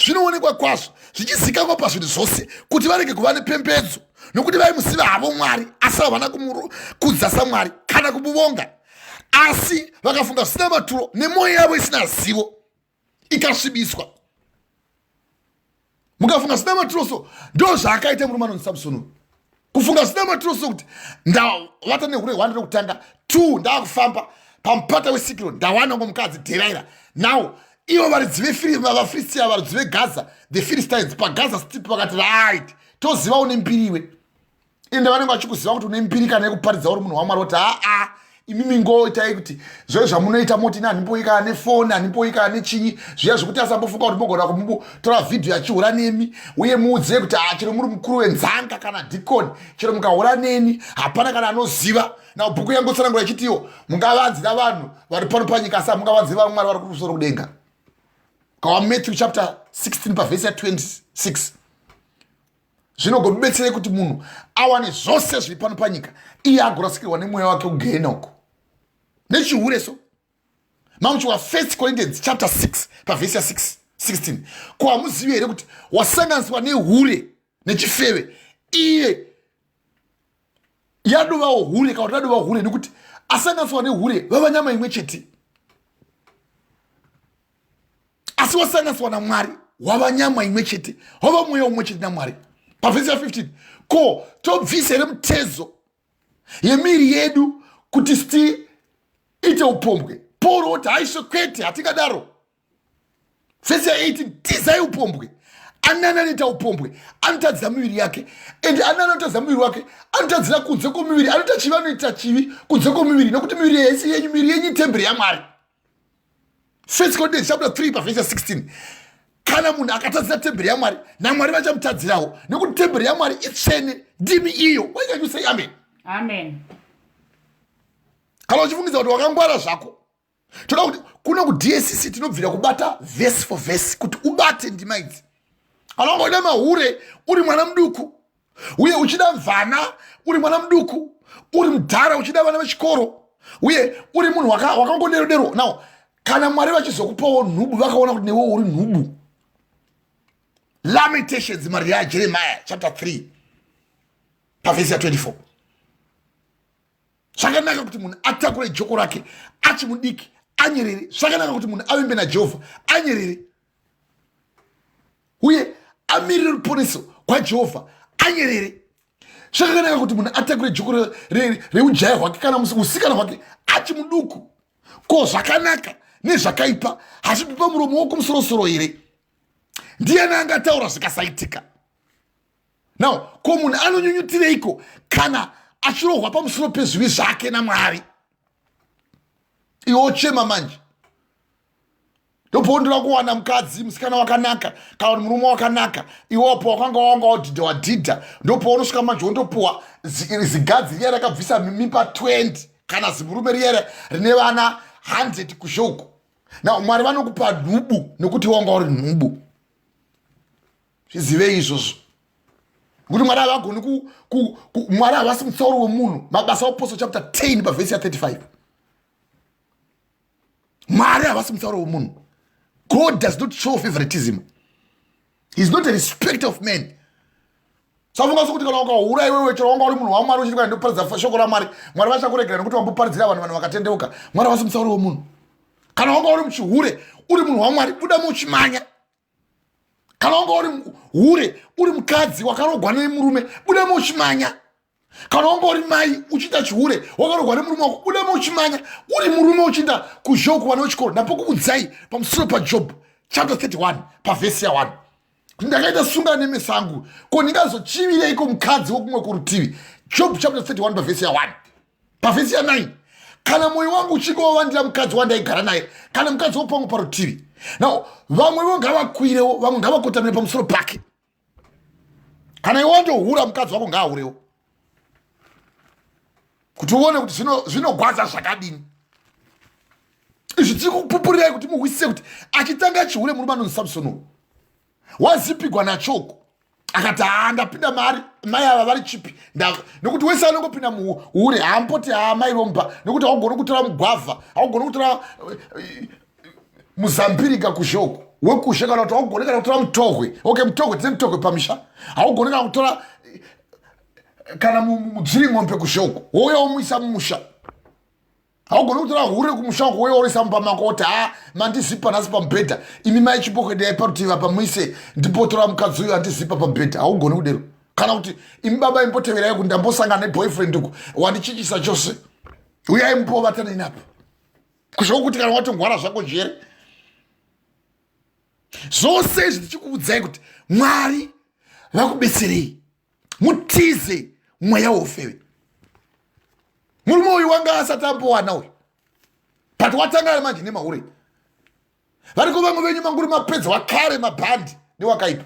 zvinoonekwa kwazvo zvichizikanwa pazvinhu zvose kuti varege kuva nepembedzo, nokuti vaimuziva havo Mwari asi havana kumukudza saMwari kana kumuvonga, asi vakafunga zvisina maturo nemwoyo yavo isina zivo ikasvibiswa. Mukafunga zvisina maturo so ndo zvaakaita murume anonzi Samson. Kufunga zvisina maturo so kuti ndavata nehure 1 rekutanga 2 ndakufamba pamupata weSikironi ndawana ngomukadzi Dherira. Now ivo varidzi vaFilistia varidzi veGaza, the Philistines paGaza Strip vakati right toziva une mbiriwe, ende vanenge vachikuziva kuti une mbiri kana yekuparidza uri munhu waMwari kuti imimi ngoitai kuti zvoe zvamunoita moti hanimboika nefoni hanimboika nechinyi zviya zvokuti asambofunga kuti mogona kumutora vhidhiyo achihura nemi uye muudze kuti chero muri mukuru wenzanga kana dhikoni chero mukahura neni hapana kana anoziva. Na bhuku yangu tsanangura ichitiwo mungavanzira vanhu vari pano panyika asi mungavanzira vamwe Mwari vari kumusoro kudenga. Kawa Matthew chapter 16 pavhesi ya 26 zvinogobetserei kuti munhu awane zvose zviri pano panyika iye agorasikirwa nemweya wake kugehena uko nechihure so. Mamuchiwa 1 Corinthians chapter 6 pavhesi ya 16 ko hamuzivi here kuti wasanganiswa nehure nechifeve iye yadovawo hure kana kuti adovawo hure nekuti asanganiswa nehure vava nyama imwe chete, asi wasanganiswa naMwari wava nyama imwe chete wava mweya umwe chete naMwari. Pavhesi ya 15 ko tobvisa here mitezo yemiri yedu kuti ite upombwe. Pauro kuti haisho kwete hatingadaro. Vhesi ya 18 tizai upombwe. Anani anoita upombwe anotadzira miviri yake, ende anani anotadzira muviri wake anotadzira kunze kwomuviri, anoita chivi anoita chivi kunze kwomuviri, nokuti miviri yenyu temberi yaMwari. 1 Corinthians chapter 3 pavhesi ya 16 kana munhu akatadzira temberi yaMwari naMwari vachamutadzirawo, nekuti temberi yaMwari itsvene ndimi iyo. Why can you say amen? Amen. Kana uchifungidza kuti wakangwara zvako toda kuti kuna kuDSC tinobvira kubata verse for verse kuti ubate ndima idzi. Kana ungoda mahure uri mwana muduku uye uchida mvana uri mwana muduku, uri mudhara uchida vana vechikoro uye uri munhu wakangodero. Now kana Mwari vachizokupawo nhubu vakaona kuti newe uri nhubu. Lamentations Maria ya Jeremiah chapter 3 pavhesi ya 24. Zvakanaka kuti munhu atakure joko rake achimudiki anyerere. Zvakanaka kuti munhu avimbe naJehovha anyerere uye amirire ruponeso kwaJehovha anyerere. Zvakanaka kuti munhu atakure joko reujaya hwake kana usikana hwake achimuduku. Ko zvakanaka nezvakaipa hazvipi pamuromo wokumusoro here? Ndiani angataura zvikasaitika? Now ko munhu anonyunyutireiko kana achirohwa pamusoro pezvivi zvake naMwari? Iwe ochema manje ndopondera kuwana mukadzi musikana wakanaka kana kuti murume wakanaka, iwopo wakanga wadhidha ndopaunosvika manje wondopuwa zigadzi riya rakabvisa mimba 20 kana zimurume riya rine vana 100 kushoko. Na Mwari vanokupa nhubu nekuti wanga uri nhubu. Zvizive izvozvo kuti Mwari havagoni Mwari havasi mutsauro wemunhu. Mabasa aPostoli chapter 10 pavhesi ya 35. Mwari havasi mutsauro wemunhu. God does not show favoritism. He is not a respecter of men. Safunga sokuti kana ukahura iwewe chero wanga uri munhu waMwari uchiri kuenda kuparidza shoko raMwari, Mwari vachakuregera nekuti wamboparidzira vanhu vakatendeuka. Mwari havasi mutsauro wemunhu. Kana wanga uri muchihure uri munhu waMwari buda muchimanya kana wanga uri mukadzi wakarogwa nemurume budemo uchimanya. Kana wanga uri mai uchita chihure wakarogwa nemurume wako budemo uchimanya. Uri murume uchienda kuzhoku vana vechikoro ndapokuudzai pamusoro paJob chapter 31 pavhesi ya 1 kuti ndakaita sungano nemeso angu ko ndingazochivireiko mukadzi wokumwe kurutivi. Job chapter 31 pavhesi ya 1 pavhesi ya 9 kana mwoyo wangu uchinge wawandira mukadzi wandaigara naye kana mukadzi wopangu parutivi. Now vamwewo ngavakwirewo vamwe ngavakotamire pamusoro pake. Kana iwe wandohura mukadzi wako ngaahurewo kuti uone kuti zvinogwadza zvakadini. Izvi tiri kupupurirai kuti muhwisise kuti achitanga chihure murume anonzi Samson wazipigwa nachoko akati ndapinda mai ava vari chipi nekuti wese anongopinda muhure haampoti mai vomba nekuti haugoni kutora mugwavha haugoni kutora muzambirika kuzhoko wekushe kana kuti haugoni kana kutora mutohwe. Okay, mutohwe tine mutohwe pamisha haugoni kana kutora kana mudziri ng'ombe kuzhoko wouya womuisa mumusha. Haugoni kutora hure kumusha wako wouya woisa mumba mako kuti mandizipa nhasi pamubhedha imi mai chipokedai parutivi apa muise ndipotora mukadzi uyu andizipa pamubhedha. Haugoni kudero. Kana kuti imi baba imboteverai kuti ndambosangana neboyfriend uku wandichichisa chose uyai mupovatana inapo kushoku kuti kana watongwara zvako njere. Zvose izvi tichikuudzai kuti Mwari vakubetserei mutize mweya wehufeve. Murume uyu wanga asati ambowana uyu but watanga manje nemahure variko vamwe venyu manguri mapedza wakare mabhandi newakaipa.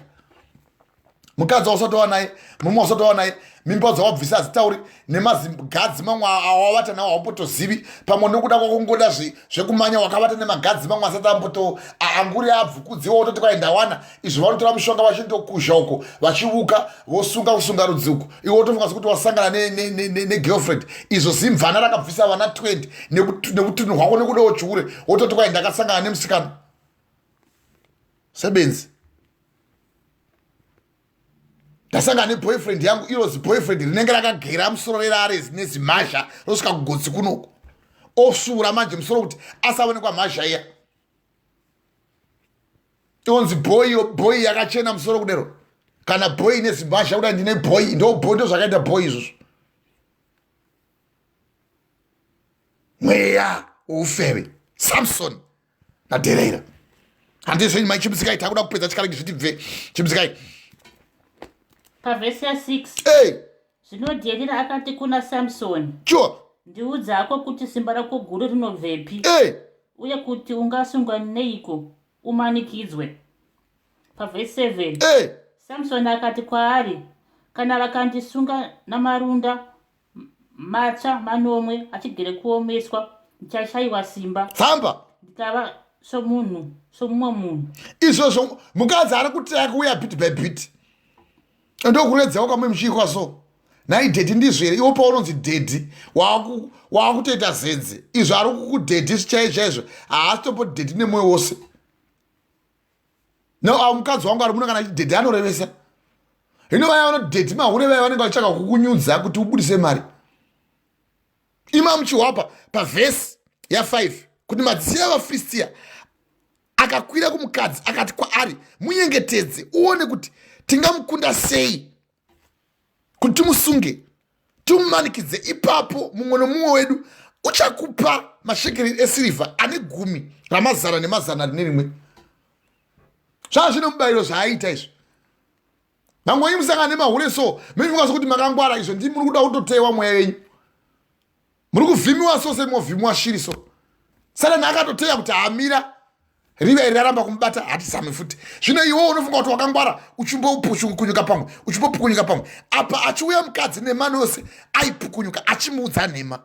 Mukadzi wausatowa naye murume wausatowa naye mimba dzawabvisa hadzitauri nemagadzi mamwe awavata nawo haumbotozivi pamwe nekuda kwakungoda zvekumanya wakavata nemagadzi mamwe asati amboto anguri abvukudziwa wototi kwai ndawana. Izvi vanotora mushonga vachindokuzha uko vachiuka vosunga rudzi uko iwe wotofunga sekuti wasangana negirlfriend. Izvo zimvana rakabvisa vana 20 nekutunhu hwako nekudawo chihure wototi kwai ndakasangana nemusikana. Sebenzi ndasangana neboyfriend yangu irozi boyfriend rinenge rakagera musoro rerare nezimhazha rosvika kugotsi kunoko osvuura manje musoro kuti asaonekwa mhazha iya onzi boy yakachena musoro kudero kana boy nezimhazha kuda ndine boy ndo zvakaita boy izvozvo. Mweya wehufeve Samson naDherira. Handizvenyu mai chimusikai takuda kupedza chikalengi zviti bve chimusikai pavhesi ya 6 zvino Dherira akati kuna Samsoni, ndiudzako kuti simba rako guru rinobvepi uye kuti ungasungwa neiko umanikidzwe. Pavhesi 7 Samsoni akati kwaari, kana vakandisunga namarunda matsva manomwe achigere kuomeswa ndichashayiwa simba ndikava somumwe munhu. Izvozvo mukadzi ari kuti akuuya bit by bit ndokuredzawo kamwe muchikwa so naidhedhi ndizvere iwo paunonzi dhedhi waakutoita zenze. Izvo ari kukudhedhi zvichaizvo haasi tombodhedhi nemwoyo wose. No mukadzi wangu ari muno kana dhedhi anorevesa. Hino vaya vanodhedhi mahure vaya vanenge vachitsvaka kukunyudza kuti ubudise mari. Ima muchihwapa pavhesi ya 5 kuti madzisi avaFiristia akakwira kumukadzi akati kwaari munyengetedze uone kuti tingamukunda sei kuti timusunge timumanikidze. Ipapo mumwe nomumwe wedu uchakupa mashekeri esirivha ane 10 ramazana nemazana rine rimwe. Zvazvino mubayiro zvaaita izvo. Vamwe venyu musangana nemahure so mefunga sokuti makangwara. Izvo ndi muri kuda kutotewa mweya wenyu. Muri kuvhimiwa so semovhimiwa shiri so. Saka ndakatoteya kuti hamira rive riraramba kumubata hatisame futi. Zvino iwe unofunga kuti wakangwara uchimbopukunyuka pamwe apa achiuya mukadzi nemano yose aipukunyuka achimuudza nhema.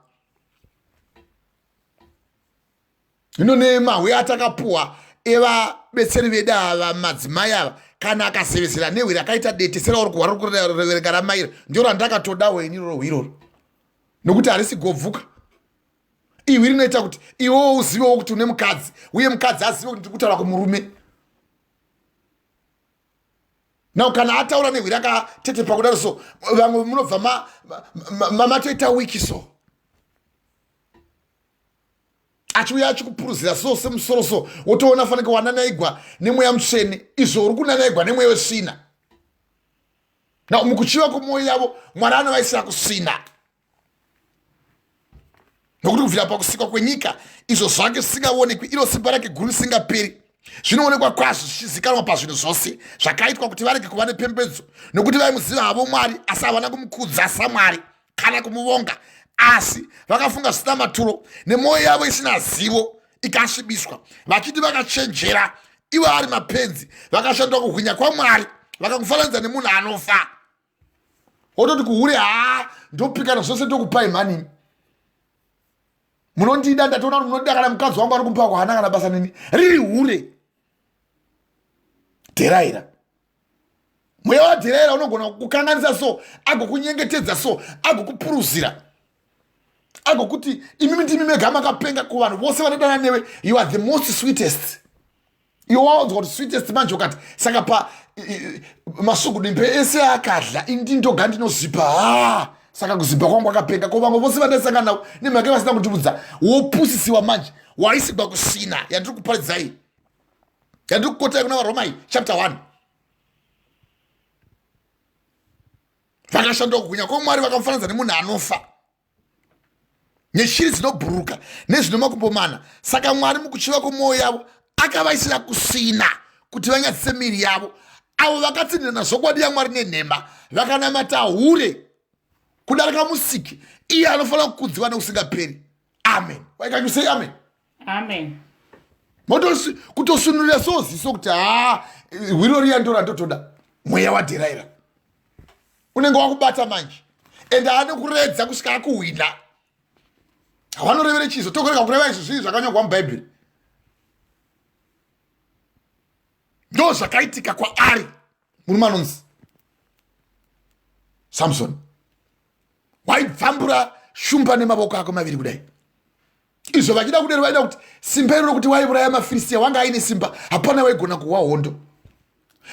Hino nemahwe atakapuhwa evabetseri vedu ava madzimai ava kana akasevesera nehwiri akaita dete sera uri kuhwara kurevereka ramaira ndio randakatodawo iniroro iroro nokuti harisi gobvuka. Ihwiri rinoita kuti iwewo uzivewo kuti une mukadzi uye mukadzi azive kuti ndikutaura kumurume. Now kana ataura nehwiri akatetepa kudaro so vamwe munobva matoita wiki so achiuya achikupuruzira so semusoro so wotoona fanike wananaigwa nemweya mutsvene izvo uri kunanaigwa nemweya wesvina. Na mukuchiva kwemwoyo yavo Mwari anovaisira kusvina, nokuti kubvira pakusikwa kwenyika izvo zvake zvisingaonekwi iro simba rake guru risingaperi zvinoonekwa kwazvo zvichizikanwa pazvinhu zvose zvakaitwa kuti varege kuva nepembedzo, nokuti vaimuziva havo Mwari asi havana kumukudza saMwari kana kumuvonga, asi vakafunga zvisina maturo nemwoyo yavo isina zivo ikasvibiswa, vachiti vakachenjera ivo ari mapenzi, vakashandura kuhwinya kwaMwari vakakufananidza nemunhu anofa. Wototi kuhure ndopikana zvose ndokupai mani. Munondida ndatoona kuti munodida kana mukadzi wangu ari kumpa kuhana kana basa nini riri hure. Dheraira, mweya wadheraira unogona kukanganisa so, agokunyengetedza so, agokupuruzira, agokuti imimi ndimi mega makapenga kuvanhu vose vanodana newe, you are the most sweetest. Iwe waonzwa kuti sweetest manje ukati saka pa masugudimbe ese akadla indindoga ndinozipa saka kuzipa kwangu akapenga ko vamwe vose vandasangana navo nemhaka vasina kundibudza wopusisiwa manje waisigwa kusina yandiri kuparidzai yandiri kukotai kuna vaRomai chapter 1. Vakashandura kugwinya kwaMwari vakamufananidza nemunhu anofa neshiri dzinobhuruka nezvino makumbo mana. Saka Mwari mukuchiva kwemwoyo yavo akavaisira kusina kuti vanyadzise miri yavo, avo vakatsindirana zvokwadi yaMwari nenhema vakanamata hure kudarika musiki iye anofanira kukudziwa neusingaperi. Amen. Why can you say amen? Amen. Kutosunurira soziso kuti hwiro riya ndo randotoda mweya wadheraira unenge wakubata manje ende anokuredza kusvika akuhwina. Havanorevere chizo tokoreka kureva izvo zvinhu zvakanyogwa mubhaibheri. Ndo zvakaitika kwaari munhu manonzi Samson. Waibvambura shumba nemavoko ako maviri kudai. Izvo vachida kudero vaida kuti simba iro rokuti waiuraya maFiristia wanga aine simba hapana waigona kuwa hondo.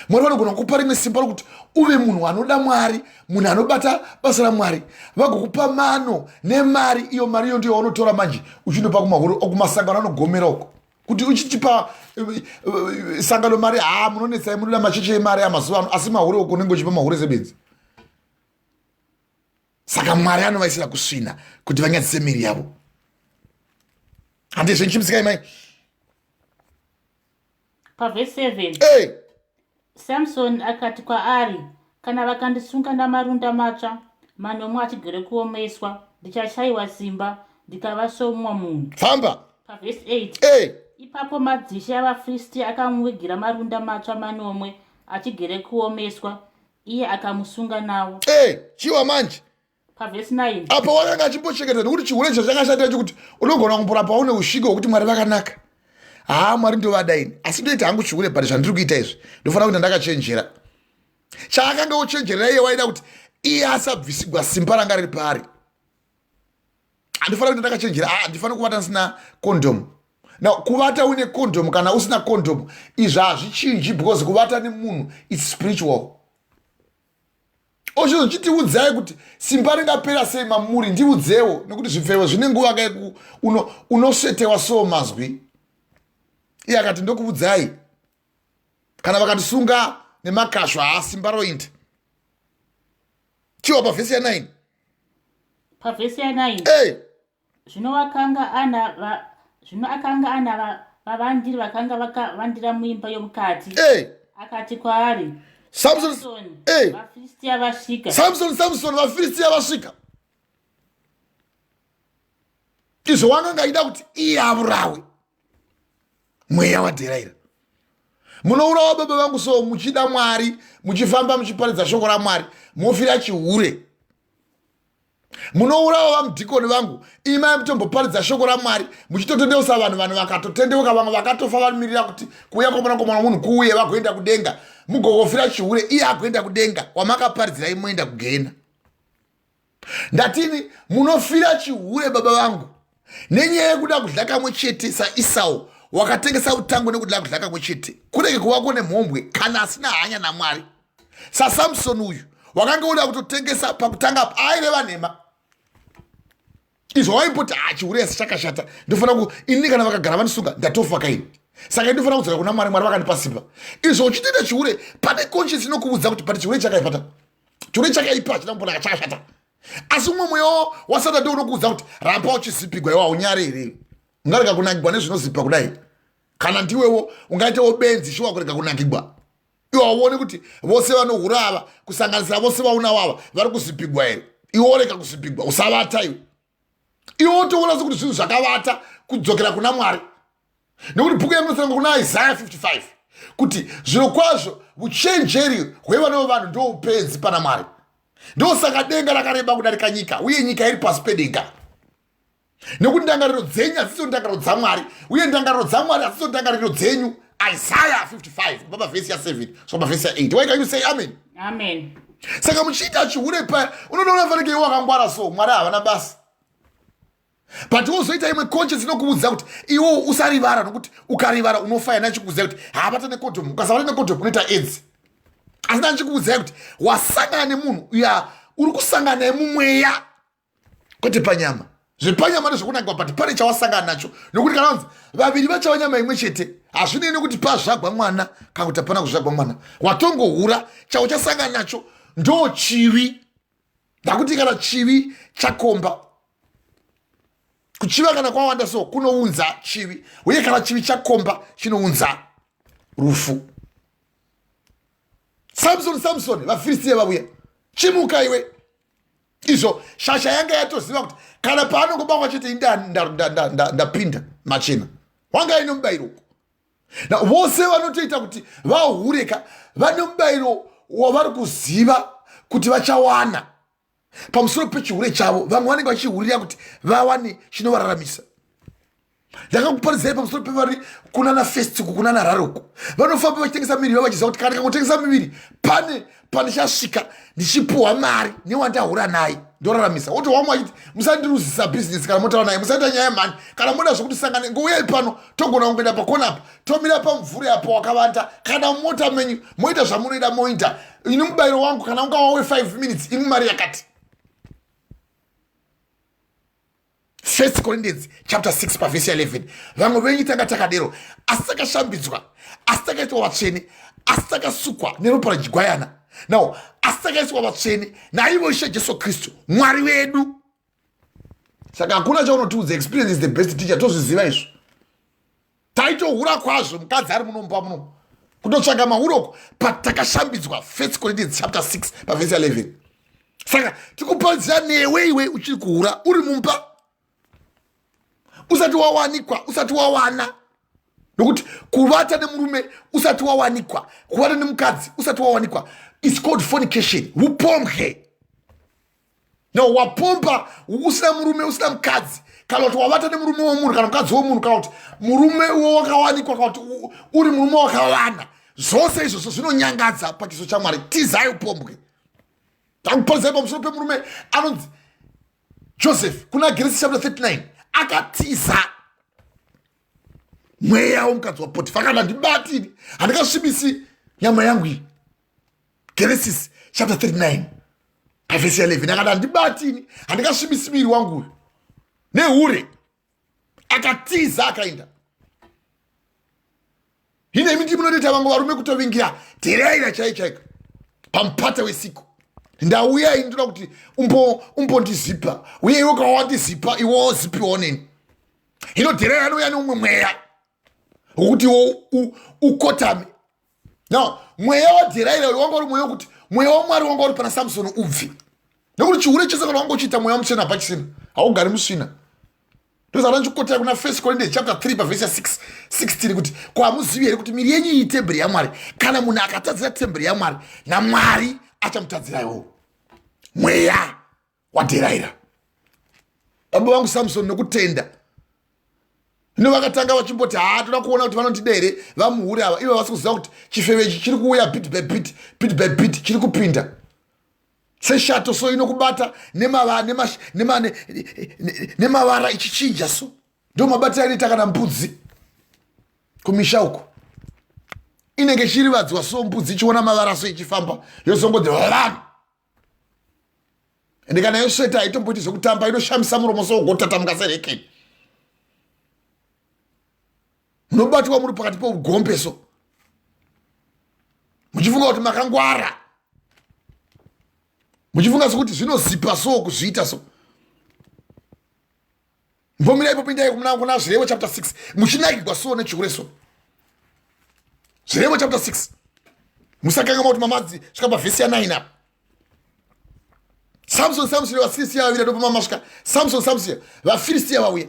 Mwari vanogona kukupa rimwe simba rokuti uve munhu anoda Mwari, munhu anobata basa raMwari, vagokupa mano nemari. Iyo mari iyo ndiyo waunotora manje uchindopa kumasangano anogomera uko kuti uchitipa sangano mari munonetsai munoda macheche emari amazuva ano asi mahure uko unenge uchipa mahure sebedzi. Saka Mwari anovaisira kusvina kuti vanyadzise miri yavo. Handizvo ndichimisikai mai Pavhesi 7. Hey. Samson akati kwaari, kana vakandisunga namarunda matsva, manomwe achigere kuomeswa, ndichashayiwa simba, ndikava somumwe munhu. Famba. Pavhesi 8. Hey. Ipapo madzishe avaFiristia akamuvigira marunda matsva manomwe achigere kuomeswa, iye akamusunga nawo. Hey. Chiwa manje. Pavhesi 9. Apa wakanga achimbocheketa nokuti chihure icho chakashatira chekuti unogona kumborapa une usviko hwekuti Mwari vakanaka. Mwari ndovadaini asi ndoita hangu chihure pari zvandiri kuita izvi ndofanira kuti ndakachenjera. Chaakanga ochenjerera iye waida kuti iye asabvisigwa simba ranga riri paari. Handifanira kuti ndakachenjera handifanira kuvata ndisina kondomu. Na kuvata une kondomu kana usina kondomu izvi hazvichinji because kuvata nemunhu it's spiritual. Ochizo chitiudzai kuti simba ringapera sei mamuri ndiudzewo nekuti zvipfewo zvine nguva unosvetewa so mazwi. Iye akati ndokuudzai kana vakatisunga nemakashwa simba roinda. Chiwa pavhesi ya 9. Pavhesi ya 9. Hey. Zvino akanga ana vavandiri vakanga vakavandira muimba yomukati. Hey. Akati kwaari, Samson, hey. vaFiristia vasvika. Samson, vaFiristia vasvika. Izvo wanganga aida kuti iye aurawe mweya wadheraira. Munourawa baba vangu so muchida Mwari, muchifamba muchiparidza shoko raMwari, mofira chihure. Munourawa vamudhikoni vangu, imai mutomboparidza shoko raMwari, muchitotendeusa vanhu vakatotendeuka, vamwe vakatofa vamirira kuti kuuya kwomwanakomana womunhu kuuye vagoenda kudenga. Mugogofira chihure iye agoenda kudenga, wamakaparidzirai moenda kugehena. Ndatini munofira chihure baba vangu nenyaya yekuda kudya kamwe chete saEsau wakatengesa utango nekudya kudya kamwe chete, kurege kuvako nemhombwe kana asina hanya naMwari. SaSamson uyu wakanga uda kutotengesa pakutanga aireva nhema. izvo waimboti chihure asi chakashata ndofanira ini kana vakagara vandisunga ndatofa kaini saka ndinofanira kudzoka kuna Mwari vakandipa simba. Izvo uchitoita chihure pane conscience inokuudza kuti pane chihure chakaipa, chihure chakaipa hachina kumbonaka chakashata, asi umwe mweya wasata ndo unokuudza kuti ramba uchizipigwa iwe haunyare here, ungarega kunakigwa nezvinozipa kudai. Kana ndiwewo ungaitawo benzi shuwa kurega kunakigwa, iwe hauone kuti vose vanohura ava kusanganisira vose vaunavo ava vari kuzipigwa here, iwe orega kuzipigwa, usavata iwe. Iwe otoona sekuti zvinhu zvakavata kudzokera kuna Mwari. Nekuti bhuku yamunotsanga kuna Isaiah 55 kuti zviro kwazvo uchenjeri hwevano vanhu ndo upenzi pana Mwari. Ndosaka denga rakareba kudarika nyika uye nyika iri pasi pedenga. Nekuti ndangariro dzenyu hadziso ndangariro dzaMwari uye ndangariro dzaMwari hadziso ndangariro dzenyu. Isaiah 55 baba vhesi ya 7 soba vhesi ya 8. Why can you say amen? Amen. Saka muchiita chihure paya unoona fanike iwe wakangwara so Mwari havana basa. But wozoita imwe conscience inokuudza kuti iwo usarivara, nokuti ukarivara unofa. Nachikuudza kuti hapata nekodhomu, ukasavata nekodhomu unoita AIDS. Asi ndachikuudza kuti wasangana nemunhu uya uri kusangana naye mumweya kwete panyama. Zvepanyama ndezvokunakwa, but pane chawasangana nacho, nokuti kana vanzi vaviri vachava nyama imwe chete hazvinei kuti pazvagwa mwana kana kuti hapana kuzvagwa mwana, watongohura chavo chasangana nacho ndo chivi. Ndakuti kana chivi chakomba, kuchiva kana kwawanda so kunounza chivi, uye kana chivi chakomba chinounza rufu. Samson vaFiristia vauya, chimuka iwe. Izvo shasha yanga yatoziva kuti kana paanongobangwa chete ndapinda machena wanga ine mubayiro. Na vose vanotoita kuti vahureka vane mubayiro wavari kuziva kuti vachawana pamusoro pechihure chavo. Vamwe vanenge vachihurira kuti vawane chinovararamisa. Ndakakuparidzai pamusoro pevari kunana Festiku kunana Raroku, vanofamba vachitengesa miviri vachiziva kuti kana ndikangotengesa miviri pane chasvika ndichipuhwa mari newandahura naye ndoraramisa. Woto wamwe achiti musandiruzisa bhizinesi kana motaura naye, musaita nyaya yemhani. Kana moda zvokuti sangane ngouyai pano togona kungoenda pakona apa tomira pamvuri apo wakavanda. Kana mota menyu moita zvamunoida moita, ini mubayiro wangu kana unga wawe 5 minutes imi mari yakati. 1 Corinthians chapter 6 verse 11. Vamwe venyu tanga takadero asi takashambidzwa, asi takaitwa vatsvene, asi takasukwa neropa rejigwayana. Now asi takaiswa vatsvene naivo Ishe Jesu Kristu Mwari wedu. Saka hakuna chaunotiudza, experience is the best teacher. Tozviziva izvo. Taitohura kwazvo mukadzi ari munomba muno kutotsvaga mahuroko patakashambidzwa. 1 Corinthians chapter 6 verse 11. Saka tikupadzira newe iwe uchiri kuhura uri mumba, usati wawanikwa, usati wawana. Nokuti kuvata nemurume usati wawanikwa, kuvata nemukadzi usati wawanikwa, it's called fornication. Upomhe. No, wapomba usina murume usina mukadzi, kana kuti wavata nemurume womunhu kana mukadzi womunhu, kana kuti murume wakawanikwa kana kuti uri murume wakawana. Zvose izvozvo zvinonyangadza pachiso chaMwari. Tizai upombwe. Takuparidzai pamusoro pemurume anonzi Joseph kuna Genesis chapter 39. Akatiza mweya womukadzi waPotifa, kana ndibatini handikasvibisi nyama yangu iyi. Genesis chapter 39 verse 11. Akati ndibatini handikasvibisi miri wangu uyu nehure. Akatiza akaenda. Hine imi ndi munoita vamwe varume kutovingira dheraira chaiko pamupata wesiku. Ndauya ini ndoda kuti umbondizipa uye iwe kawandizipa iwo zipiwo nini. Hino dheraira anouya neumwe mweya wokuti ukotame. Now mweya wadheraira uyu wanga uri mweya wokuti mweya waMwari wanga uri pana Samson ubvi. Nekuti chihure chose kana wanga uchiita mweya muchena pachisina haugari musvina. Ndozana ndichikotera kuna 1 Corinthians chapter 3 verse 16 kuti kwamuzivi here kuti miri yenyu iyi temberi yaMwari. Kana munhu akatadzira temberi yaMwari naMwari achamutadzirawo mweya wadheraira. Baba vangu Samson nokutenda ino vakatanga vachimboti toda kuona kuti vanotida here vamuhure ava. Ivo vasi kuziva kuti chifeve ichi chiri kuuya bit by bit chiri kupinda seshato, so inokubata nemavara ichichinja. So ndo mabata anoita kana mbudzi kumisha uko inenge chirivadzwa so mbudzi ichiona mavara so ichifamba yosongodzi vanhu. ende kana yosveta haitomboiti zvekutamba, inoshamisa muromo sougotata mungaserekeni. Munobatwa muri pakati peugombeso muchifunga kuti makangwara, muchifunga sokuti zvinozipa so kuzviita so. Mbomira ipo pindai kuna zvirevo chapter 6 muchinakirwa so nechure so. Zvirevo chapter 6 musakanga kuti mamadzi svika pavhesi ya9 apa. Samson vafiristiya vavira ndopamasvika Samson vafiristiya vauya.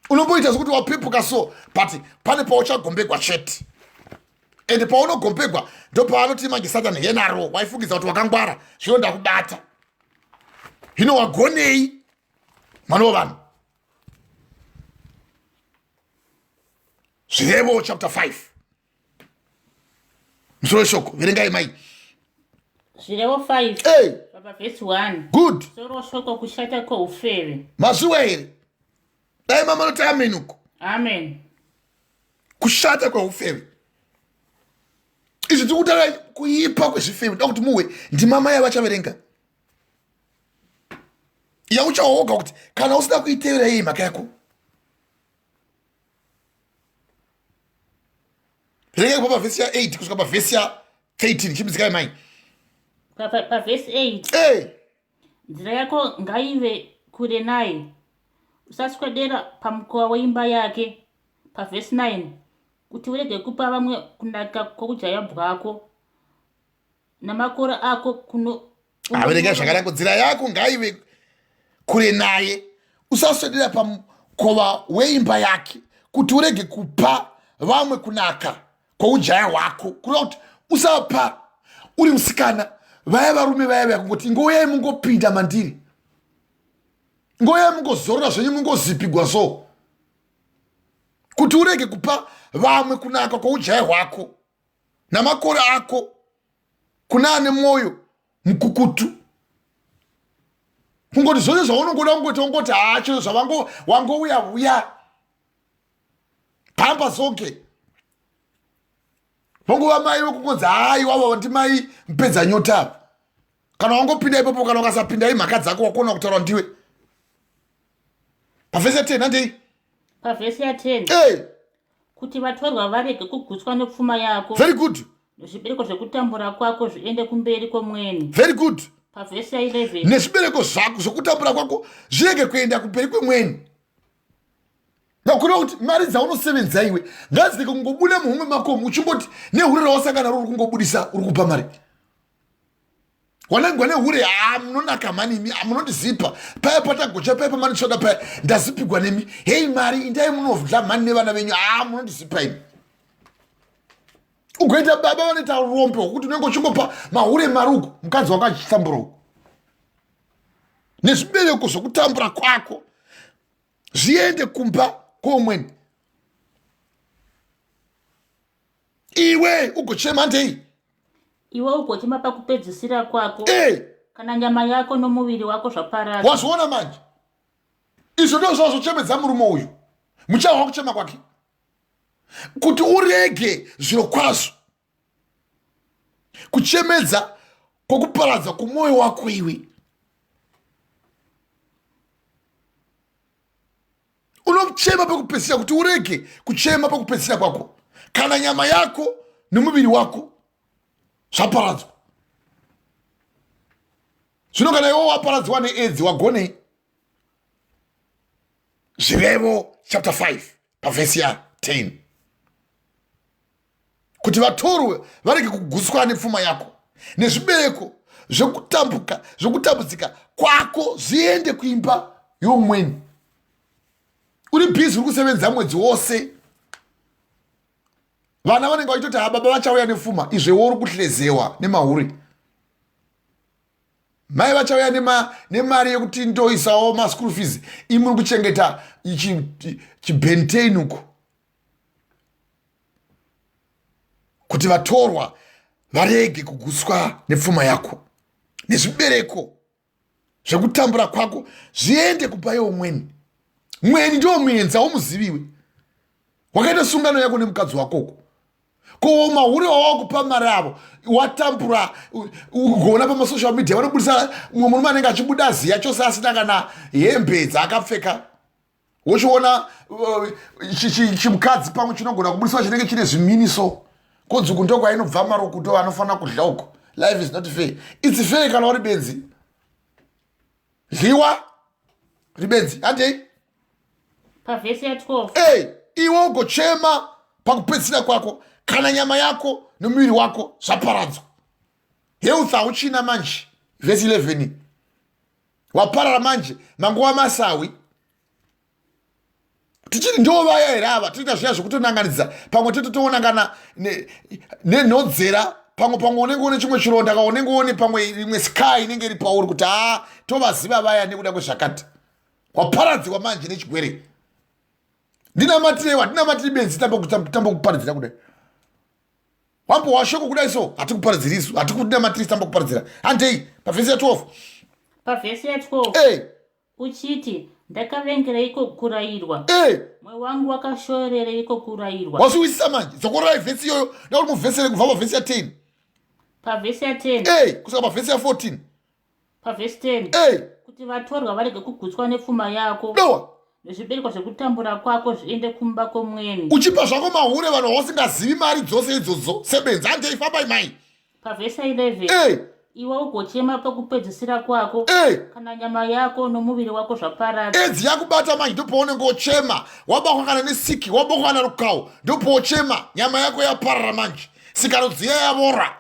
Unomboita sokuti wapepuka so but pane pauchagombegwa chete. Ende paunogombegwa ndopaanoti mange Satani yenaro waifungidza kuti wakangwara zvino ndakubata. Hino wagonei mwana wavanhu. Zvirevo chapter 5 musoro shoko verengai mai. Zvirevo 5 Hey. Papa verse 1. Good. Soro shoko kushata kweufeve. Mazuva here dai mama noti amen uko. Amen. Kushata kweufeve izvi tikutaura kuipa kwezvifeve. Da kuti muwe ndimama yavachaverenga yauchaoga kuti kana usida kuitevera yei mhaka yako. Verengai papa vhesi ya 8 kusvika pavhesi ya 13 chimbidzikai mai. Pa verse 8. Hey. Nzira yako ngaive kure naye, usaswedera pamukova weimba yake. Pa verse 9. Kuti urege kupa vamwe kunaka kwokujaya bwako namakore ako kuno. Averengai zvakanaka. Nzira yako ngaive kure naye, usaswedera pamukova weimba yake, kuti urege kupa vamwe kunaka kwoujaya hwako. Kureva kuti usapa uri musikana vaya varume vaya vakungoti ngoyai mungopinda mandiri, ngoyai mungozorora zvenyu mungozipigwa so, kuti urege kupa vamwe kunaka kwoujaya hwako namakore ako kuna ane mwoyo mukukutu. Kungoti zvose zvaunongoda kungoita ungoti hacho zvawangouya pamba zonke. Vanguva mai vokungonzi hai wava ndimai mpedza nyota apa. Kana wangopinda ipapo, kana ukasapinda imhaka dzako wakona kutaura ndiwe. Pavhesi ya 10 handei. Pavhesi ya 10. Hey. Kuti vatorwa varege kugutswa nepfuma yako. Very good. Nezvibereko zvekutambura kwako zviende kumberi kwomweni. Very good. Pavhesi ya 11. Nezvibereko zvako zvokutambura kwako zvirege kuenda kumberi kwemweni. Nakureva kuti mari dzaunosevenza iwe ngadzirege kungobuda muhomwe mako uchingoti nehure rawasangana naro uri kungobudisa uri kupa mari. Wanangwa nehure munonaka manimi, munondizipa paya patagocha paya pamanichoda paya ndazipigwa nemi. Hei mari indai munovhla mani nevana venyu munondizipa imi. Ugoita baba vanoita rompe hwokuti unenge uchingopa mahure mari uko mukadzi wako achitambura uko. Nezvibereko zvokutambura kwako zviende kumba kwomweni. Iwe ugochema ndei. Iwe ugochema pakupedzisira kwako. Hey. Kana nyama yako nomuviri wako zvaparara. Wazviona manje? Izvo ndo zvazvochemedza murume uyu. Muchawa kuchema kwake. Kuti urege zviro kwazvo kuchemedza kwokuparadza kwomwoyo wako iwe. Unochema pakupedzisira kuti urege kuchema pakupedzisira kwako. Kana nyama yako nomuviri wako zvaparadzwa. Zvino kana iwe waparadzwa needzi wagonei. Zvirevo chapter 5 pavhesi ya 10. Kuti vatorwe varege kugutswa nepfuma yako nezvibereko zvokutambudzika kwako zviende kuimba yomweni. Uri bhizi uri kusevenza mwedzi wose, vana vanenge vachitoti baba vachauya nepfuma, izvewo uri kuhlezewa nemahure. Mai vachauya nemari yekuti ndoisawo maschool fees, imi muri kuchengeta chibhenteni uko. Kuti vatorwa varege kugutswa nepfuma yako nezvibereko zvekutambura kwako zviende kupa yeumweni. Mweni ndio mwenza womuziviwe. Wakaita sungano yako nemukadzi wakoko. Ko mahure wawakupa mari avo watambura ugona pamasocial media vanobudisa mumwe murume anenge achibuda ziya chose asina kana hembe dzaakapfeka. Wochiona chimukadzi pamwe chinogona kubudiswa chinenge chine zviminiso. Konzi uku ndoko ainobva marokuto anofanira kudya uko. Life is not fair. It's fair kana uri benzi. Liwa ribenzi handei pavhesi ya 12 iwe ugochema pakupedzisira kwako kana nyama yako nomuviri wako zvaparadzwa. Health hauchina manje. Vhesi 11 waparara manje manguva masawi. Tichiri ndovaya here ava toita zviya zvokutonanganidza pamwe totoonangana nenhodzera pamwe unenge une chimwe chironda ka unenge une pamwe rimwe sky inenge iri pauri kuti tovaziva vaya nekuda kwezvakati. Waparadziwa manje nechigwere. Ndinamatiri benzi tamba kuparidzira kudai. Wambo washoko kudai so hatikuparadziri isu hatikunamatiri tamba kuparidzira. Handei pavhesi ya 12 pavhesi ya 12 uchiti ndakavengereiko kurayirwa mwoyo wangu wakashorereiko kurayirwa. Wazviwisisa manje zokorai vhesi iyoyo ndauri muvhesi kubva pavhesi ya 10 pavhesi ya 10 kusvika pavhesi ya 14 pavhesi 10 kuti vatorwa varege kugutswa nepfuma yako nezvibereko zvekutambura kwako zviende kumba kwomweni. Uchipa zvako mahure vanhu vasingazivi mari dzose idzodzo sebenzi handei fambai mai. Pavhesi 11 iwe ugochema pakupedzisira kwako kana nyama yako nomuviri wako zvaparadzwa. Edzi yakubata manje ndopaunenge uchema. Wabakwa kana nesiki wabakwa kana rukawo ndopochema nyama yako yaparara manje sikaro dziya yavora.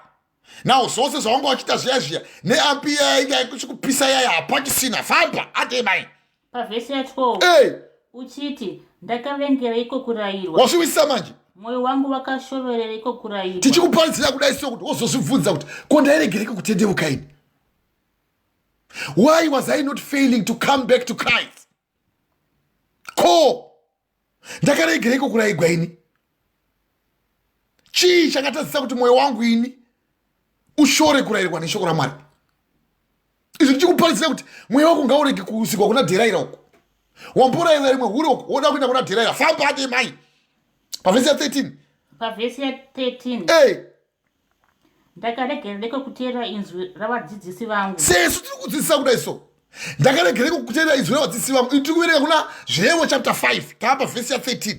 Nawo zvose zvawanga wachita zviya neampi yaya kuchikupisa yaya hapachisina famba handei mai. Pavhesi ya 12 uchiti ndakavengereiko kurayirwa. Wazviwisisa manje mwoyo wangu wakashoverereiko kurayirwa. Tichikuparidzira kudai so kuti wozozvibvunza kuti ko ndairegereko kutendeuka ini. Why was I not failing to come back to Christ? Ko ndakaregereko kurayirwa ini. Chii chakatadzisa kuti mwoyo wangu ini ushore kurayirwa neshoko raMwari. Izvi tichikuparidzira kuti mwoyo wako ngaurege kuusikwa kuna Dherira uko. Wamborayira rimwe hure uko woda kuenda kuna Dherira famba hati mai. Pavhesi ya 13 pavhesi ya 13 ndakaregereko kuteera inzwi ravadzidzisi vangu. Sesu tiri kudzidzisa kudai so ndakaregereko kuteera inzwi ravadzidzisi vangu. Tiri kuverenga kuna zvirevo chapter 5 taa pavhesi ya 13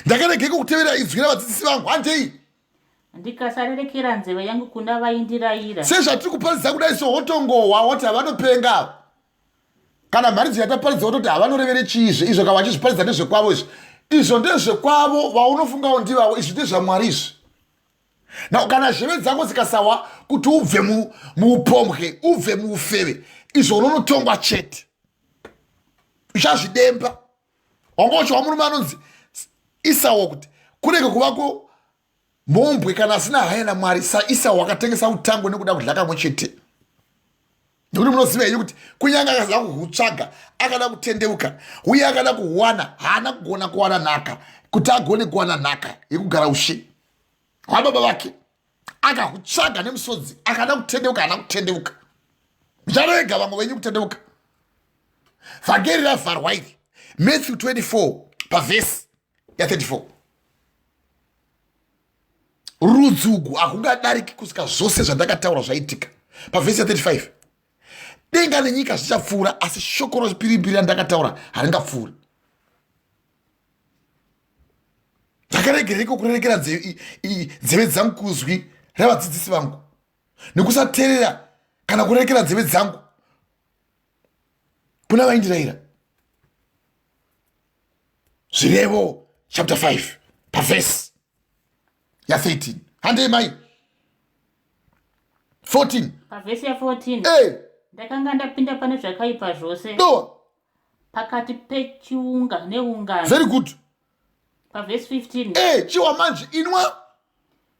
ndakaregereko kuteera inzwi ravadzidzisi vangu handei ndikasarerekera nzeve yangu kuna vaindirayira. Sezvatiri kuparidza kudai so wotongohwa woti havanopenga kana mhari dziyataparidza wototi havanorevere chiizve izvo kana vachizviparidza nezvekwavo izvi izvo ndezvekwavo vaunofungawo ndivavo izvi ndezvaMwari izvi. Kana zheve dzako dzikasawa kuti ubve muupomwe ubve muufeve izvo unonotongwa chete uchazvidemba. Wangochiwa murume anonzi Esau kuti kurege kuvako mhombwe kana asina hanya naMwari saEsau wakatengesa utango nekuda kudya kamwe chete. Nekuti munoziva henyu kuti kunyange akaza kuhutsvaga akada kutendeuka uye akada kuwana haana kugona kuwana nhaka kuti agone kuwana nhaka yekugara ushe hwababa vake. Akahutsvaga nemusodzi akada kutendeuka haana kutendeuka. Mucharega vamwe venyu kutendeuka. Vhangeri ravharwa iri Matthew 24 pavhesi ya 34 rudzugu hakungadariki kusika zvose zvandakataura zvaitika. Pavhesi ya 35 denga nenyika zvichapfuura asi shoko rozvipiripiri randakataura haringapfuuri. Ndakaregereko kurerekera nzeve dzangu kuzwi ravadzidzisi vangu nekusateerera kana kurerekera nzeve dzangu kuna vaindirayira. Zvirevo chapter 5 pavhesi ya 13 handei mai 14 pavhesi ya 14 ndakanga ndapinda pane zvakaipa zvose pakati pechiunga neungano. Very good. Pavhesi 15 chiwa manje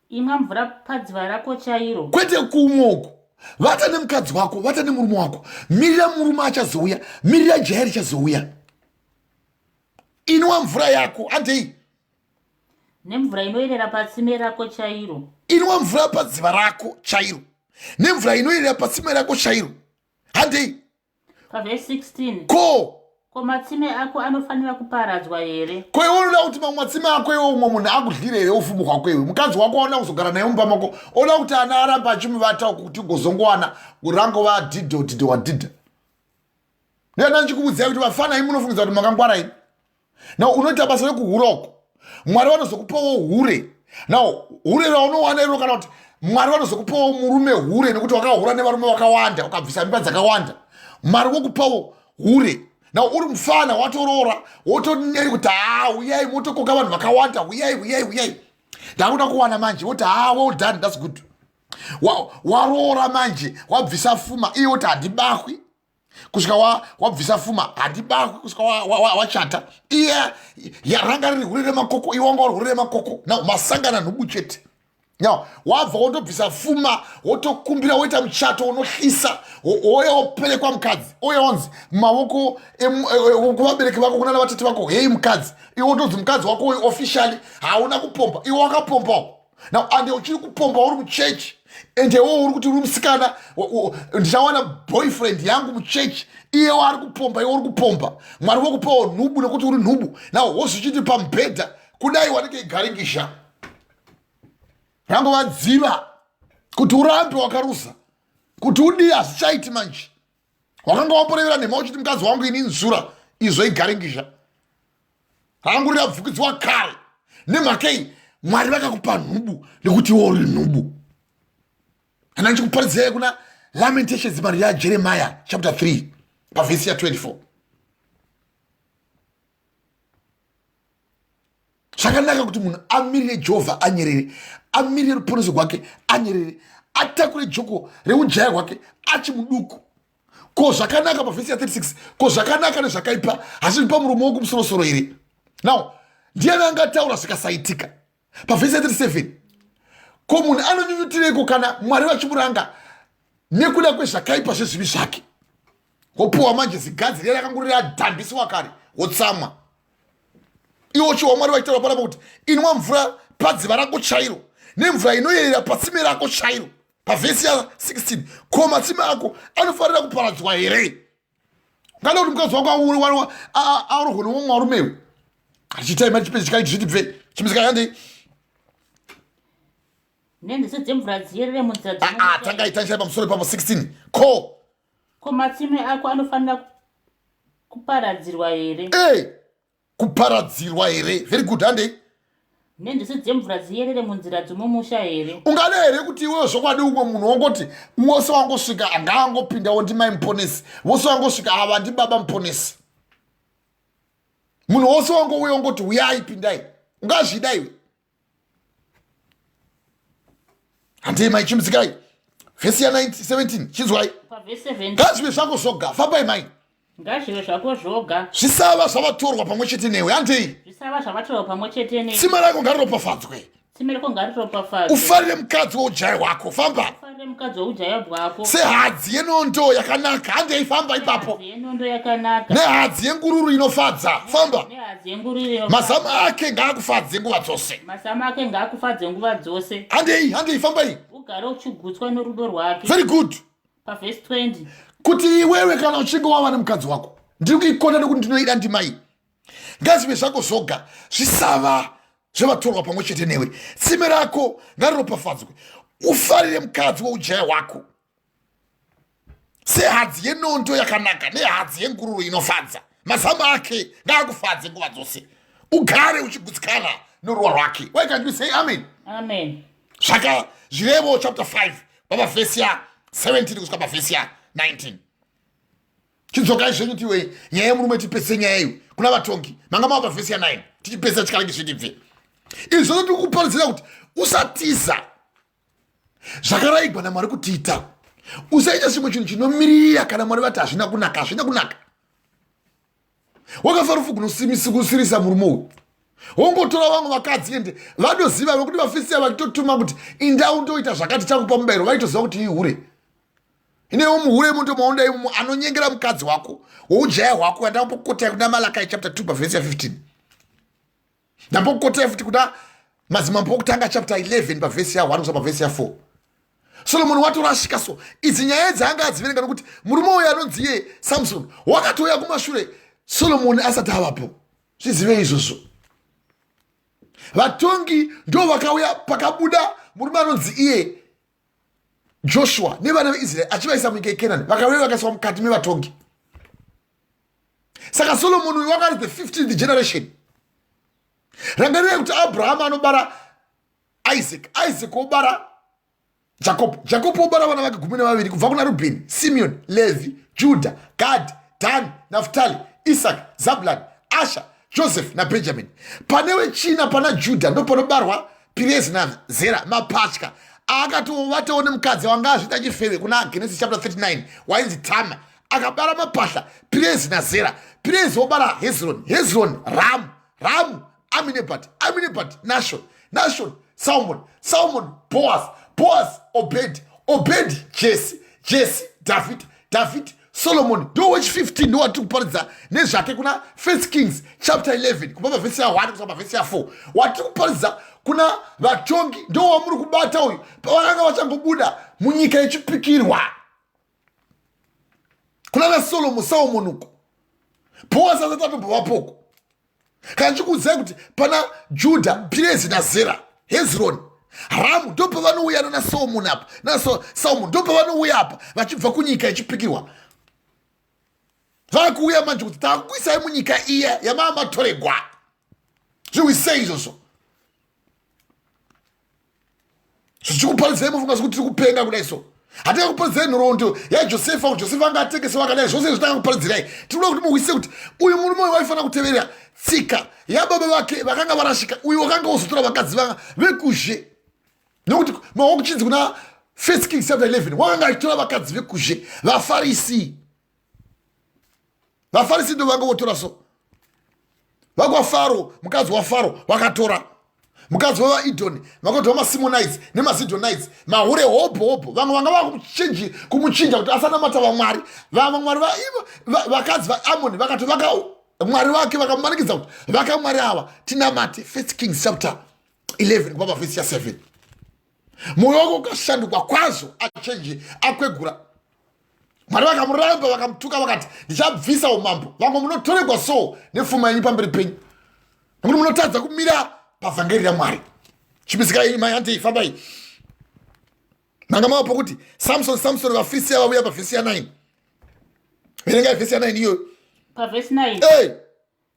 imwa mvura padziva rako chairo kwete kumwoko. Vata nemukadzi wako vata nemurume wako mirira murume achazouya mirira jaya richazouya. Inwa mvura yako handei nemvura inoyerera patsime rako chairo. Inwa mvura padziva rako chairo nemvura inoyerera patsime rako chairo handei. Pavhesi 16 ko Ko matsime ako anofanira kuparadzwa here? Ko iwe unoda kuti mamwe matsime ako iwe umwe munhu akudlire here ufumi hwako iwe? Mukadzi wako waona kuzogara naye mumba mako, oda kuti ana aramba achimuvata kuti ugozongowana urangova dhidho wadhidha. Nenda ndichikuudzai kuti vafana imi munofungidzwa kuti makangwara imi. Now unoita basa rekuhura uko. Mwari vanozokupawo hure. Now hure raunowana iro kana kuti Mwari vanozokupawo murume hure nekuti wakahura nevarume vakawanda, ukabvisa mimba dzakawanda. Mwari vokupawo hure. Now uri mufana watoroora, wotoneri kuti uyai motokoka vanhu vakawanda, uyai. Ndakuda kuwana manje, woti well done, that's good. Waroora manje, wabvisa fuma, iye woti handibahwi. Kusvika wabvisa fuma, handibahwi kusvika wachata. Iye ranga riri hure remakoko, iwe wanga uri hure remakoko. Now masangana nhubu chete. Now wabva wotobvisa fuma, wotokumbira woita muchato unohlisa, oya woperekwa mukadzi, oya wanzi maoko kuvabereki vako kuna vatete vako, hei mukadzi, iwe wotonzi mukadzi wako officially hauna kupomba, iwe wakapombawo. Now ande uchiri kupomba uri muchechi, ende wo uri kuti uri musikana, ndichawana boyfriend yangu muchechi, iye wari kupomba, iwe uri kupomba. Mwari wokupawo nhubu nekuti uri nhubu. Now wozochiti pamubhedha kudai wanenge igaringisha. Rango vadziva kuti urambe wakarusa, kuti udii hazvichaiti manje. Wakanga wamborevera nhema uchiti mukadzi wangu ini nzura izvo igaringisha. Rangu rirabvukidzwa kare nemhakei Mwari vakakupa nhubu nekuti iwe uri nhubu. Kana ndichikuparidzai kuna Lamentations mari yaJeremiah chapter 3 pavhesi ya24. Zvakanaka kuti munhu amirire Jehovha anyerere, amirire ruponeso rwake anyerere, atakure joko reujaya hwake achimuduku. Ko zvakanaka pavhesi ya36, ko zvakanaka nezvakaipa hazviri pamuromo wokumusoro here. Now ndiani angataura zvikasaitika? Pavhesi ya37, ko munhu anonyunyutireko kana Mwari vachimuranga nekuda kwezvakaipa zvezvivi zvake? Wopiwa manje zigadzirira rakangurira adhambisiwa kare, wotsamwa. Iwo chiwa Mwari vachitaura panapa kuti inwa mvura padziva rako chairo, nemvura inoyerera patsime rako chairo. Pavhesi ya16, ko matsime ako anofanira kuparadzwa here? Kana kuti mukadzi wako arohwa nomumwe warumewe achitaima chipedzi chikaiti zviti bve chimizika yandei nendisi dzemvura dziyerere munzira tanga itanisha pamusoro papo 16. Ko matsime ako anofanira kuparadzirwa here? Kuparadzirwa here? Very good, handei. Nendisi dzemvura dziyerere munzira dzomumusha here? Ungade here kuti iwewe zvokwadi umwe munhu wongoti wose wangosvika angangopindawo ndimai muponesi, wose wangosvika ava ndibaba muponesi, munhu wose wangouya wongoti uyai pindai, ungazvida iwe? Handei mai chimuzikai vhesi ya17 chinzwai. Ngazvive zvako zvoga, fambai mai. Ngazvive zvako zvoga, zvisava zvavatorwa pamwe chete newe. Handei zvisava zvavatorwa pamwe chete newe. tsime rako ngariropafadzwe, tsime rako ngariropafadzwe. ufarire mukadzi woujaya hwako, famba. Ufarire mukadzi woujaya hwako sehadzi yenondo yakanaka. Handei famba ipapo. yenondo yakanaka nehadzi yengururu inofadza, famba. nehadzi yengururu Mazama ake ngaakufadze nguva dzose. mazama ake ngaakufadze nguva dzose. Handei fambai. Ugare uchigutswa norudo rwake. Very good. Pavhesi 20, kuti iwewe kana uchinge wava nemukadzi wako, ndiri kuikonda nekuti ndinoida ndimai, ngazvive zvako zvoga, zvisava zvavatorwa pamwe chete newe. Tsime rako ngariropafadzwe, ufarire mukadzi woujaya hwako sehadzi yenondo yakanaka nehadzi yengururu inofadza. Mazama ake ngaakufadze nguva dzose, ugare uchigutsikana noruwa rwake. Why can't you say amen? amen. Zvaka zvirevo chapter 5 pavhesi ya17 kusvika pavhesi ya19. Chidzokai zvenyu tiwe nyaya yemurume tipese nyaya iyo kuna vatongi, manga mava pavhesi ya9 tichipesa chikange zvitibve. Izvi zvino tiri kuparidzira kuti usatiza zvakarayigwa naMwari kutiita, usaita chimwe chinhu chinomirira kana Mwari vati hazvina kunaka, hazvina kunaka. Wakafanira kunosirisa murume uyu, wongotora vamwe vakadzi ende vanoziva vekuti vafisira vachitotuma kuti indau ndoita zvakati chakupa mubayiro, vaitoziva kuti ihure. Inewo muhure mundo maonda imo anonyengera mukadzi wako woujaya hwako. Yandapokotai kuna Malakai chapter 2 pavhesi ya15. Ndapokotai futi kuna Madzimambo okutanga chapter 11 pavhesi ya1 kusvika pavhesi ya4. Solomoni watorashika so. Idzi nyaya dzanga adziverenga nokuti murume uyu anonzi iye Samson wakatouya kumashure Solomoni asati avapo. Zvizive izvozvo. Vatongi ndo vakauya pakabuda murume anonzi iye Joshua nevana veIsraeri achivaisa munyika yeKenani, vakauya vakaiswa mukati mevatongi. Saka Solomoni wakari the 15th generation. Rangarira kuti Abraham anobara Isaac, Isaac obara Jacob, Jacob obara vana vake 12 kubva kuna Rubeni, Simeon, Levi, Judah, Gad, Dan, Naphtali, Isaac, Zabulon, Asher, Joseph na Benjamin. Pane wechina pana Judah ndo panobarwa Perez na Zera mapatya akatoone mukadzi wanga azvita achifeve kuna Genesis chapter 39 wainzi Tama, akabara mapahla Perez na Zera. Perez obara Hezron, Hezron Ram, Ram Aminebat, Aminebat Nashon, Nashon Salmon, Salmon Boaz, Boaz Obed, Obed Jesse, Jesse David, David Solomon. Do which 15 ndo watiri kuparidza nezvake kuna 1 Kings chapter 11 kubva pavhesi ya 1 kusvika pavhesi ya 4 watiri kuparidza kuna vatongi ndo wamuri kubata uyu pavakanga vachangobuda munyika yechipikirwa kuna naSolomo Salomon uko Boaz asati atobvapoko. Kana chikuudzai kuti pana Judah, Perez na Zera, Hezron, Ramu ndo pavanouya naSolomon apa, Salomon ndo pavanouya apa vachibva kunyika yechipikirwa. Vakuuya manje kuti takuisai munyika iya yamamatoregwa. Zviwisei izvozvo. Zvichikuparidzai mufunga kuti tiri kupenga kudai so. Hataka kuparidzai nhoroondo yaJosefa, Josefa anga atengesa vakadai zvose zvitanga kuparidzirai. Tinoda kuti muwise kuti uyu murume waifana kuteverera tsika yababa vake vakanga varashika, uyu wakanga wozotora vakadzi vanga vekuzhe. Nokuti mawakuchidzi kuna 1 Kings chapter 11 wakanga achitora vakadzi vekuzhe, vaFarisi. VaFarisi ndo vanga votora so. VakwaFaro, mukadzi waFaro vakatora. Mukadzi wavaIdhoni, vakatora maSimonites nemaZidonites, mahure hobho. Vamwe vanga vakumuchinja kuti asanamata vamwari. Vamwari vakadzi vaAmoni vakatovaka mwari wake vakamumanikidza kuti vakamwari ava tinamate. 1 Kings chapter 11 kubva pavhesi ya 7. Mwoyo wake ukashanduka kwazvo achenji akwegura. Mwari vakamuramba vakamutuka vakati ndichabvisa umambo. Vamwe munotoregwa so nepfuma yenyu pamberi penyu. Nokuti munotadza kumira pavhangeri raMwari. Chipisikai mai handei fambai. Nanga mapo kuti Samson vaFilistia vauya pavhesi ya 9. Verengai vhesi ya 9 iyo. Pavhesi 9. Hey.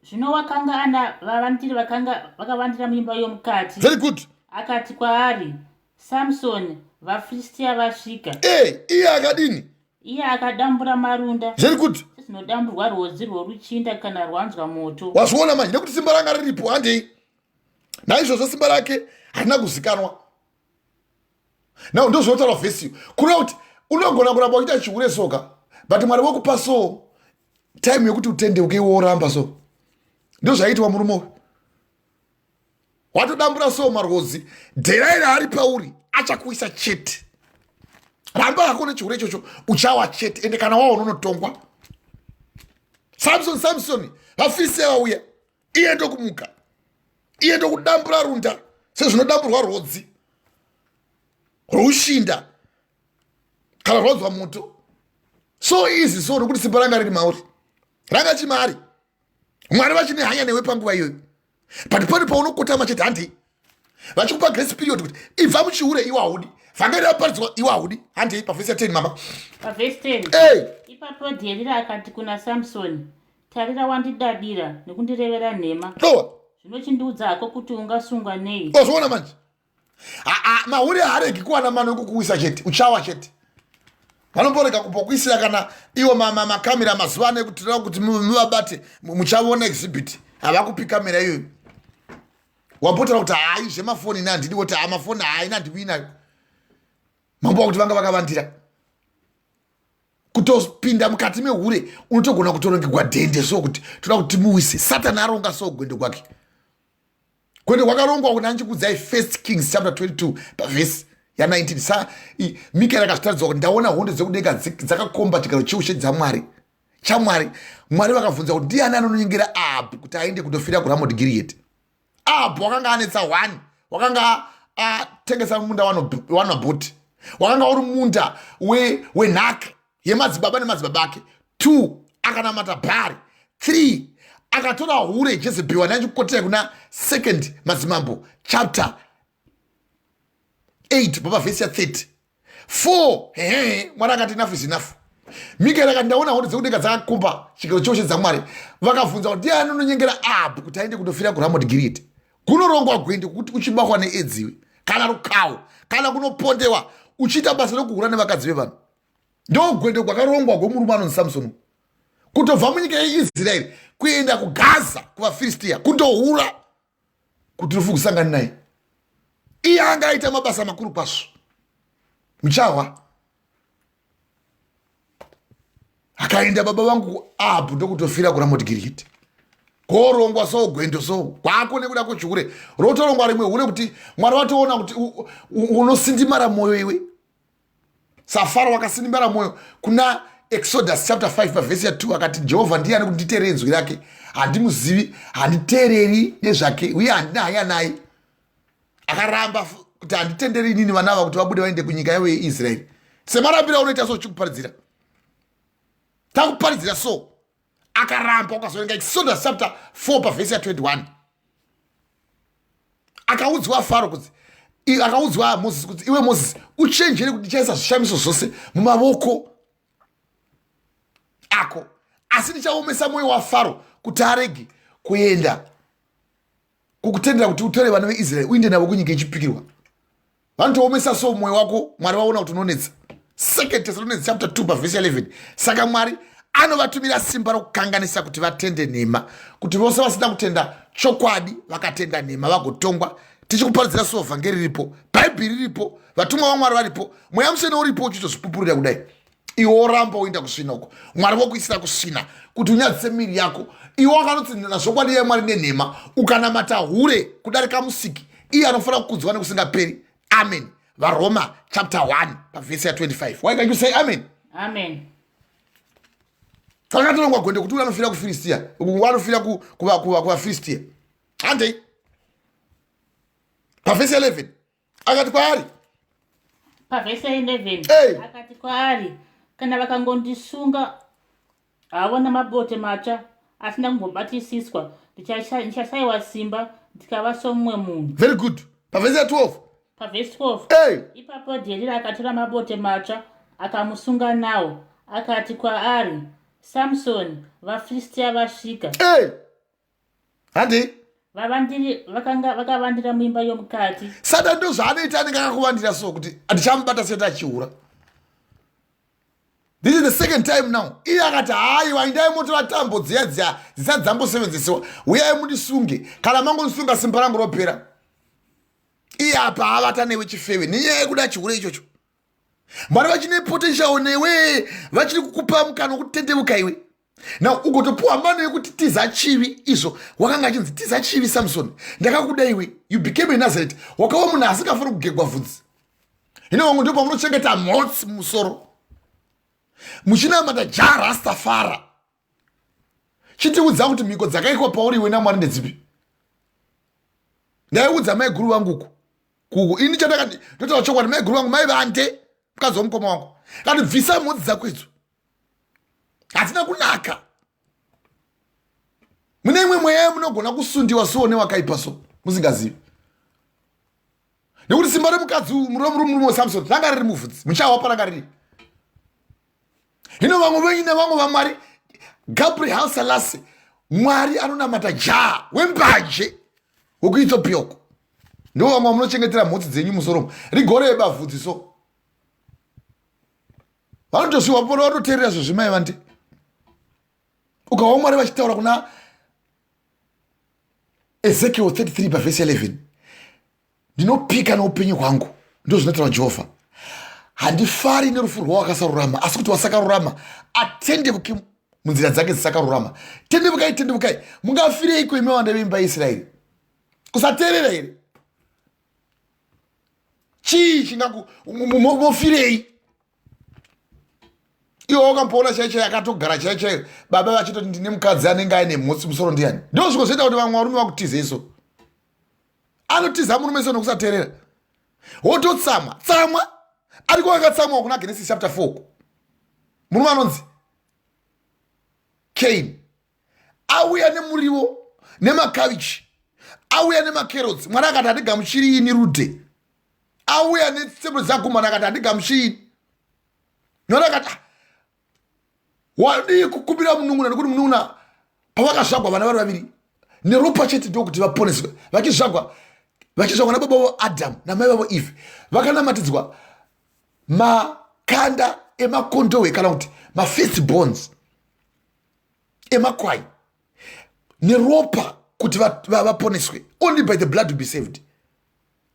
Zvino wakanga ana vavandiri vakavandira muimba yomukati. Very good. Akati kwaari, Samson, vaFilistia vasvika. Iye akadini? Iye akadambura marunda. Very good. Sezinodamburwa rwodzi rworuchinda kana rwanzwa moto. Wazviona manje nekuti simba ranga riripo handei. Naizvozvo simba rake harina kuzikanwa. Now ndozvotaura vhesi. Kureva kuti unogona kuramba uchiita chihure soka, but Mwari vokupa so time yekuti utendeuke woramba so. Ndo zvaitwa murume uyu. Watodambura so marwozi, Dherira ari pauri achakuisa chete. Ramba hakuna chihure ichocho uchawa chete, ende kana wawo unotongwa. Samson vaFilistia vauya, iye ndokumuka, iye ndokudambura runda sezvinodamburwa rwodzi rwoushinda kana rwanzwa moto. So easy so nokuti simba ranga riri mauri, ranga chimari. Mwari vachine hanya newe panguva iyoyo, but pane paunokotama chete handei. Vachikupa grace period kuti ibva muchihure iwe haudi, vhangeri raparidzwa iwe haudi handei. Pavhesi ya 10 mama. Pavhesi 10. Hey. Ipapo Dherira akati kuna Samsoni, tarira wandidadira nekundirevera nhema. Zvino chindiudza hako kuti ungasungwa nei. Wazviona manje? Mahure haaregi kuwana mano ekukuwisa chete, uchawa chete. Vanomborega kumbokuisira kana iwo makamera mazuva ano ekuti kuti muvabate muchaona exhibit. Havakupi kamera iyoyo. Wambotara kuti hai zvemafoni nandidi kuti mafoni hai nandiwinayo. Mambo kuti vanga vakavandira. Kutopinda mukati mehure unotogona kutorongegwa dhende so kuti toda kuti muwise. Satani aronga so gwendo kwake. Gwendo kwakarongwa kuna nchikudzai 1 Kings chapter 22 pavhesi ya 19. Sa Mikaeri akazvitaridza kuti ndaona hondo dzekudenga dzakakomba chigaro cheushe dzaMwari chaMwari. Mwari vakabvunza kuti ndiani anononyengera Ahabhu kuti aende kundofira kuRamoti Gireadhi. Ahabhu wakanga anetsa 1, wakanga atengesa munda waNabhoti, wakanga uri munda wenhaka yemadzibaba nemadzibaba ake. 2 akanamata Bhari. 3 akatora hure Jezebheri wanachikotera kuna 2 Madzimambo chapter 8 baba verse 30. 4 Mwari akati enough is enough. Mikaeri akati ndaona hondo dzekudeka dzakakomba chikero chose dzaMwari vakabvunza kuti ndiani unonyengera Ahabhu kuti aende kundofira kuRamoti Gireadhi. Kunorongwa gwende kuti uchibakwa needziwe kana rukawo kana kunopondewa uchiita basa rekuhura nevakadzi vevanhu. Ndo gwende kwakarongwa gomurume anonzi Samson kutobva munyika yeIsraeri kuenda kuGaza kuvaFiristia kundohura kuti rufu kusangana naye. Iye angaita mabasa makuru kwazvo. Muchawa akaenda baba vangu Ahabhu ndokutofira kuRamoti Gireadhi. Korongwa so gwendo so kwakone kuda kuchure rotorongwa rimwe hure kuti Mwari watoona kuti unosindimara moyo iwe. Safaro wakasindimara moyo kuna Exodus chapter 5 verse 2 akati Jehovha ndiye ani kunditeerera inzwi rake handimuzivi handiteereri nezvake uye handina hanya naye. Akaramba kuti handitenderi inini vana ava kuti vabude vaende kunyika yavo yeIsraeri. Semarambira unoita so chikuparidzira takuparidzira so akaramba ukazoenga Exodus chapter 4 verse 21 akaudzwa Faro kuti akaudzwa Moses kuti iwe Moses uchenjere kuti ndichaisa zvishamiso zvose mumavoko ako asi ndichaomesa mwoyo waFaro kuti arege kuenda kukutendera kuti utore vana veIsraeri uinde navo kunyika ichipikirwa. Vanotoomesa so mwoyo wako Mwari vaona kuti unonetsa. 2 Thessalonians chapter 2 verse 11 saka Mwari anovatumira simba rokukanganisa kuti vatende nhema kuti vose vasina kutenda chokwadi vakatenda nhema vagotongwa. Tichikuparidzira so vhangeri riripo, bhaibheri riripo, vatumwa vaMwari varipo, mweya mutsvene uripo uchitozvipupurira kudai. Iwe oramba uenda kusvina uko Mwari vokuisira kusvina kuti unyadzise miri yako. Iwe wakanoti nazvokwadi yaMwari nenhema ukanamata hure kudarika musiki iye anofanira kukudzwa nekusingaperi. Amen. VaRoma chapter 1 verse 25. Why can you say amen? Amen. Takatorongwa gwende kuti uri anofira kuFiristia wanofira kuvaFiristia handei. Pavhesi 11 akati kwaari Pavhesi 11 akati kwaari kana vakangondisunga havona mabote matsva asina kumbobatisiswa ndichashayiwa simba ndikava somumwe munhu. Very good. Pavhesi 12 Pavhesi 12 ipapo Dherira akatora mabote matsva akamusunga nawo akati kwaari Samson vaFiristia vasvika. Handei vakavandira muimba yomukati. Saka ndo zvaanoita anenge akakuvandira so kuti handichamubata seti achiura. This is the second time now. Iye akati haiwa indai motora tambo dziya dzisati dzambosevenzesiwa uyai mundisunge kana mangonisunga simba rangu ropera. Iye apa avata newe chifeve nenyaya yekuda chihure ichocho. Mwari vachine potential newe vachiri kukupa mukana wekutendemuka iwe. Now ugotopuwa mano yekuti tiza chivi izvo wakanga achinzi tiza chivi Samson ndakakuda iwe you became a Nazareth wakawa munhu asingafani kugegwa bvudzi. Hino vamwe ndipo pamunochengeta mhotsi mumusoro muchinamata jaha Rastafara. Chitiudza kuti mhiko dzakaikwa pauri iwe naMwari ndedzipi? Ndaiudza mai guru vangu kuku ini chandakati ndotaura chokwadi mai guru vangu maivande mukadzi womukoma wangu kati bvisa mhotsi dzako idzo hatina kunaka. Mune imwe mweya munogona kusundiwa so newakaipa so musingazivi nekuti simba remukadzi murume weSamson ranga riri muvhudzi muchawa paranga riri. Hino vamwe venyu nevamwe vaMwari Gabriel Salasi Mwari anonamata jaha wembanje wekuEthiopia uko ndo vamwe munochengetera mhotsi dzenyu musoromo rigoreba bvudzi so vanotosviwa pona vatoteerera zvezvimai vande ukawa Mwari vachitaura kuna Ezekiel 33 verse 11 ndinopika noupenyu hwangu ndo zvinotaura Jehovha handifari nerufu rwawakasarurama asi kuti wasakarurama atendebuke munzira dzake dzisakarurama. Tendebukai mungafireiko imi wanda veimba yeIsraeri? Kusateerera here chii chingaku mofirei? Iwo wakamboona chaicho akatogara chaicho baba vachitoti ndine mukadzi anenge aine mhotsi musoro ndiani. Ndo zvikozoita kuti vamwe varume vakutize iso anotiza murume so nokusateerera wototsamwa ariko akatsamwa kuna Genesis chapter 4 murume anonzi Cain auya nemuriwo nemakavichi, auya nemakerotsi, mwana akati handigamuchiri ini rude, auya netsebo dzakomana akati handigamuchiri ini. Mwana akati wadii kukumbira munun'una nekuti munun'una pavakazvagwa vana vari vaviri neropa chete ndokuti vaponeswe, vachizvagwa nababa vavo Adhamu namai vavo Eve, vakanamatidzwa makanda emakondowe kana kuti mafirst bones emakwai neropa kuti vaponeswe. Only by the blood to be saved.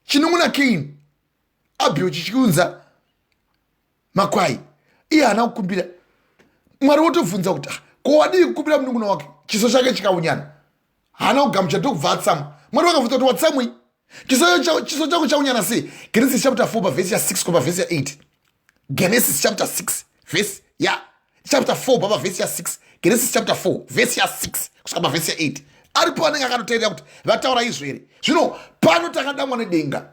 Chinun'una Cain, Abel chichiunza makwai, iye hana kukumbira. Mwari wotobvunza kuti ko wadii kukumbira munun'una wake, chiso chake chikaunyana, hana kugamuchira ndokubva atsamwa. Mwari wakabvunza kuti watsamwi, chiso chako chaunyana sei? Genesis chapter 4 verse 6 verse 8. Genesis chapter 6 verse chapter 4 verse 6. Genesis chapter 4 verse 6 kusvika verse 8. Aripo vanenge akanoteerera kuti vataura izvo here. Zvino pano takadamwa nedenga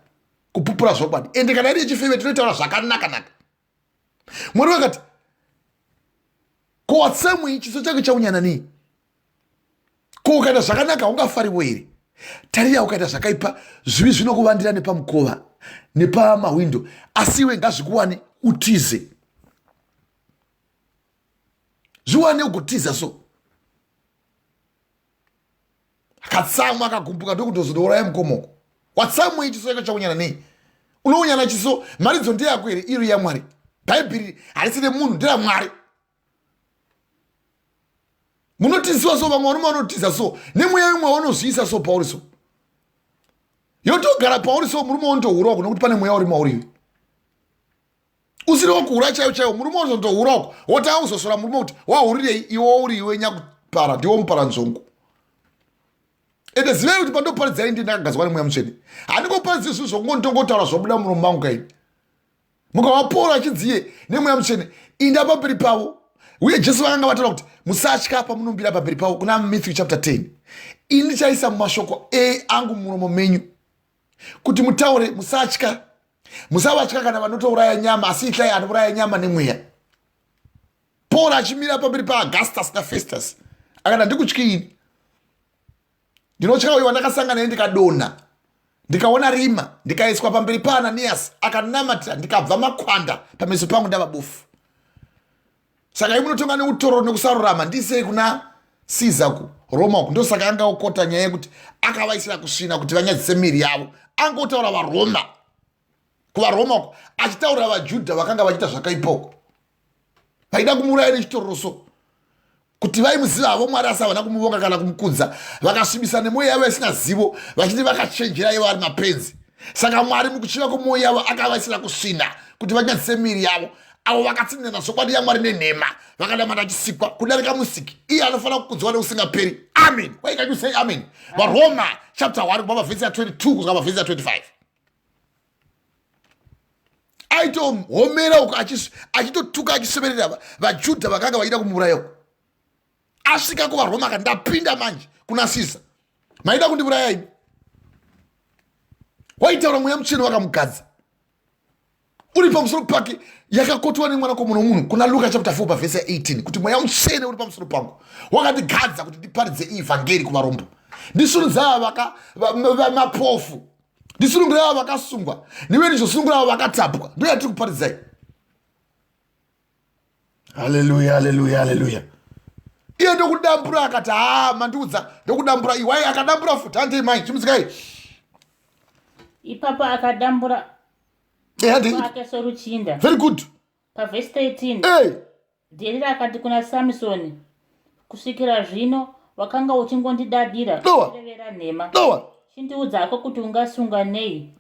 kupupura zvokwadi, ende kana iri yechifeve tinotaura zvakanaka. Mwari wakati ko watsamwi, chiso chake chaunyana nei? Ko ukaita zvakanaka ungafariwo here? Tarira ukaita zvakaipa, zvivi zvinokuvandira nepamukova nepamawindo, asi iwe ngazvikuwane utize, zviwane ugotiza. So akatsamwa akagumbuka ndokutozodouraya mukomoko. Watsamwi, chiso chake chaunyana nei? Unounyana chiso, mharidzo ndeyako here? Iri yaMwari. Bhaibheri harisi remunhu, nderaMwari. Munotisiwa so, vamwe varume vanotiza so, nemweya imwe vanozviisa so pauri so. Yotogara pauri so, murume wanotohurawo nekuti pane mweya uri mauri. Usiri wakuhura chaiwo, murume wanotohurawo wotanga kuzosora murume kuti wahurirei iwo uri iwe nyakupara, ndiwo muparanzongo. Ende zivei kuti pandoparidzai ndi ndakagadzwa nemweya mutsvene. Handingoparidzi zvinhu zvokungotaura zvobuda muromo mangu kaini. Mukavapora achidziye nemweya mutsvene, inda pamberi pavo. Uye Jesu vakanga vataura kuti musatya pamunombira pamberi pavo, kuna Matthew chapter 10. Ini ndichaisa mumashoko angu muromo menyu kuti mutaure, musatya. Musavatya kana vanotouraya nyama, asi ityai anouraya nyama nemweya. Paul achimira pamberi paAugustus naFestus akati ndikutyini, ndinotya uyo wandakasangana naye ndikadonha, ndikaona rima, ndikaiswa pamberi paAnaniasi akanamatira, ndikabva makwanda pameso pangu ndava bofu. Saka imunotonga neutoro nekusarurama ndisei kuna Caesar ku Roma uku. Ndosaka anga ukota nyaya yekuti akavaisira kusvina kuti vanyadzise miri yavo. Angotaura vaRoma, kuvaRoma uku achitaurira vaJudha vakanga vachiita zvakaipoko, vaida kumuuraya nechitororoso, kuti vaimuziva havo Mwari asi havana kumuvonga kana kumukudza, vakasvibisa nemwoyo yavo isina zivo, vachiti vakachenjera ivo vari mapenzi. Saka Mwari mukuchiva kwemwoyo yavo akavaisira kusvina kuti vanyadzise miri yavo. Avo vakatsinina zvokwadi yaMwari nenhema, vakadamana vachisikwa kudarika musiki, iye anofanira kukudzwa neusingaperi. Amen. Why can you say amen? VaRoma chapter 1 kubva vhesi 22 kusvika vhesi 25. Aitomhomera uko achitotuka achisvemerera vaJudha vakanga vachida kumuuraya uko. Asvika kuvaRoma akati ndapinda manje kuna Caesar, maida kundiuraya ini. Waitaura mweya mutsvene wakamugadza uri pamusoro pake, yakakotwa nemwanakomana womunhu kuna Luka chapter 4 vhesi 18 kuti mweya mutsvene uri pamusoro pangu wakandigadza kuti ndiparidze ivhangeri kuvarombo, ndisunudza ava mapofu, ndisunungura ava vakasungwa, niwe ndizosunungura ava vakatapwa. Ndo yatiri kuparidzai. Haleluya, haleluya, haleluya. Iye ndokudambura akati mandiudza ndokudambura iwai, akadambura futi handei mai chimuzikai. Ipapo akadambura kwake soruchinda. Very good. Pavhesi 13 Dherira akati kuna Samsoni, kusvikira zvino wakanga uchingondidadira kurevera nhema, chindiudzako kuti ungasunga nei?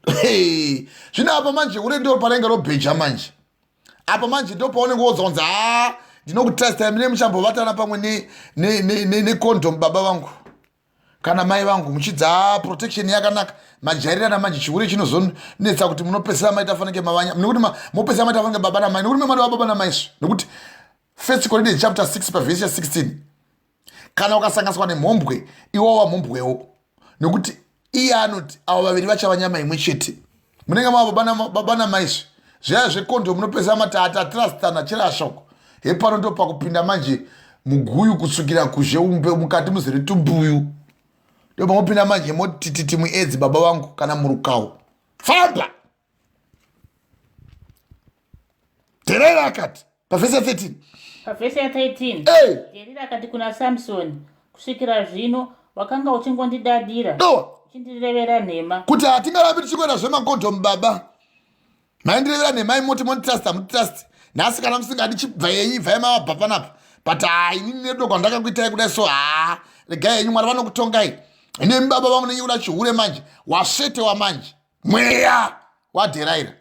Zvino apa manje uri ndo parenga robheja manje. Apa manje ndo paunenge wodzonza ndinokutrasta mine muchambovatana pamwe necondom baba vangu kana mai vangu muchidza protection yakanaka. Majairira namanje chiuri chinozonetsa kuti munopesera maita fanike mavanya, nekuti mopesera maita fanike baba namai, nekuti memwana wababa namai. Nekuti 1 Corinthians chapter 6 pavhesi 16, kana ukasanganiswa nemhombwe iwawa mhombwewo, nekuti iye anoti avo vaviri vachava nyama imwe chete. Munenge mava baba namai, zviya zvekondo munopesera matata trastana chera shoko. Hepano ndo pakupinda manje muguyu kusukira kuzheumbe mukati muzere tumbuyu ndopamopinda manje motititi muedzi baba wangu kana murukawo famba. Dherira akati pavhesi 13 pavhesi 13 Dherira akati kuna Samson, kusvikira zvino wakanga uchingondidadira uchindirevera nhema kuti hatingarambi tichikuenda zvemagodhomu baba. Maindirevera nhema imoti motitrust hamutrust. Nhasi kana musingadi chibva yenyu bvai mavabva panapa but inini nedoko ndakakuitai kudai so regai yenyu Mwari vanokutongai. Nemi baba vangu nenyura chihure manje wasvete wamanje mweya waDherira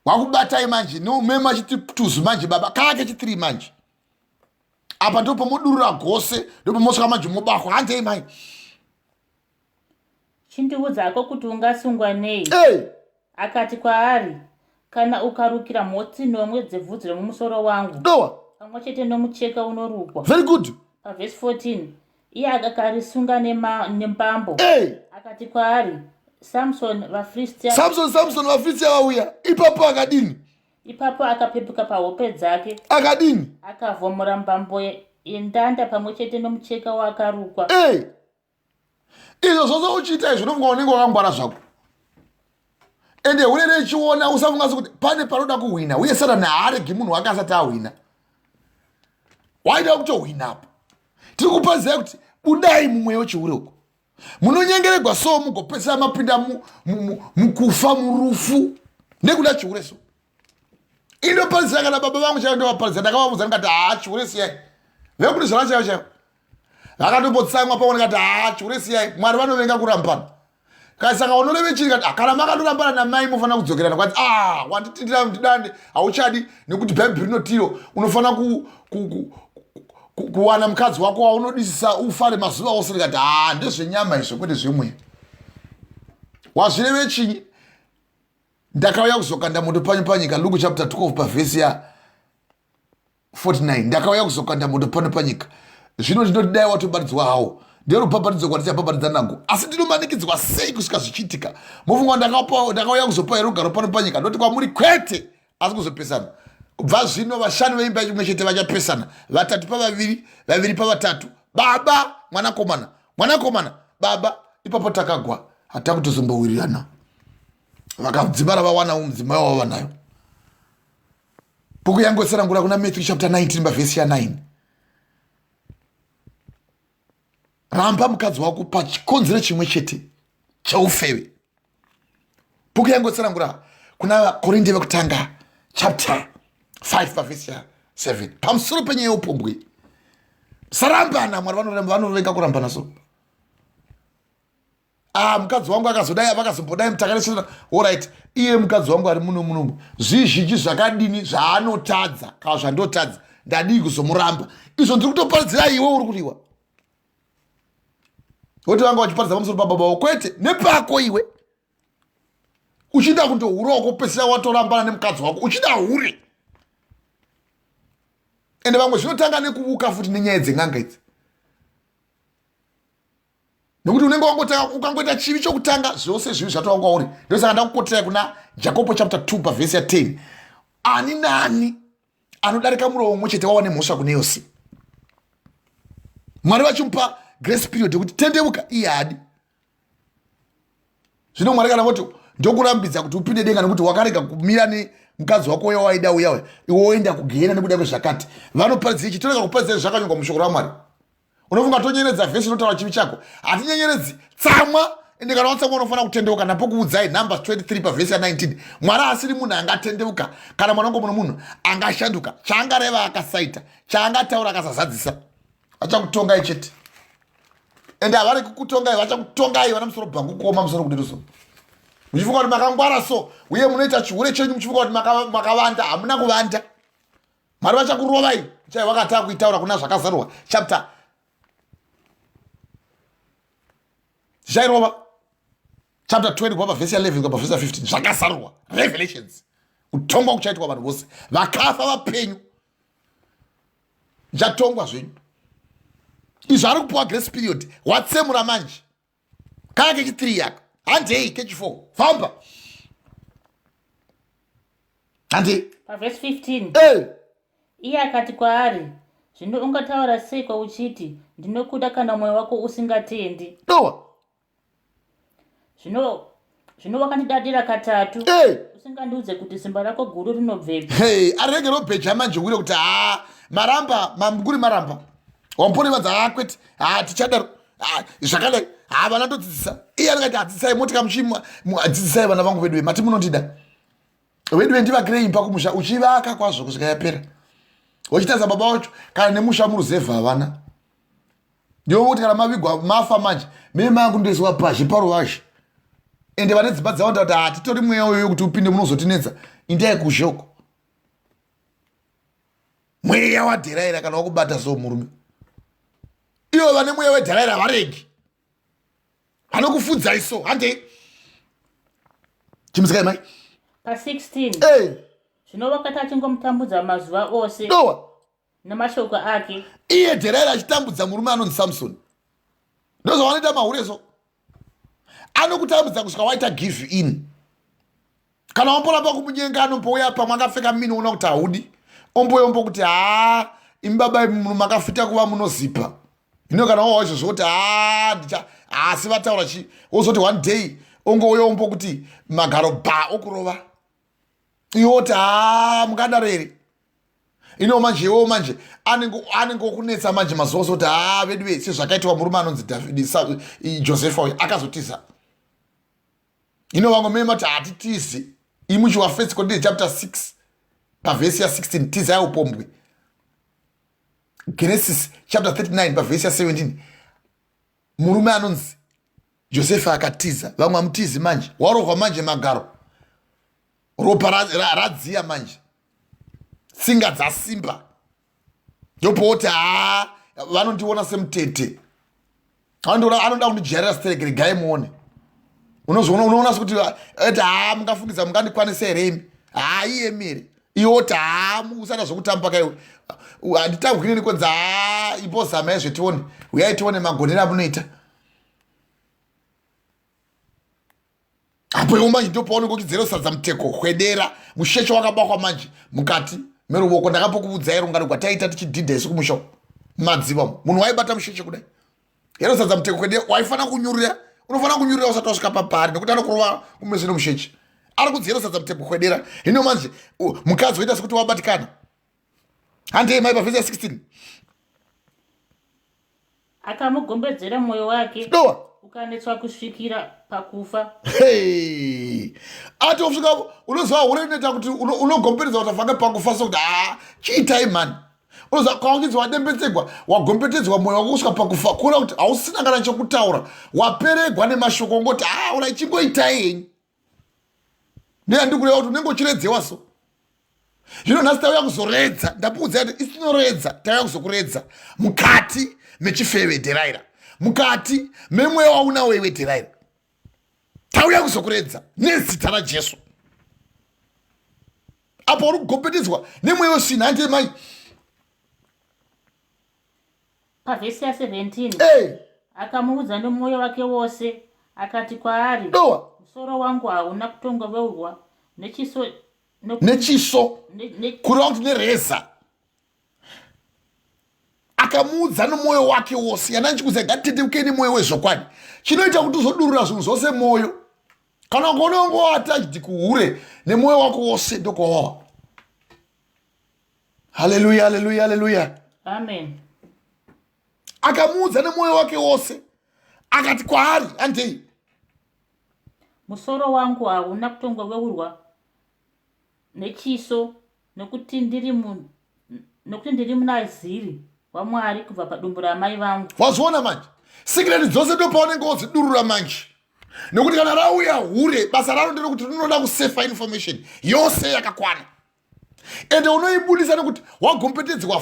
wakubatai manje nomema chituzu manje baba kake chitiri manje apa ndipo pomudurura gose ndopomosvika manje mubako handei mai chindiudzako kuti ungasungwa nei. Akati kwaari, kana ukarukira mhotsi nomwe dzebvudzi remumusoro wangu pamwe chete nomucheka unorukwa. Very good. Pavhesi 14 iye akarisunga nembambo. Akati kwaari, Samson vaFiristia vauya. Ipapo akadini? Ipapo akapepuka pahope dzake akadini? Akavhomora mbambo yendanda pamwe chete nomucheka wakarukwa. Izvo zvose uchiita izvo unofunga unenge wakangwara zvako. Ende urere chiona usafunga kuti pane paroda kuhwina uye Satani haaregi munhu wake asati ahwina. Waida kutohwina apa. Tiri kupaziva kuti budai mumweya wechihure uko. Munonyengeregwa so mugopedzisira mapinda mukufa murufu nekuda chihure so. Inopaziva kana baba vangu chaivo ndovaparidza ndakavaudza ndikati chihure siyai. Vekuti zvona chaivo chaivo. Vakatombotsangwa paona kati chihure siyai. Mwari vanovenga kurambana. Kasaka unoreve chiri kati kana makandorambana namai mufana kudzokerana kwati wanditindira ndidande hauchadi nekuti bhaibheri rinotiro unofana kuwana mukadzi wako waunodisisa ufare mazuva ose rikati ndezvenyama izvo kwete zvemweya. Wazvireve chinyi? Ndakauya kuzokanda moto panyu panyika. Luke chapter 12 pavhesi ya 49 ndakauya kuzokanda moto panyu panyika. Zvino ndinotidai watobatidzwa hawo ndero rupapatidzo kwatichapaparidza nango asi ndinomanikidzwa sei kusvika zvichiitika. Mufunga ndakauya kuzopa rugaro pano panyika ndoti kwamuri kwete asi kuzopesana. Kubva zvino vashanu veimba chimwe chete vachapesana, vatatu pavaviri, vaviri pavatatu, baba mwanakomana baba. Ipapo takagwa hatakutozombowirirana. Vakadzimara vawana mudzimai wavo vanayo. Bhuku yangu yetsanangura kuna Matthew chapter 19 pavhesi ya 9. Ramba mukadzi wako pachikonzero chimwe chete cheufeve. Bhuku yangu yetsanangura kuna Korinde vekutanga chapter 5 pavhesi ya 7 pamusoro penyaya yeupombwe. Sarambana, Mwari vanovenga kurambana so. Mukadzi wangu akazodai vakazombodai mutakarechana alright iye mukadzi wangu ari muno zvizhinji zvakadini zvaanotadza kana zvandotadza ndadii kuzomuramba. Izvo ndiri kutoparidzira iwe uri kuriwa. Woti vanga vachiparidza pamusoro pababa wako kwete nepako iwe. Uchida kundohura wakopesera watorambana nemukadzi wako uchida hure. Ende vamwe zvinotanga nekuvuka futi nenyaya dzeng'anga idzi. Nokuti unenge ukangoita chivi chokutanga zvose zvivi zvatova kwauri. Ndosaka ndakukoterai kuna Jacobo chapter 2 pavhesi ya 10. Ani nani anodarika muromo mumwe chete wawane mhosva kune yose. Mwari vachimupa grace period yekuti tendeuka iye hadi. Zvino Mwari kana voti ndokurambidza kuti upinde denga nekuti wakarega kumira nemukadzi wako uya waida uya iwe woenda kugehena nekuda kwezvakati. Vanoparidza chitoreka kuparidza zvakanyorwa mushoko raMwari. Unofunga tonyeredza vhesi inotaura chivi chako. Hatinyenyeredzi tsamwa. Ende kana watsamwa unofanira kutendeuka. Ndapokuudzai Numbers 23 pavhesi ya 19. Mwari asiri munhu angatendeuka kana mwanango muno munhu angashanduka. Chaangareva akasaita, chaangataura akasazadzisa, achakutongai chete. Ende havari kukutongai, vachakutongai vana musoro bhangu kuoma musoro kudero so. Muchifunga kuti makangwara so uye munoita chihure chenyu muchifunga kuti makavanda, hamuna kuvanda. Mwari vachakurovai. Chai vakataka kuitaura kuna zvakazarwa chapter Jairova chapter 20 kubva pavhesi ya 11 kubva pavhesi ya 15 zvakazarwa revelations. Kutongwa kuchaitwa vanhu vose vakafa vapenyu. Zvatongwa zvenyu. Izvo ari kupiwa grace period. Watsemura manje kaya kechi 3 yaka handei kechi 4 famba handei pavhesi 15 Iye akati kwaari, zvino ungataura seiko uchiti ndinokuda kana mwoyo wako usingatendi? Dowa. Zvino wakandidadira katatu, Hey. usingandiudze kuti simba rako guru rinobvepi. Hey, arege robheja manje ure kuti maramba mamguri maramba. Wampori vadza akweti. Tichadaro. Zvakadai. Vana todzidzisa. Iye anenge adzidzisai motika muchimwa adzidzisai vana vangu vedu mati munondida. Wedu ndivakire imba kumusha uchivaka kwazvo kusvika yapera. Wachitaza baba wacho kana nemusha muruzevha havana. Ndiwo kuti kana mavigwa mafa manje mema yangu ndoiswa pashi paruvazhe. Ende vane dzimba dzawanda kuti hatitori mweya uyoyo kuti upinde munozotinetsa indai kuzhoko. Mweya waDherira kana wakubata so murume. Ivo vane mweya weDherira varegi. Vanokufudza iso hande. Chimisikai mai? Pa 16. Hey. Zvino wakati achingomutambudza mazuva ose. Dowa. Namashoko ake. Iye Dherira achitambudza murume anonzi Samson. Ndozvavanoita mahureso. Anokutambudza kusvika waita give in. Kana wamboramba kumunyenga anombouya pamwe akapfeka mini unoona kuti haudi. Omboyombo kuti imi baba munhu makafita kuva munozipa. Hino kana wawa izvo zvoti asi vataura chi wozoti one day ongouyaombo kuti magaro ba okurova. Iwo kuti mungadarere. Ino manje iwo manje anenge okunetsa manje mazuva ose kuti vedu ve sezvakaitwa murume anonzi Josefa uyu akazotiza. Ino vamwe memati hatitizi. Imuchi wa 1 Corinthians chapter 6 pavhesi ya 16 tiza yaupombwe. Genesis chapter 39 pavhesi ya 17 murume anonzi Josefa akatiza. Vamwe hamutizi manje warohwa manje magaro. Ropa radziya manje. Tsinga dzasimba. Ndopoti vanondiona semutete. Anoda kundijarira siterekere gai muone. Unoona kuti mungafungidza mungandikwanisa here imi. Iye mire. Iwoti musada zvokutamba kaiwe. Handitambwinini kwenza imbozama yezvetione. Uyai tione magonero amunoita. Apo iwo manje ndopaoneka uchidzera usadza muteko kwedera musheshe wakabakwa manje mukati meruoko. Ndakapokuudzai rungano kwataita tichidhidha isu kumusha madziva munhu waibata musheshe kudai yero usadza muteko kwedera waifanira kunyurira. Unofanira kunyurira usati wasvika papari nekuti anokurova kumeso nemusheche ari kudzera usadza muteko kwedera. Hino manje mukadzi woita sekuti wabatikana. Handei mai pavhesi ya 16 akamugombedzera mwoyo wake. Dowa. Ukanetswa kusvikira pakufa. Hey. Ati usvika unozva urenoita kuti unogomberedza kuti afange pakufa so kuti chiitai mani. Unozva kwaungidzwa wadembedzegwa wagombetedzwa mwoyo wako kusvika pakufa kuona kuti hausina kana chokutaura waperegwa nemashoko ngoti ura chingoitai henyu. Nehandikureva kuti unenge uchiredzewa so. Zvino nhasi tauya kuzoredza ndapuudza kuti isinoredza tauya kuzokuredza mukati mechifeve Dherira. Mukati memweya wauna wewe Dherira. Tauya kuzokuredza nezita raJesu. Apo uri kugombetedzwa nemweya usina. Hande mai pavhesi ya 17 hey. Akamuudza nemwoyo wake wose akati kwaari, Dowa. musoro wangu hauna kutongoveurwa nechiso kureva kuti nereza. Akamuudza nemwoyo wake wose. Yana ndichikuudza ngatiteukei nemwoyo wezvokwadi. Chinoita kuti uzodurura zvinhu zvose mwoyo. Kana ukaona attached kuhure nemwoyo wako wose ndokwawawa. Haleluya, haleluya, haleluya. Amen. Akamuudza nemwoyo wake wose akati kwaari handei, musoro wangu hauna kutongoveurwa nechiso nokuti ndiri munaziri waMwari kubva padumbu ramai vangu. wazviona manje sikireti dzose ndopaunenge wodzidurura manje. Nekuti kana rauya hure basa raro nderekuti rinoda kusefa information yose yakakwana. Ende unoibudisa nekuti wagombetedzwa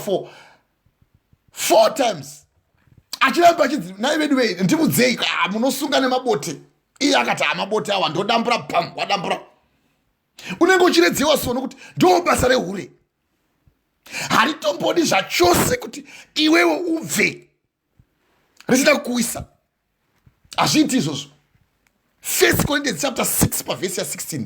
4 times. Achiramba achidzi nai vedu vei ndimudzei munosunga nemabote. Iye akati mabote awa ndodambura pam wadambura. Unenge uchiredzewa so nokuti ndo basa rehure. Haritombodi zvachose kuti iwewe ubve risina kuisa. Hazviiti izvozvo. 1 Corinthians chapter 6 pavhesi ya 16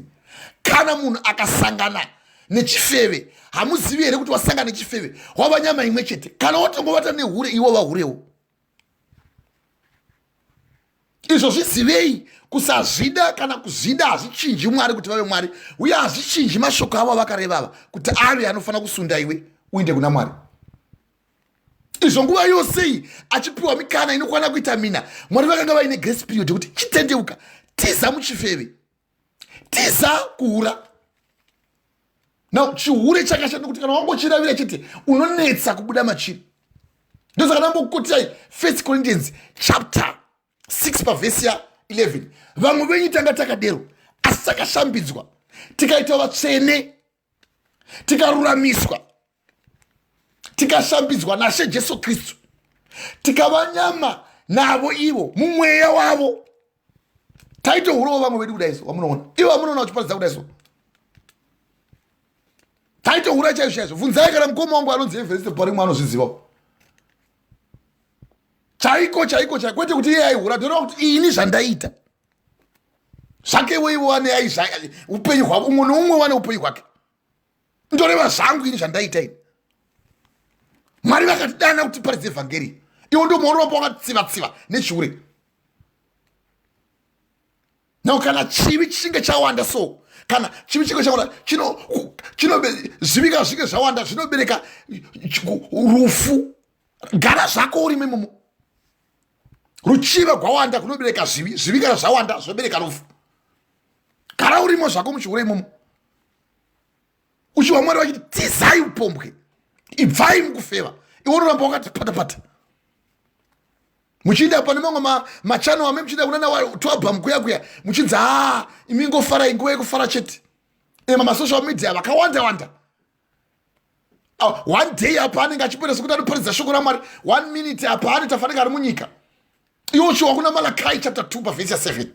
kana munhu akasangana nechifeve. Hamuzivi here kuti wasangana nechifeve wava nyama imwe chete. Kana watongovata nehure iwo vahurewo. Izvo zvizivei, kusazvida kana kuzvida hazvichinji Mwari kuti vave Mwari, uye hazvichinji mashoko avo vakareva ava kuti ave anofanira kusunda iwe uinde kuna Mwari. Izvo nguva yose achipiwa mikana inokwana kuita mina, Mwari vakanga vaine grace period yekuti chitendeuka, tiza muchifeve, tiza kuhura. Now chihure chakashanda kuti kana wangochiravira chete unonetsa kubuda machiri. Ndosaka ndambokukotirai 1 Corinthians chapter 6 pavhesi ya 11. Vamwe venyu tanga takadero asi takashambidzwa, tikaita vatsvene, tikaruramiswa, tikashambidzwa naShe Jesu Kristu, tikava nyama navo ivo mumweya wavo. Taitohurawo vamwe vedu kudai so. Wamunoona ivo vamunoona vachiparidza kudai so. Taitohura chaizvo chaizvo. Bvunzai kana mukoma wangu anonzi Evariste parimwe anozvizivawo. Chaiko kwete kuti iye aihura, ndoreva kuti ini zvandaita zvake ivo wane upenyu hwavo, umwe neumwe wane upenyu hwake. Ndoreva zvangu ini zvandaita ini. Mwari vakatidana kuti paridze vhangeri, iwo ndio muono wapo wakatsiva nechihure. Now kana chivi chinge chawanda so, kana chivi chinge chawanda zvivika zvinge zvawanda zvinobereka rufu. Gara zvako uri memomo. Ruchiva gwawanda kunobereka zvivi, zvivi kana zvawanda zvobereka rufu. Gara urimo zvako muchihure imomo. Uchiwa Mwari vachiti tizai upombwe, ibvai mukufeva, iwo unoramba wakati pata. Muchinda pane mamwe machano ame muchinda kunana twabhamu kuya muchinzi imi ngofarai nguva yekufara chete. Masocial media vakawanda. One day apa anenge achipera sekuti anoparidza shoko raMwari, 1 minute apa anotafanira ari munyika. Iwo chiwa kuna Malachi chapter 2 pavhesi ya 7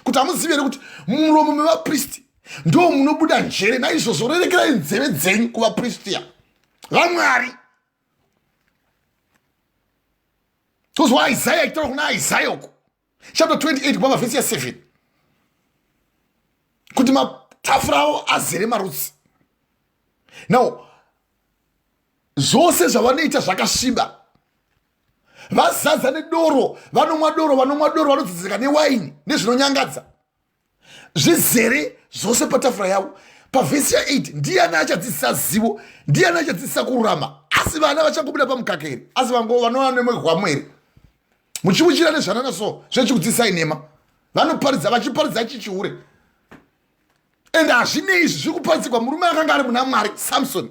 kuti hamuzivi here kuti mumuromo mevapristi ndo munobuda njere. Naizvozvo rerekerai nzeve dzenyu kuvapristiya vaMwari. Tozwa Isaiah achitaura kuna Isaiah uko chapter 28 kubva pavhesi ya 7 kuti matafura avo azere marutsi. Now zvose zvavanoita zvakasviba, vazadza nedoro, vanomwa doro, vanodzidzika newaini nezvinonyangadza, zvizere zvose patafura yavo. Pavhesi ya 8 ndiani achadzidzisa zivo, ndiani achadzidzisa kururama, asi vana vachangobuda pamukakeri, asi vanoona nemwegwamwe here. Muchimuchira nezvanana so zvechikudzidzisai nhema, vanoparidza vachiparidza chichihure. Ende hazvine izvi zviri kuparidzirwa murume akanga ari muna Mwari, Samson.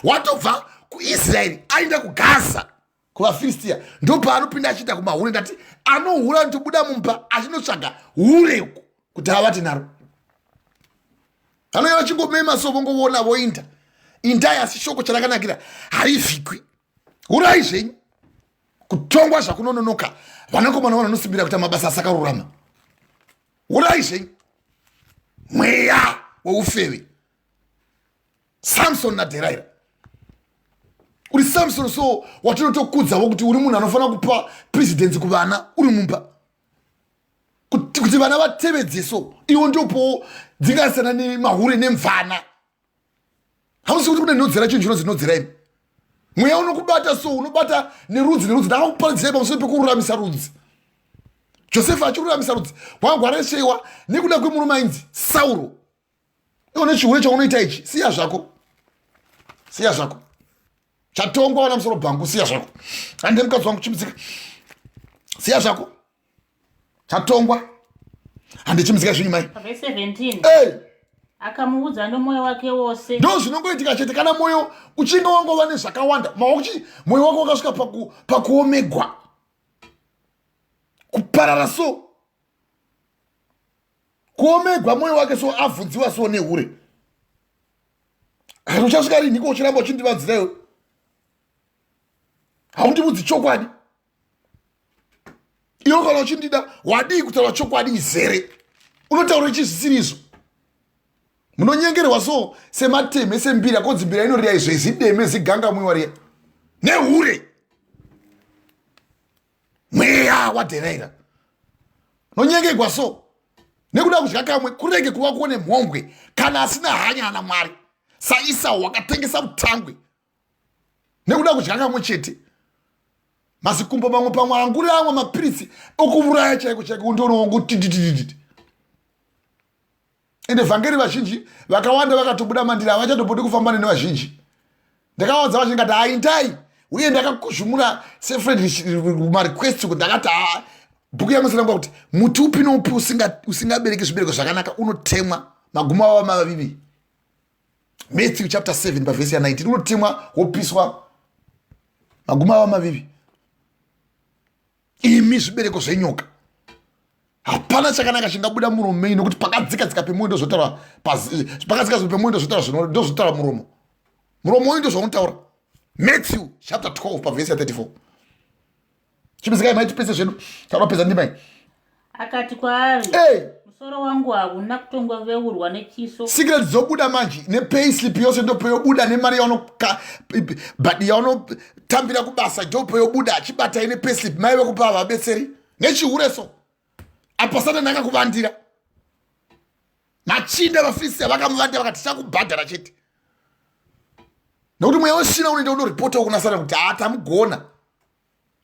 Watobva kuIsraeri aenda kuGaza kuvaFiristia, ndo paanopinda achiita kumahure. Ndati anohura ndobuda mumba achinotsvaga hure uko kuti avate naro. Vanouya vachingomema so vongoona voinda. Indai asi shoko charakanakira harivhikwi. Hurai zvenyu kutongwa zvakunononoka, vanakomana vanosimbira kuita mabasa asakarurama. Hurai zvenyu mweya weufeve. Samson naDherira. Uri Samson so watinotokudzawo kuti uri munhu anofanira kupa presidency kuvana uri mumba, kuti vana vatevedze so. Iwo ndopo dzingasiyana nemahure nemvana. Hamusi kuti kune nodzera chinhu chinodzinodzerai. Mweya unokubata so, unobata nerudzi. Ndakakuparidzai pamusoro pekururamisa rudzi. Josefa achiruramisa rudzi wangu areshewa nekuda kwemurume ainzi Sauro. Iwo nechihure chaunoita ichi, siya zvako. Chatongwa wana musoro bhangu, siya zvako. Ande mukadzi wangu chimudzika, siya zvako. Chatongwa hande chimudzika zvinyu mai. Pavhesi 17 akamuudza nomwoyo wake wose. Ndo zvinongoitika chete kana mwoyo uchinge wangova nezvakawanda, mwoyo wako wakasvika pakuomegwa, kuparara so, kuomegwa mwoyo wake so, avhunziwa so nehure. Uchasvika riniko uchiramba uchindivanzirayo? Haundibudzi chokwadi. Iwo kana uchindida wadii kutaura chokwadi izere, unotaura chizvisiri izvo. Munonyengerwa so semateme sembira, kodzimbira inoria izvo izideme ziganga mwiwa riya nehure. Mweya waDherira nonyengerwa so nekuda kudya kamwe kurege kuva kuone mhombwe kana asina hanya naMwari. saisau wakatengesa mutangwe nekuda kudya kamwe chete masikumbo mamwe pamwe anguri amwe mapirisi okuuraya chaiko chaiko undonoongo tititititi ende vhangeri vazhinji vakawanda vakatobuda mandiri havachatopoti kufamba nene vazhinji ndakawadza vachingati aindai uye ndakakuzvumura sefred marequest kuti ndakati bhuku yangu sinangwa kuti muti upi noupi usingabereki zvibereko zvakanaka unotemwa maguma ava maviri Matthew chapter 7 pavhesi ya19 unotemwa wopiswa maguma ava maviri imi zvibereko zvenyoka hapana chakanaka chingabuda muromo mei nokuti pakadzika pemoyo ndozotaura pakadzika pemoyo ndozotaura muromo uyu ndozvaunotaura Matthew chapter 12 pavhesi ya 34 chimizikai mai tipese zvedu taura pesa ndimai akati kwaari musoro wangu hauna kutongoveurwa nechiso secret dzobuda manje nepayslip yose ndopeyobuda nemari badi yaunotambira kubasa ndopeyobuda achibata ine payslip mai vekupa havabetseri nechihureso apa satani akakuvandira machinda vafirisia vakamuvandira vakati tichakubhadhara chete nokuti mweya wesina unoenda unoripota kuna satani kuti tamugona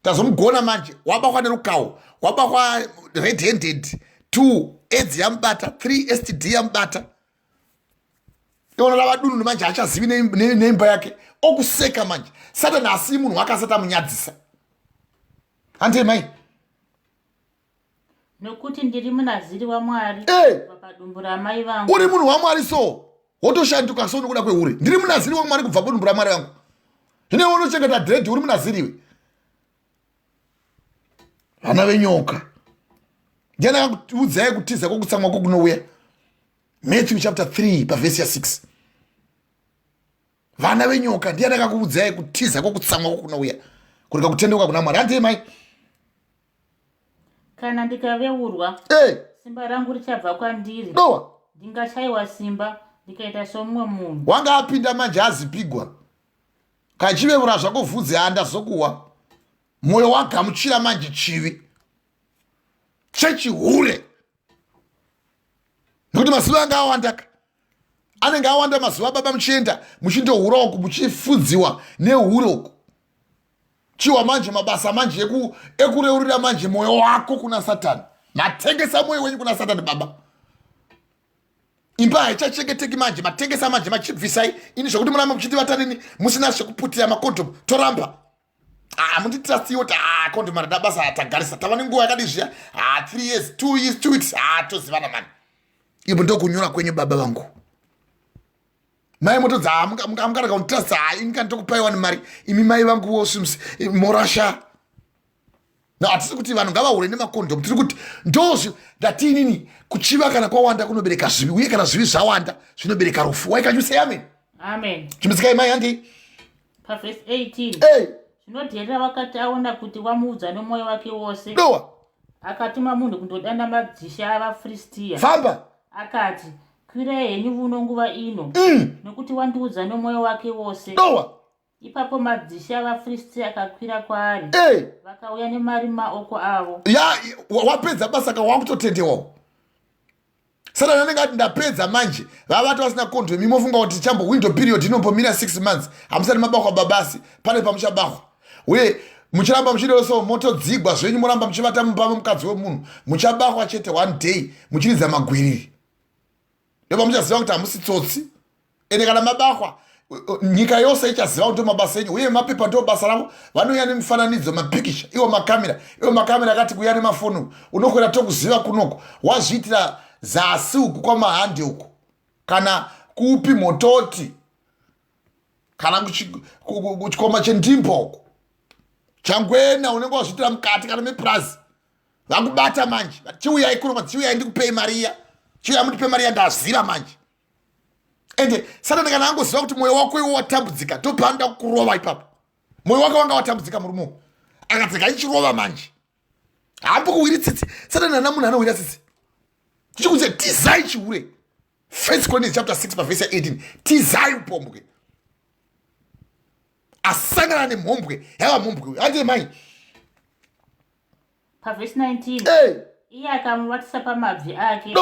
tazomugona manje wabakwa nerukawo wabakwa red handed 2 AIDS yamubata 3 STD yamubata iona ravadunhu manje hachazivi neimba yake okuseka manje satani asi munhu wakasati amunyadzisa handei mai nokuti ndiri munaziri waMwari padumbu ramai vangu uri munhu waMwari so wotoshanduka so nokuda kweuri ndiri munaziri waMwari kubva padumbu ramai vangu zvine unochengeta dhredhi uri munaziriwe vana venyoka ndianakakuudzai kutiza kwokutsamwa kokunouya Matthew chapter 3 pavhesi ya 6 vana venyoka ndianakakuudzai kutiza kwokutsamwa kokunouya kurega kutendeuka kuna Mwari handei mai kana ndikaveurwa simba rangu richabva kwandiri ndingashayiwa simba ndikaita somumwe munhu wanga apinda manje azipigwa kachiveura zvako vhudzi handazokuwa mwoyo wagamuchira manje chivi chechihure nokuti mazuva anga awandaka anenge awanda mazuva baba muchienda muchindohura uku muchifudziwa nehure uku chiwa manje mabasa manje ekureurira manje mwoyo wako kuna satani matengesa mwoyo wenyu kuna satani baba imba haichachengeteki manje matengesa manje machibvisai ini zvokuti muramba muchiti vatanini musina zvekuputira makondomu toramba munditrasiwo kuti kondomu arada basa atagarisa tava nenguva yakadi zviya 3 years 2 years 2 weeks tozivana mani ipo ndokunyora kwenyu baba vangu mai motodza mukarega kunditrasa inga ndokupaiwa nemari imi mai vangu wosimusi morasha hatisi kuti vanhu ngavahure nemakondomu tiri kuti ndozvo ndatinini kuchiva kana kwawanda kunobereka zvivi uye kana zvivi zvawanda zvinobereka rufu why can you say amen chimisikai mai handei pavhesi 18 zvinodherera vakati aona kuti wamuudza nomwoyo wake wose akatuma munhu kundodana madzisha avafiristiya famba akati kwirai henyu vuno nguva ino nokuti wandiudza nomwoyo wake wose ipapo madzisha avafiristiya akakwira kwaari vakauya nemari mumaoko avo wapedza basa ka wakutotendewawo satani anenge ati ndapedza manje vavati vasina kondomu imofunga kuti tichambo window period inombomira 6 months hamusati mabakwa babasi pane pamuchabakwa uye muchiramba muchireso motodzigwa zvenyu muramba muchivata mupama mukadzi wemunhu muchabakwa chete 1 day muchiridza magwiriri ndopa muchaziva kuti hamusi tsotsi ende kana mabakwa nyika yose ichaziva kuti mabasa enyu uye mapepa ndo basa ravo vanouya nemifananidzo mapikicha iwo makamera akati kuuya nemafonu unokwera tokuziva kunoko wazviitira zasi uku kwamahande uku kana kupi mototi kana kuchikoma chendimbo uku changwena unenge wazviitira mukati kana mepurazi vakubata manje chiuyai kuroma chiuyai ndikupei mariya chiuyai mundipe mariya ndaziva manje ende satani kana angoziva kuti mwoyo wako iwo watambudzika ndopaanoda kukurova ipapo mwoyo wako wanga watambudzika murumo akadzika ichirova manje hambo kuwiri tsitsi satani hana munhu anowira tsitsi tichikuudza tizai chihure 1 Corinthians chapter 6 pavhesi 18 tizai upombwe asangana nemhombwe yava mhombwe handei mai pavhesi 19 iye akamuvatisa pamabvi ake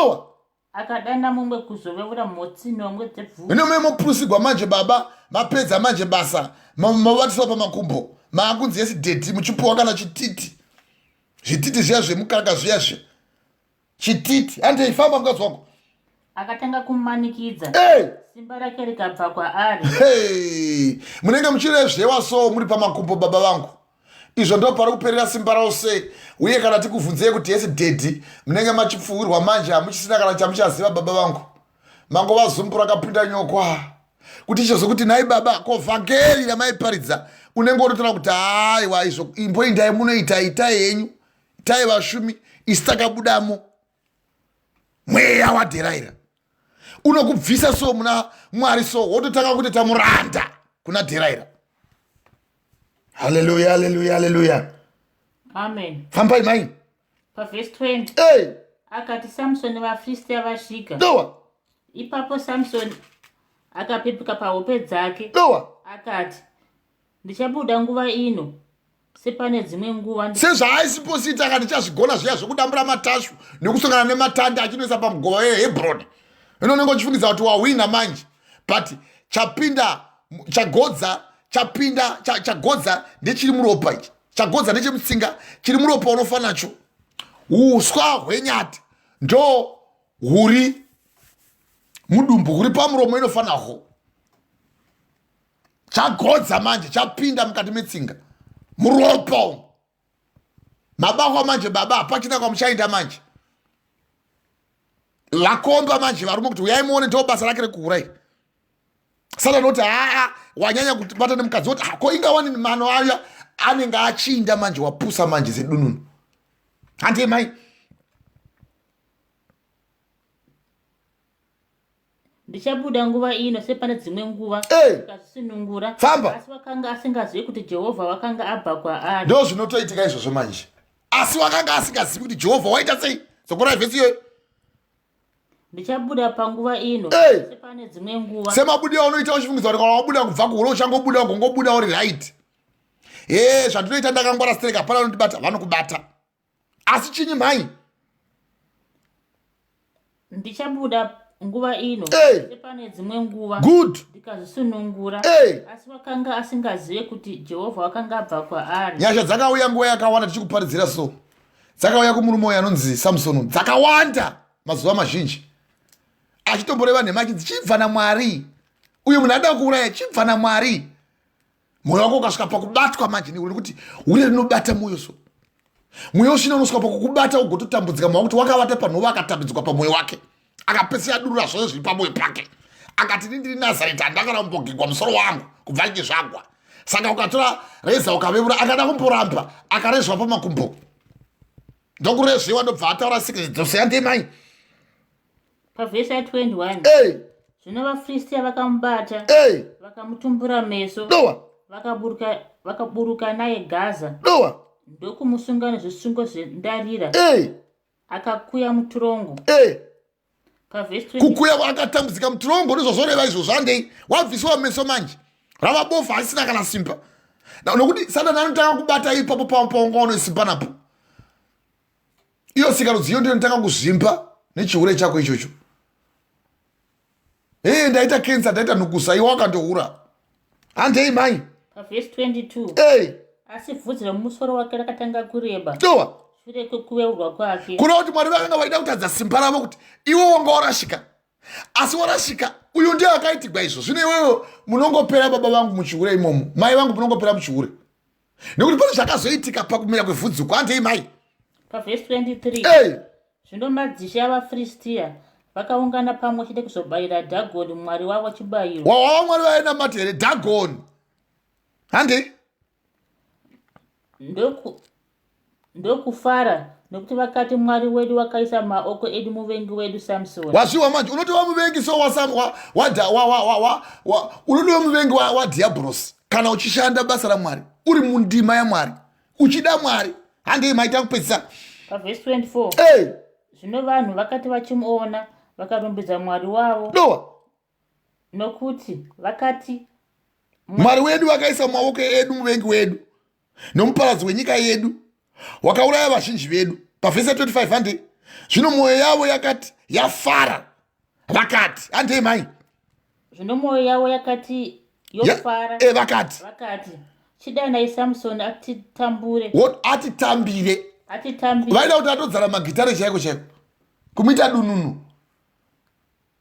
akadana mumwe kuzoveura motsinomwe dzebvuu ino memopurusigwa manje baba mapedza manje basa mavatiswa pamakumbo maakunzi yesidheti muchipuwa kana chititi zvititi zviya zvemukaka zviyazve chititi andeifamba mukadzi wangu akatanga kumumanikidza simba rake rikabva kwaari munenge muchirezvewa so muri pamakumbo baba vangu izvo ndo pari kuperera simba rose uye kana tikubvunzei kuti yesidheti munenge machipfuwirwa manje hamuchisina kana chamuchaziva baba vangu mangova zumbu rakapinda nyokwa kuti ichozokuti nai baba ko vhangeri ramaiparidza unenge unotaura kuti haiwa izvo imboindai munoita itai yenyu itai vashumi isi takabudamo mweya waDherira unokubvisa so muna Mwari so wototanga kuti tamuranda kuna Dherira. Hallelujah, hallelujah, hallelujah. Amen. Fambai mai. Verse 20. Akati Samson vaFilistia vasvika. Doa. Ipapo Samson akapepuka pahope dzake. Doa. Akati ndichabuda nguva ino sepane dzimwe nguva sezvaaisiposita akati chazvigona zviya zvokudambura matashu nekusongana nematanda achinoisa pamugova weHebhroni. Ino unenge uchifungidza kuti wawina manje but chapinda chagodza chagodza ndechiri muropa ichi chagodza nechemutsinga chiri muropa unofa nacho uswa hwenyati ndo huri mudumbu huri pamuromo inofanahwo chagodza manje chapinda mukati metsinga muropa mabakwa manje baba hapachina kwamuchaenda manje lakomba manje varume kuti uyai muone ndo basa rake rekuurai saka noti wanyanya kubata nemukadzi woti ko ingawani mano aya anenge achinda manje wapusa manje sedununu handi mai ndichabuda nguva ino sepane dzimwe nguva akasinungura asi wakanga asingazivi kuti Jehovha wakanga abva kwaari. Ndo zvinotoitika izvozvo manje asi wakanga asingazivi kuti Jehovha waita sei zokora vhesi iyoyo ndichabuda panguva ino sepane dzimwe nguva semabudia unoita uchifungidza kuti kana wabuda kubva kuhuro uchangobuda ugongobuda uri right zvandinoita ndakangwara stereka pana vanondibata vanokubata asi chinyi mhai ndichabuda nguva ino sepane dzimwe nguva ndikazisunungura asi wakanga asingazive kuti Jehovha wakanga abva kwaari. Nyasha dzakauya nguva yakawanda tichikuparidzira so dzakauya kumurume uyu anonzi Samson dzakawanda mazuva mazhinji achitomboreva nhema achiti chibva naMwari uyu munhu ada kuuraya chibva naMwari mwoyo wako ukasvika pakubatwa manje nekuti uri rinobata mwoyo so mwoyo usina unosvika pakukubata ugototambudzika mwa kuti wakavata panhova akatambudzikwa pamwoyo wake akapesera adurura zvose zviri pamwoyo pake akati ndiri Nazareti handakana kumbogigwa musoro wangu kubva nge zvagwa saka ukatora reza ukaveura akada kumboramba akarezva pamakumbo ndokurezviwa ndobva ataura sikireti dzose yandemai. Pavhesi 21 zvino vaFilistia vakamubata vakamutumbura meso vakaburuka naye Gaza ndokumusunga nezvisungo zvendarira akakuya mutorongo. Kukuya akatambudzika mutorongo ndizvozvoreva izvozvo andei wabvisiwa meso manje rava bofu asina kana simba nokuti Satani anotanga kubata ipapo paungaona simba napo iyo sikarudzi iyo ndinotanga kuzvimba nechihure chako ichocho ndaita kensa ndaita nukusa iwe wakandohura handei mai. Pavhesi 22 asi bvudzi remusoro wake rakatanga kureba shure kwekuveurwa kwake kuna kuti Mwari vakanga vaida kutadza simba ravo kuti iwe wanga warashika asi warashika uyu ndiye akaitigwa izvo zvino iwewe munongopera baba vangu muchihure imomo mai vangu munongopera muchihure nekuti pane zvakazoitika pakumira kwevhudzi uko handei mai. Pavhesi 23 zvino madzishe avaFilistia vakaungana pamwe chete kuzobayira Dhagoni mwari wavo chibayiro. Wawa mwari vainamata here Dhagoni handei ndokufara nokuti vakati Mwari wedu wakaisa maoko edu muvengi wedu Samson. Wazviwa manje unotova muvengi so unotova muvengi waDhiabhorosi kana uchishanda basa raMwari uri mundima yaMwari uchida Mwari handei maita kupedzisa. Pavhesi 24 zvino vanhu vakati vachimuona vakarumbidza Mwari wavo nokuti vakati Mwari wedu wakaisa maoko edu muvengi wedu nomuparadzi wenyika yedu wakauraya vazhinji vedu. Pavhesi 25 handei zvino mwoyo yavo yakati yafara vakati handei mai zvino mwoyo yavo yakati yofara vakati chidai naSamson atitambure atitambire vaida kuti atodzara magitare chaiko chaiko kumuita dununu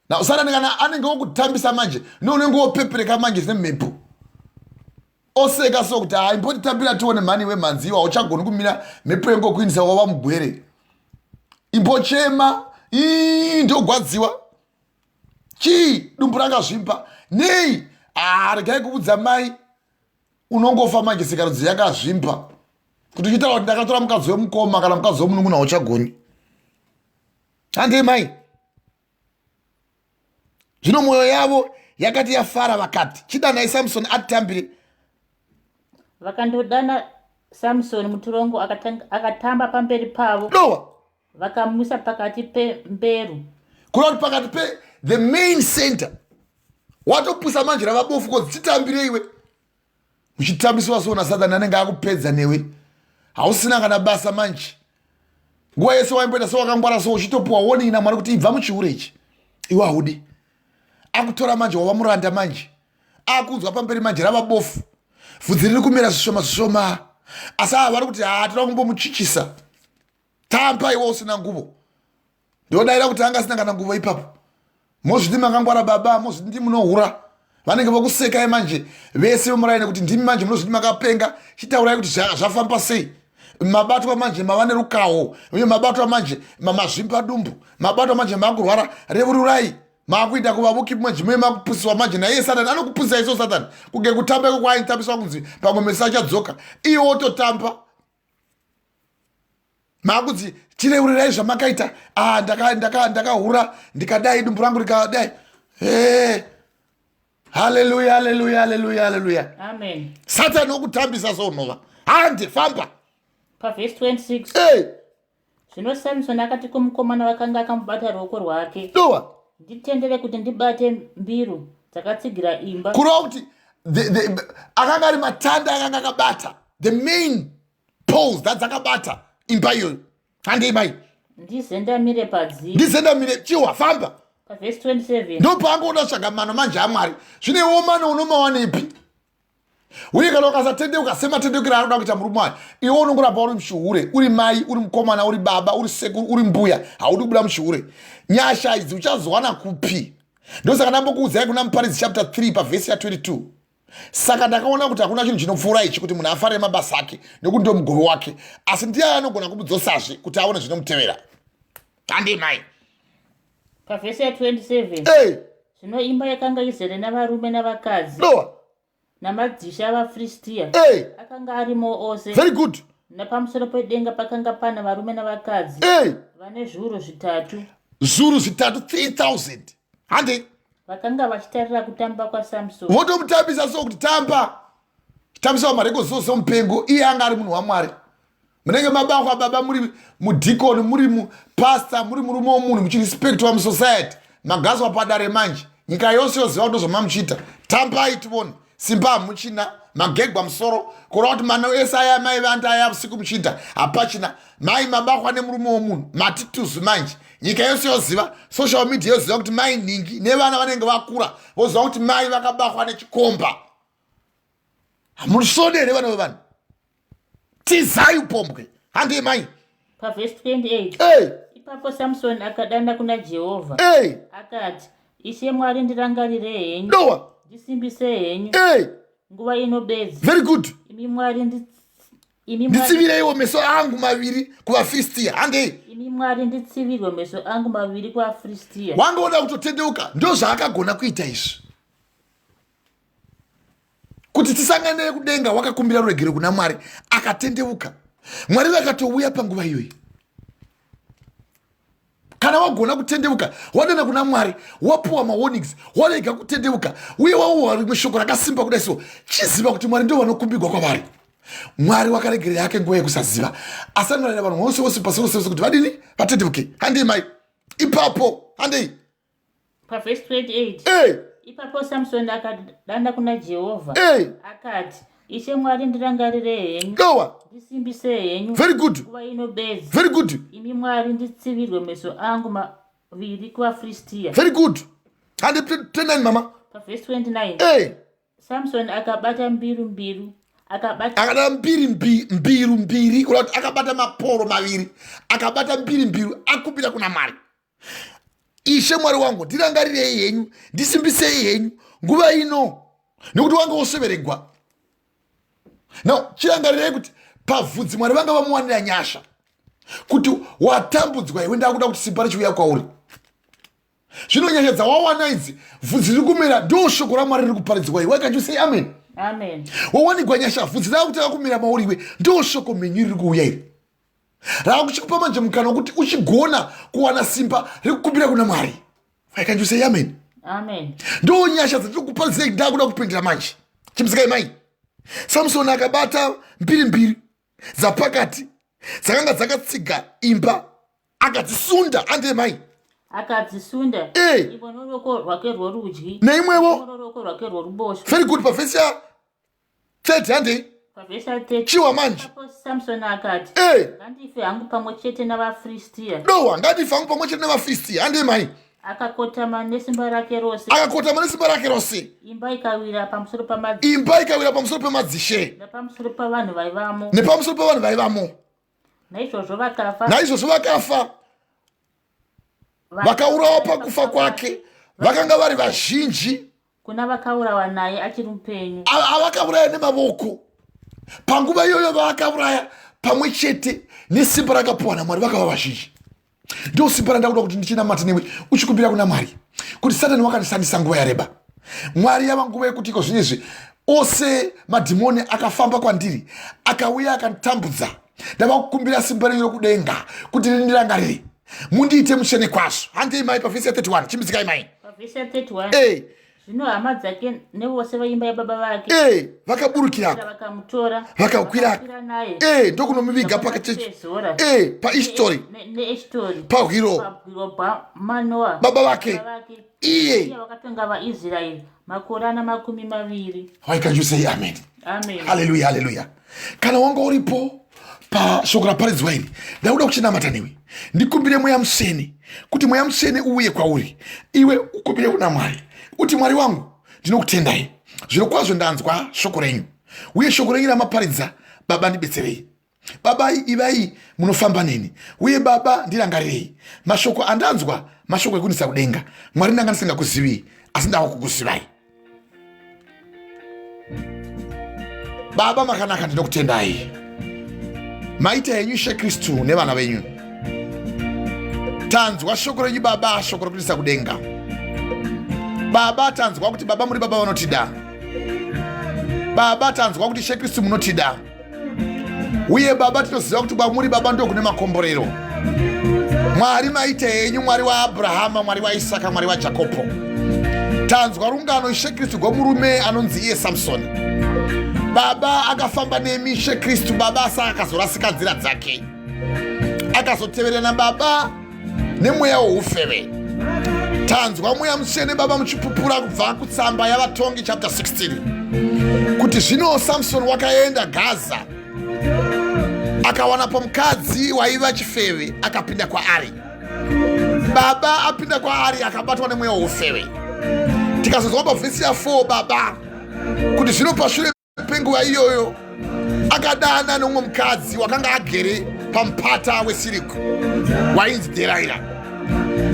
nausana kana anenge wokutambisa manje neunenge wopepereka manje semhepo oseka sokuti imbotitambira tione mhani wemhanzi iwa uchagoni kumira mhepo yengokuindisa wava mugwere imbochema ndogwadziwa chii dumbu rakazvimba nei regai kuudza mai unongofa manje sikarudzi yakazvimba kuti uchitaura kuti ndakatora mukadzi wemukoma kana mukadzi womunun'una hauchagoni handei mai zvino mwoyo yavo yakati yafara vakati chidana naSamson atitambire vakandodana Samson mutorongo akatamba pamberi pavo dowa vakamuisa pakati pemberu kuroti pakati the main center watopisa manje ravabofu kodzi chitambire iwe uchitambisiwa sona Satani anenge akupedza newe hausina kana basa manje nguva yese waimboita sewakangwara so uchitopuwa warning naMwari kuti ibva muchiure ichi iwe haudi akutora manje wava muranda manje akudzwa pamberi manje ravabofu vhudzi riri kumera zvishoma asi vari kuti toda kumbomuchichisa tamba iwe usina nguvo ndodaira kuti anga asina kana nguvo ipapo mozviti makangwara baba mozviti ndi munohura vanenge vokusekai manje vese vomuraine kuti ndimi manje munozviti makapenga chitaurai kuti zvafamba sei mabatwa manje mava nerukawo uye mabatwa manje mamazvimba dumbu mabatwa manje makurwara revururai makuita kuvavuki manje muye makupusiswa manje naiye Satani anokupusisa iso Satani kuge kutamba iko kwainotambiswa kunzi pamwe mesi achadzoka iye wototamba makuti tireurirai zvamakaita ndakahura ndikadai dumbu rangu rikadai haleluya amen Satani okutambisa sounova hande famba pavhesi 26 zvino Samson akati kumukomana vakanga akamubata ruoko rwake dowa nditendere kuti ndibate mbiru dzakatsigira imba kurova kuti akanga ari matanda akanga akabata the main poles dzakabata imba iyoyo handei mai ndizendamire padziri ndizendamire chiwa famba pavhesi 27 ndopaangoona tsvaga mano manje aMwari zvinewo mano unomawanepi uye kana ukasatendeuka sematendekero anoda kuita murume wayo iwe unongoramba uri muchihure uri mai uri mukomana uri baba uri sekuru uri mbuya haudi kubuda muchihure nyasha idzi uchazowana kupi ndosaka ndambokuudzai kuna Muparidzi chapter 3 pavhesi ya 22 saka ndakaona kuti hakuna chinhu chinopfuura ichi kuti munhu afare mabasa ake nekuti ndo mugove wake asi ndiye anogona kumudzosazve kuti aone zvinomutevera handei mai pavhesi ya 27 zvino imba yakanga izere navarume navakadzi namadzisha avaFiristia akanga arimo ose very good napamusoro pedenga pakanga pana varume navakadzi vane zviuru zvitatu 3000 handei vakanga vachitarira kutamba kwaSamson votomutambisa so kuti tambisa mareko zose mupengo iye anga ari munhu waMwari munenge mabakwa baba muri mudhikoni muri mupasta muri murume womunhu muchirespektwa musociety magazwa padare manje nyika yose yoziva ndozvamamuchiita tambai tivone simba hamuchina magegwa musoro kureva kuti mano ese aya mai vanda aya usiku muchiita hapachina mai mabakwa nemurume womunhu matituzu manje nyika yose yoziva social media yoziva kuti mai ningi nevana vanenge vakura voziva kuti mai vakabakwa nechikomba hamusodere vana vevanhu tizai upombwe handei mai pavhesi 28 ipapo Samson akadana kuna Jehovha akati Ishe Mwari ndirangarire henyu dowa ndisimbise henyu nguva inobedza very good imi Mwari nditsivireiwo meso angu maviri kuvaFiristia handei imi Mwari nditsivirwe meso angu maviri kuvaFiristia wangaoda kutotendeuka ndo zvaakagona kuita izvi kuti tisanganire kudenga wakakumbira ruregero kuna Mwari akatendeuka Mwari vakatouya panguva iyoyi kana wagona kutendeuka wadana kuna Mwari wapuwa mawarnings warega kutendeuka uye wauwa rimwe shoko rakasimba kudai so chiziva kuti Mwari ndo vanokumbirwa kwavari Mwari wakaregerera yake nguva yekusaziva asi anorayira vanhu vose vose pasi rose kuti vadini vatendeuke handei mai ipapo handei pavhesi 28 ipapo Samson akadana kuna Jehovha akati Ishe Mwari ndirangarire henyu ndisimbise henyu very good nguva inobedza very good imi Mwari nditsivirwe meso angu viri kuvaFiristia. Very good. And 29 mama. Verse 29. Hey. Samson akabata mbiru. Akabata mbiru. Akabata maporo maviri. Akabata mbiru. Akupira kuna mari. Ishe mwari wangu, ndirangarire yenyu, ndisimbise yenyu, nguva ino. Nekuti wanga woseveregwa. No, chirangarire kuti pavhudzi mwari vanga vamuwanira nyasha. Kuti watambudzwa iwe ndakuda kuti simba richiuya kwauri. Zvino nyasha dzawawana idzi, vhudzi riri kumera ndo shoko raMwari riri kuparidzwa iwe. Can you say amen? Amen. Wawanikwa nyasha vhudzi rakutanga kumera mauri iwe ndo shoko menyu riri kuuya iri. Rakuchikupa manje mukana kuti uchigona kuwana simba riri kukumbira kuna Mwari. Can you say amen? Amen. Ndo nyasha dzatiri kuparidzwa ndakuda kupindira manje. Chimzikai mai. Samson akabata mbiri dzapakati dzakanga dzakatsiga imba akadzisunda ande mai. Akadzisunda. Ivo noroko rwake rworudyi. Neimwewo. Noroko rwake rworuboshwe. Very good. Pavhesi ya 30 ande. Pavhesi ya 30. Chiwa manje. Samson akati. Ngandife hangu pamwe chete navaFiristia. Dowa ngandife hangu pamwe chete navaFiristia ande mai. Akakotama nesimba rake rose. Imba ikawira pamusoro pamadzishe. Nepamusoro pavanhu vaivamo. Naizvozvo vakafa. Vakaurawa pakufa kwake. Vakanga vari vazhinji. Kuna vakaurawa naye achiri mupenyu. Avakauraya nemavoko. Panguva iyoyo vakauraya pamwe chete nesimba rakapiwa naMwari vakava vazhinji. Ndo simba randakuda kuti ndichinamata newe uchikumbira kuna Mwari. Kuti Satani wakandishandisa nguva yareba. Mwari yava nguva yekuti iko zvinezvi ose madhimoni akafamba kwandiri. Akauya akanditambudza. Ndava kukumbira simba renyu rokudenga kuti rindirangarire. Mundiite mushene kwazvo. Handei mai pavhesi ya 31. Chimbidzikai mai. Pavhesi ya 31. Zvino hama dzake nevose vaimba yababa vake. Vakaburukirako. Vakamutora. Vakakwira naye. Ndokunomuviga pahistori. Nehistori. Pahwiro. Manoa. Baba vake. Iye. Vakatonga vaIsraeri makore ana 20. Why can you say amen? Amen. Hallelujah, hallelujah. Kana wanga uripo pa shoko raparidzwa iri, ndauda kuchinamata newe. Ndikumbire mweya musene kuti mweya musene uye kwauri. Iwe ukumbire kuna Mwari. Uti Mwari wangu ndinokutendai. Zviro kwazvo ndanzwa shoko renyu. Uye shoko renyu ramaparidza baba ndibetserei. Baba ivai munofamba neni. Uye baba ndirangarirei. Mashoko andanzwa mashoko ekunisa kudenga. Mwari ndanga ndisingakuzivi asi ndava kukuzivai. Baba makanaka ndinokutendai. Maita yenyu Ishe Kristu nevana venyu. Tanzwa shoko renyu baba, shoko rekunisa kudenga. Baba tanzwa kuti baba muri baba vanotida. Baba tanzwa kuti Ishe Kristu munotida. Uye baba tinoziva kuti muri baba ndo kune makomborero. Mwari maita yenyu, Mwari wa Abrahama, Mwari wa Isaka, Mwari wa Jakobo. Tanzwa rungano Ishe Kristu gomurume anonzi iye Samson. Baba akafamba nemi Ishe Kristu, baba asaka akazorasika nzira dzake. Akazoteverana baba nemweya wehufeve. Tanzwa mweya musene baba muchipupura kubva kutsamba yavatongi chapter 16. Kuti zvino Samson wakaenda Gaza. Akawana mukadzi waiva chifeve akapinda kwaari. Baba apinda kwaari akabatwa nemweya wehufeve. Tikazozwa pavhesi ya 4 baba kuti zvino pashure penguva iyoyo akadana nomwe mukadzi wakanga agere pamupata wesiriko wainzi Dherira.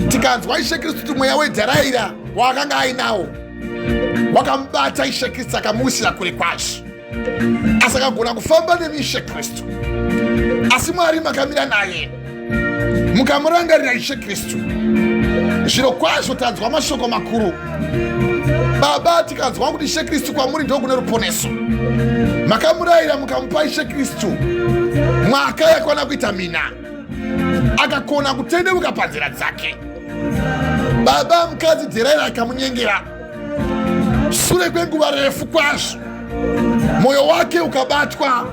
Tikanzwa Ishe Kristu kuti mweya weDherira wakanga ainawo wakamubata Ishe Kristu akamuwisira kure kwazvo. Asakagona kufamba nemi Ishe Kristu. Asi Mwari makamira naye mukamurangarira Ishe Kristu. Zviro kwazvo tanzwa mashoko makuru. Baba tikanzwa kuti Ishe Kristu kwamuri ndo kune ruponeso. Makamurayira mukamupa Ishe Kristu mwaka yakwana kuita mina. Akakona kutendeuka panzira dzake. Baba mukadzi Dherira akamunyengera. Sure kwenguva refu kwazvo moyo wake ukabatwa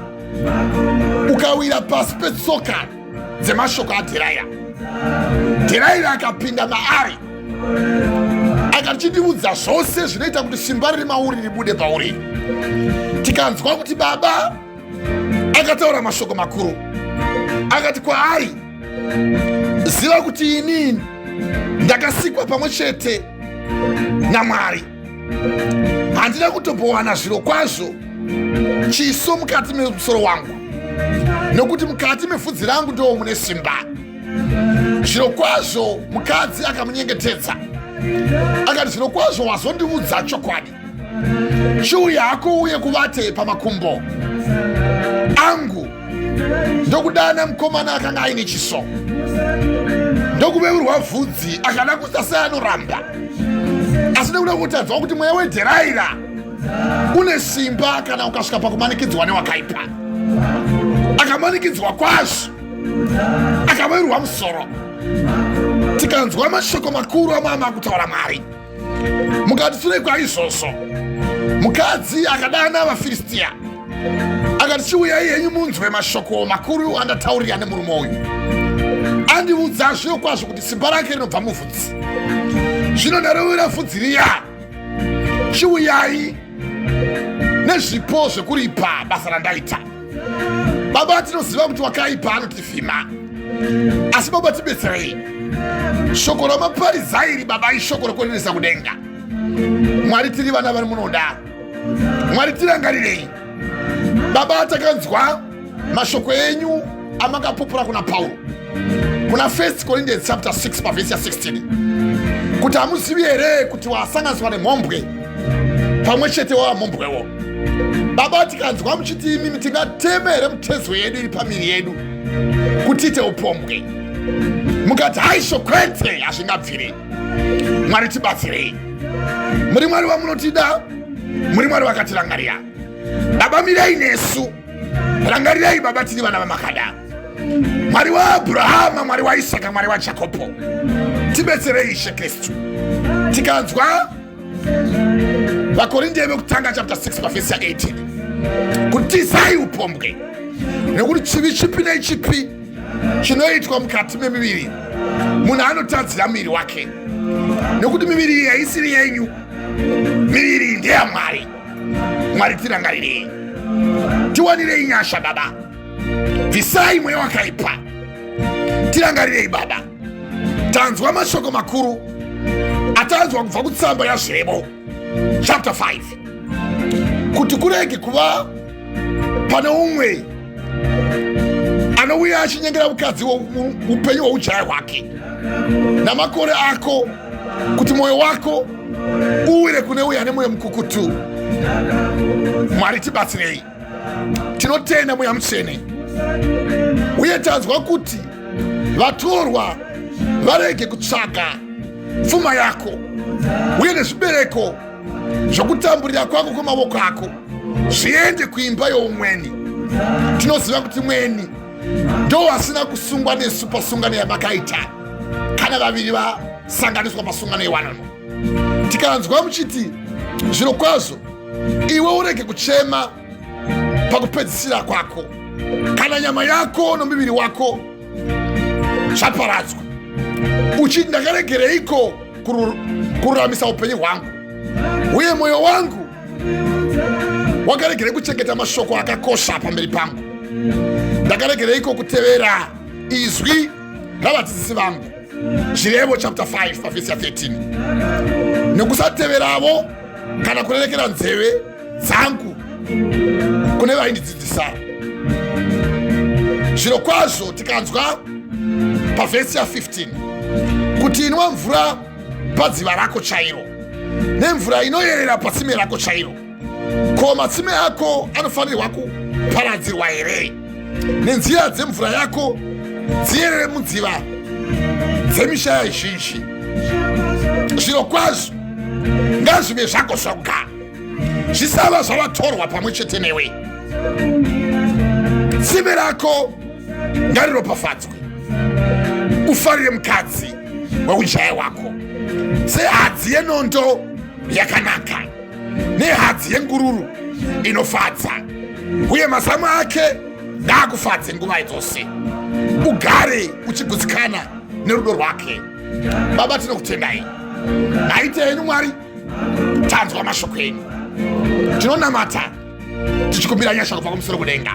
ukawira pasi petsoka dzemashoko aDherira. Dherira akapinda maari akachindibudza zvose zvinoita kuti simba riri mauri ribude pauri. Tikanzwa kuti baba akataura mashoko makuru. Akati kwaari, ziva kuti ini ndakasikwa pamwe chete naMwari. Handina kutombowana zviro kwazvo chiso mukati memusoro wangu, nokuti mukati mevhudzi rangu ndo mune simba. Zviro kwazvo mukadzi akamunyengetedza akati, zviro kwazvo wazondiudza chokwadi. Chiuya hako uye kuvate pamakumbo angu. Ndokudana mukomana akanga aine chiso, ndokuveurwa vhudzi akada kuita seanoramba. Asi nekuda kutadzwa kuti mweya weDherira une simba kana ukasvika pakumanikidzwa newakaipa. Akamanikidzwa kwazvo, akaveurwa musoro. Tikanzwa mashoko makuru amama kutaura Mwari. Mukati shure kwaizvozvo mukadzi akadana vaFiristia akati, chiuyai henyu munzwe mashoko makuru andataurira nemurume uyu. Andiudza zviro kwazvo kuti simba rake rinobva muvhudzi. Zvino ndarovera vhudzi riya. Chiuyai nezvipo zvekuripa basa randaita. Baba, tinoziva kuti wakaipa anotifima, asi Baba tibetserei. Shoko ramaparizairi Baba ishoko rokuendesa kudenga. Mwari tiri vana vari munoda. Mwari tirangarirei. Baba, takanzwa mashoko enyu amakapupura kuna Paulo kuna 1 Corinthians chapter 6 pavesi ya 16 kuti hamuzivi here kuti wasanganiswa nemhombwe pamwe chete wamhombwewo. Baba, tikanzwa muchiti imi tingatemere mitezo yedu iri pamiri yedu kuti ite upombwe, mukati haisho kwete hazvingabviri. Mwari tibatsirei. Muri Mwari wamunotida, muri Mwari wakatirangarira. Baba, mirei nesu, rangarirei Baba, tiri vana vamakada. Mwari waAbhurahama, Mwari waIsaka, Mwari waJakobo, tibetserei Ishe Kristu. Tikanzwa vaKorinde vekutanga chapter 6 pavesi ya 18 kuti tizai upombwe, nekuti chivi chipi nechipi chinoitwa mukati memiviri munhu anotadzira muviri wake, nekuti miviri iyi haisiri yenyu, miviri iyi ndeyaMwari. Mwari tirangarirei, tiwanirei nyasha Baba. Bvisai mweya wakaipa, tirangarirei Baba. Tanzwa mashoko makuru atanzwa kubva kutsamba yaZvirebo chapter 5 kuti kurege kuva pane umwe anouya achinyengera mukadzi upenyu hwoujaya hwake namakore ako, kuti mwoyo wako uwire kune uya nemwoyo mukukutu. Mwari tibatsirei. Tinotenda mweya mutsvene, uye tanzwa kuti vatorwa varege kutsvaga pfuma yako uye nezvibereko zvokutamburira kwako kwemavoko ako zviende kuimba youmweni. Tinoziva kuti mweni ndo asina kusungwa nesu pasungano yamakaita kana vaviri vasanganiswa pasungano yewanano. Tikanzwa muchiti zviro kwazvo iwe urege kuchema pakupedzisira kwako kana nyama yako nomuviri wako zvaparadzwa, uchiti ndakaregereiko kururamisa upenyu hwangu, uye mwoyo wangu wakaregerei kuchengeta mashoko akakosha pamberi pangu. Ndakaregereiko kutevera izwi ravadzidzisi vangu. Zvirebo chapter 5 pavesi ya 13 nekusateveravo kana kurerekera nzeve dzangu kune vaindidzidzisa. Zviro kwazvo tikanzwa pavesi ya 15 kuti inwa mvura padziva rako chairo nemvura inoyerera patsime rako chairo. Ko matsime ako anofanirwa kuparadzirwa here? Nenzira dzemvura yako dziyerere mudziva dzemishaya izhinji. Zviro kwazvo ngazvive zvako zvoga, zvisava zvavatorwa pamwe chete newe. Tsime rako ngariropafadzwe, ufarire mukadzi weujaya hwako sehadzi yenondo yakanaka nehadzi yengururu inofadza, uye mazamu ake ngaakufadze nguva dzose, ugare uchigutsikana nerudo rwake. Baba, tinokutendai. Naite henyu Mwari, tanzwa mashoko enyu. Tinonamata tichikumbira nyasha kubva kumusoro kudenga.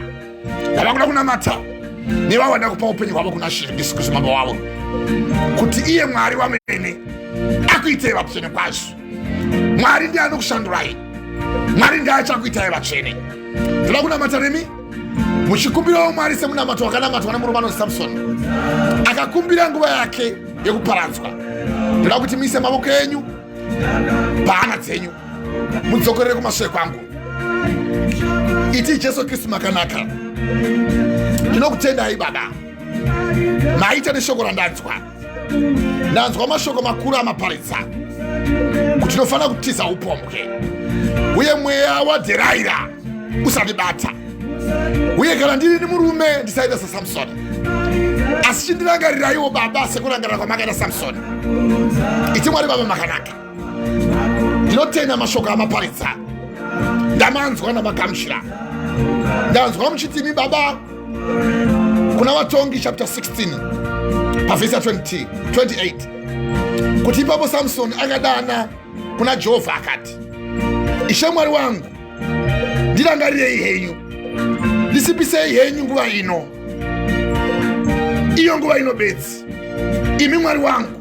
Tava kuda kunamata nevawanda kupa upenyu hwavo kuna Jesu Kristu mambo wavo, kuti iye Mwari wamene akuitei vatsvene kwazvo. Mwari ndiye anokushandurai, Mwari ndiye achakuitai vatsvene. Toda kunamata nemi muchikumbirawo Mwari semunamato wakanamatwa nemurume anonzi Samson, akakumbira nguva yake yekuparadzwa. Toda kuti muise mavoko enyu pahana dzenyu, mudzokorere kumashure kwangu. Iti Jesu Kristu makanaka. Ndinokutendai Baba, maita neshoko randanzwa. Ndanzwa mashoko makuru amaparidza kuti tinofanira kutiza upombwe, uye mweya waDherira usandibata. Uye kana ndiri ni murume ndisaita saSamsoni, asi chindirangariraiwo Baba sekurangarira kwamakaita Samsoni. Iti Mwari Baba makanaka, ndinotenda mashoko amaparidza, ndamanzwa namagamuchira. Ndanzwa muchitimi Baba kuna Vatongi chapter 16 pavhesi 28 kuti ipapo Samson akadana kuna Jehovha akati, Ishe Mwari wangu, ndirangarirei henyu, ndisipisei henyu nguva ino, iyo nguva ino bedzi. Imi Mwari wangu,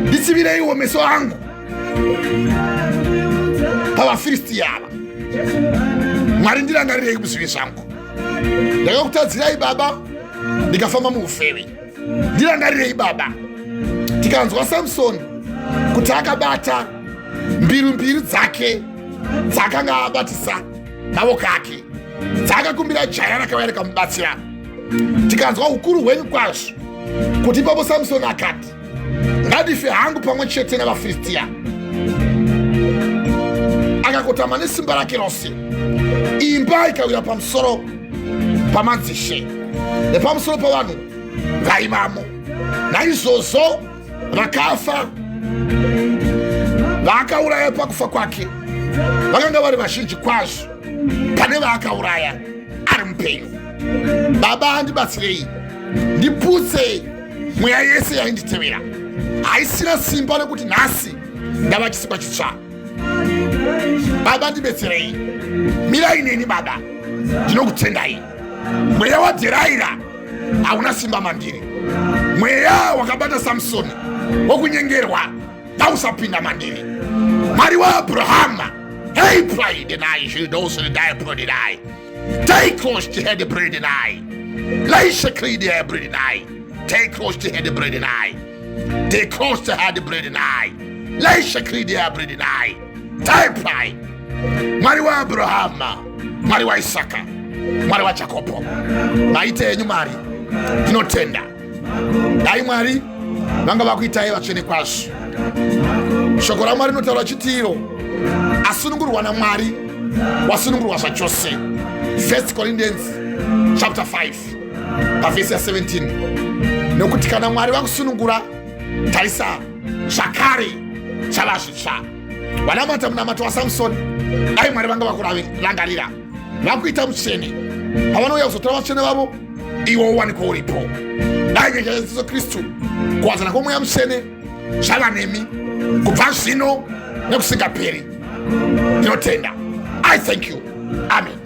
ndisivireiwo meso angu pavaFiristia ava. Mwari, ndirangarirei kuzvivi zvangu. Ndakakutadzirai Baba, ndikafamba muufeve. Ndirangarirei Baba, tikanzwa Samson kuti akabata mbiru dzake dzakanga abatisa mavoko ake, dzakakumbira jaya rakauya rikamubatsira. Tikanzwa ukuru hwenyu kwazvo kuti ipapo Samson akati, ngadife hangu pamwe chete navaFiristia. Akakotama nesimba rake rose, imba ikawira pamusoro pamadzishe nepamusoro pavanhu vaivamo. Naizvozvo vakafa, vaakauraya pakufa kwake vakanga vari vazhinji kwazvo pane vaakauraya ari mupenyu. Baba, ndibatsirei, ndiputse mweya yese yainditevera, haisina simba nekuti nhasi ndava chisikwa chitsva. Baba, ndibetserei, mirai neni Baba, ndinokutendai. Mweya waDherira hauna simba mandiri. Mweya wakabata Samsoni wokunyengerwa hausapinda mandiri. Mwari waAbrahama, hey pride and I should also die upon it I. Take close to head the bread and I. Laisha creed the bread and I. Take close to head the bread and I. Take close to head the bread and I. Laisha creed the bread and I. Take pride. Mwari waAbrahama, Mwari wa Isaka, Mwari wa Jakobo, maite yenyu Mwari tinotenda. Dai Mwari vanga vakuitai vatsvene kwazvo. Shoko raMwari rinotaura chitiro, asunungurwa naMwari wasunungurwa zvachose. 1 Corinthians chapter 5 pavhesi 17. Nokuti kana Mwari vakusunungura, tarisa zvakare chava zvitsva. Vanamata munamato waSamsoni, dai Mwari vanga vakurangarira, vakuita mutsvene. Pavanouya kuzotora vatsvene vavo, iwo uwanikwa uripo. Dai nyenja yaJesu Kristu, kuwadzana kwomweya mutsvene zvava nemi kubva zvino nekusingaperi. Ndinotenda. I thank you. Amen.